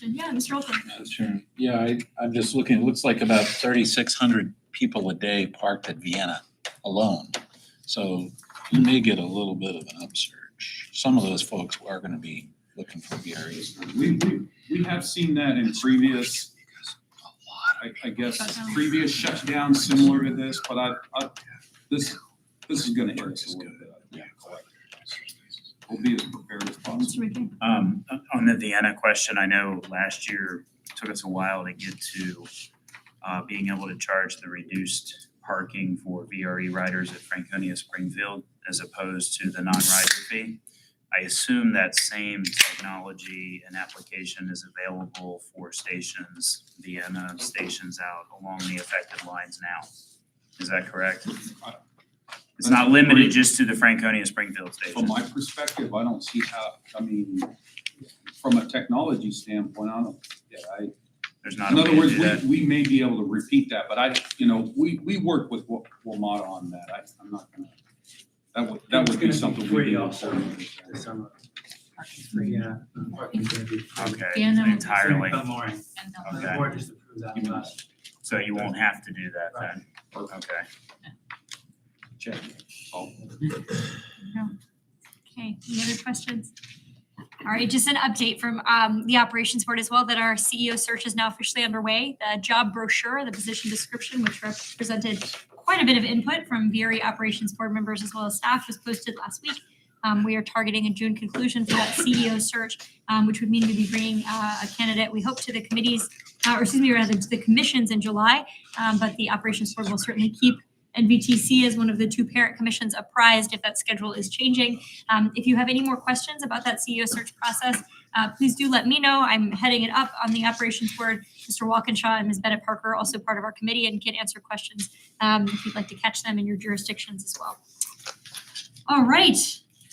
Yeah, Mr. Olson. Sure. Yeah, I'm just looking, it looks like about 3,600 people a day parked at Vienna alone. So you may get a little bit of an upsurge. Some of those folks are gonna be looking for VREs. We have seen that in previous, I guess, previous shutdowns similar to this, but this is gonna hit us a little bit. We'll be as prepared as possible. On the Vienna question, I know last year it took us a while to get to being able to charge the reduced parking for VRE riders at Franconia Springfield as opposed to the non-rider fee. I assume that same technology and application is available for stations, Vienna stations out along the affected lines now. Is that correct? It's not limited just to the Franconia Springfield station. From my perspective, I don't see how, from a technology standpoint, There's not in a way other to words, do that. we may be able to repeat that, but we work with WMATA on that. I'm not gonna, that would be something we do. This summer. Parking's free, yeah. Parking's gonna be free. Okay, Vienna will be entirely. Come morning. And The board just approved that last. So you won't have to do that then? Okay. Check. Okay, any other questions? All right, just an update from the operations board as well, that our CEO search is now officially underway. The job brochure, the position description, which represented quite a bit of input from VRE operations board members as well as staff, was posted last week. We are targeting a June conclusion for that CEO search, which would mean we'd be bringing a candidate, we hope, to the committees, to the commissions in July. But the operations board will certainly keep NVTC as one of the two parent commissions apprised if that schedule is changing. If you have any more questions about that CEO search process, please do let me know. I'm heading it up on the operations board. Mr. Walkinshaw and Ms. Bennett Parker are also part of our committee and can answer questions if you'd like to catch them in your jurisdictions as well. All right.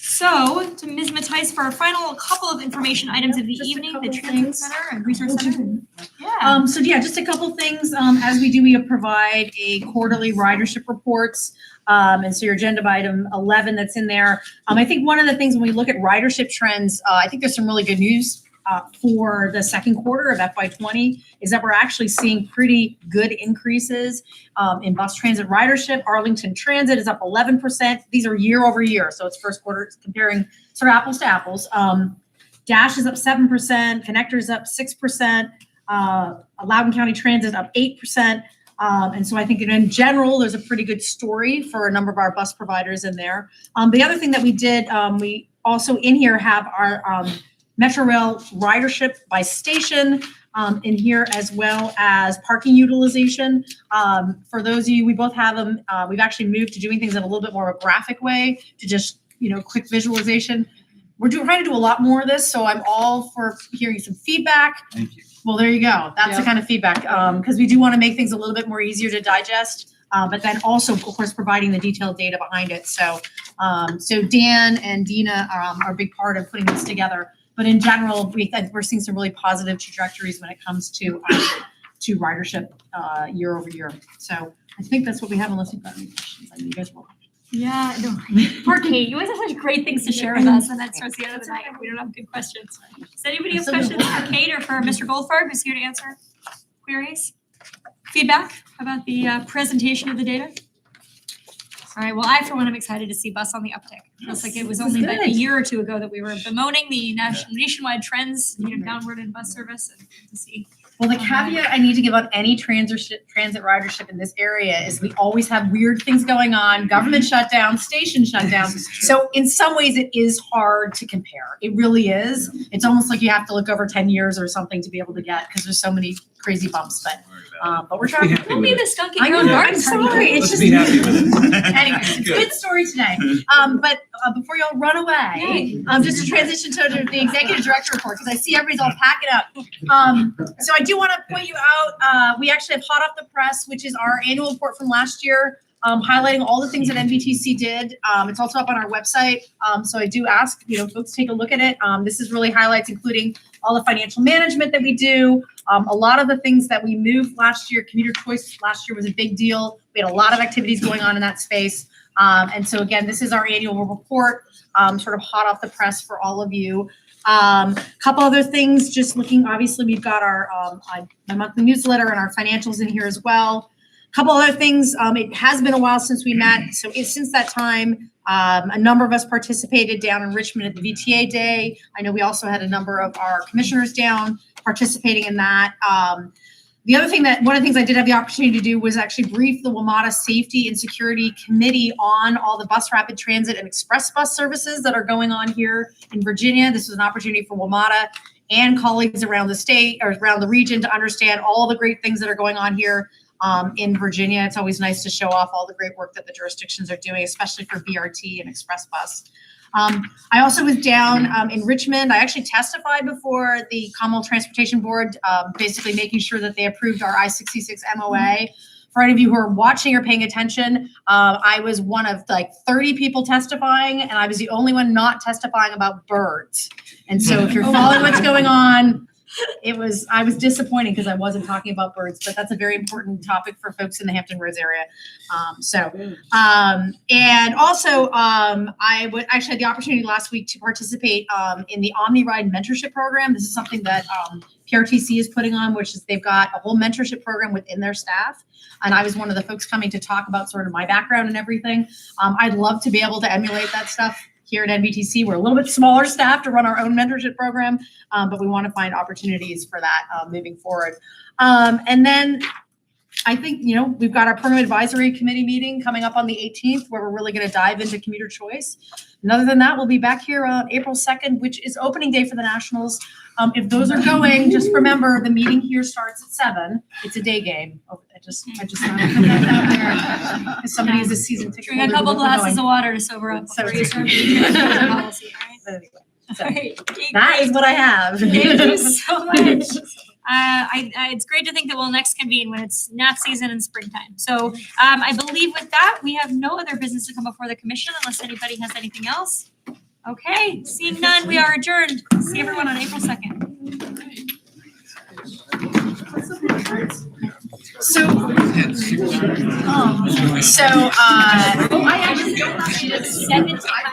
So to Ms. Matthijs for our final couple of information items of the evening, the Transit Center and Resource Center. Yeah. So yeah, just a couple things. As we do, we provide a quarterly ridership reports. And so your agenda item 11 that's in there. I think one of the things when we look at ridership trends, I think there's some really good news for the second quarter of FY20 is that we're actually seeing pretty good increases in bus transit ridership. Arlington Transit is up 11%. These are year over year. So it's first quarter, it's comparing sort of apples to apples. Dash is up 7%, Connector is up 6%, Loudoun County Transit up 8%. And so I think in general, there's a pretty good story for a number of our bus providers in there. The other thing that we did, we also in here have our Metro Rail ridership by station in here, as well as parking utilization. For those of you, we both have them. We've actually moved to doing things in a little bit more of a graphic way to just, quick visualization. We're trying to do a lot more of this, so I'm all for hearing some feedback. Thank you. Well, there you go. That's the kind of feedback, because we do want to make things a little bit more easier to digest, but then also, of course, providing the detailed data behind it. So Dan and Dina are a big part of putting this together. But in general, we're seeing some really positive trajectories when it comes to ridership year over year. So I think that's what we have, unless you've got any questions. I mean, you guys will. Yeah, no. Poor Kate, you always have such great things to share with us, and that's towards the end of the night. We don't have good questions. Does anybody have questions for Kate or for Mr. Goldfarb, who's here to answer queries? Feedback about the presentation of the data? All right, well, I, for one, am excited to see bus on the uptick. Feels like it was only about a year or two ago that we were bemoaning the nationwide trends, downward in bus service, and to see. Well, the caveat I need to give on any transit ridership in this area is we always have weird things going on, government shutdowns, station shutdowns. So in some ways it is hard to compare. It really is. It's almost like you have to look over 10 years or something to be able to get, because there's so many crazy bumps, but we're trying. Don't be the skunky I girl know, garden I'm sorry. It's Let's just be happy with it. Anyway, it's a good story today. But before y'all run away, just to transition to the executive director report, because I see everybody's all packing up. So I do want to point you out, we actually have hot off the press, which is our annual report from last year, highlighting all the things that NVTC did. It's also up on our website. So I do ask, folks take a look at it. This is really highlights, including all the financial management that we do. A lot of the things that we moved last year, commuter choice last year was a big deal. We had a lot of activities going on in that space. And so again, this is our annual report, sort of hot off the press for all of you. Couple other things, just looking, obviously we've got our my monthly newsletter and our financials in here as well. Couple other things, it has been a while since we met. So since that time, a number of us participated down in Richmond at the VTA Day. I know we also had a number of our commissioners down participating in that. The other thing one of the things I did have the opportunity to do was actually brief the WMATA Safety and Security Committee on all the bus rapid transit and express bus services that are going on here in Virginia. This was an opportunity for WMATA and colleagues around the state or around the region to understand all the great things that are going on here in Virginia. It's always nice to show off all the great work that the jurisdictions are doing, especially for BRT and express bus. I also was down in Richmond. I actually testified before the Commonwealth Transportation Board, basically making sure that they approved our I-66 MOA. For any of you who are watching or paying attention, I was one of like 30 people testifying, and I was the only one not testifying about birds. And so if you're following what's going on, I was disappointed because I wasn't talking about birds, but that's a very important topic for folks in the Hampton Roads area. And also I actually had the opportunity last week to participate in the OmniRide mentorship program. This is something that PRTC is putting on, which is they've got a whole mentorship program within their staff. And I was one of the folks coming to talk about sort of my background and everything. I'd love to be able to emulate that stuff here at NVTC. We're a little bit smaller staff to run our own mentorship program, but we want to find opportunities for that moving forward. And then I think, we've got our permanent advisory committee meeting coming up on the 18th, where we're really going to dive into commuter choice. And other than that, we'll be back here on April 2nd, which is opening day for the Nationals. If those are going, just remember the meeting here starts at 7. It's a day game. I just want to put that out there. If somebody is a season ticket Drink holder, a couple we're glasses going. of water to sober up So before you start reading the policy, all right? But anyway, so All right, that is what I have. Thank you so much. It's great to think that we'll next convene when it's nap season and springtime. So I believe with that, we have no other business to come before the commission unless anybody has anything else. Okay, seeing none, we are adjourned. See everyone on April 2nd. I actually don't have to 7 times.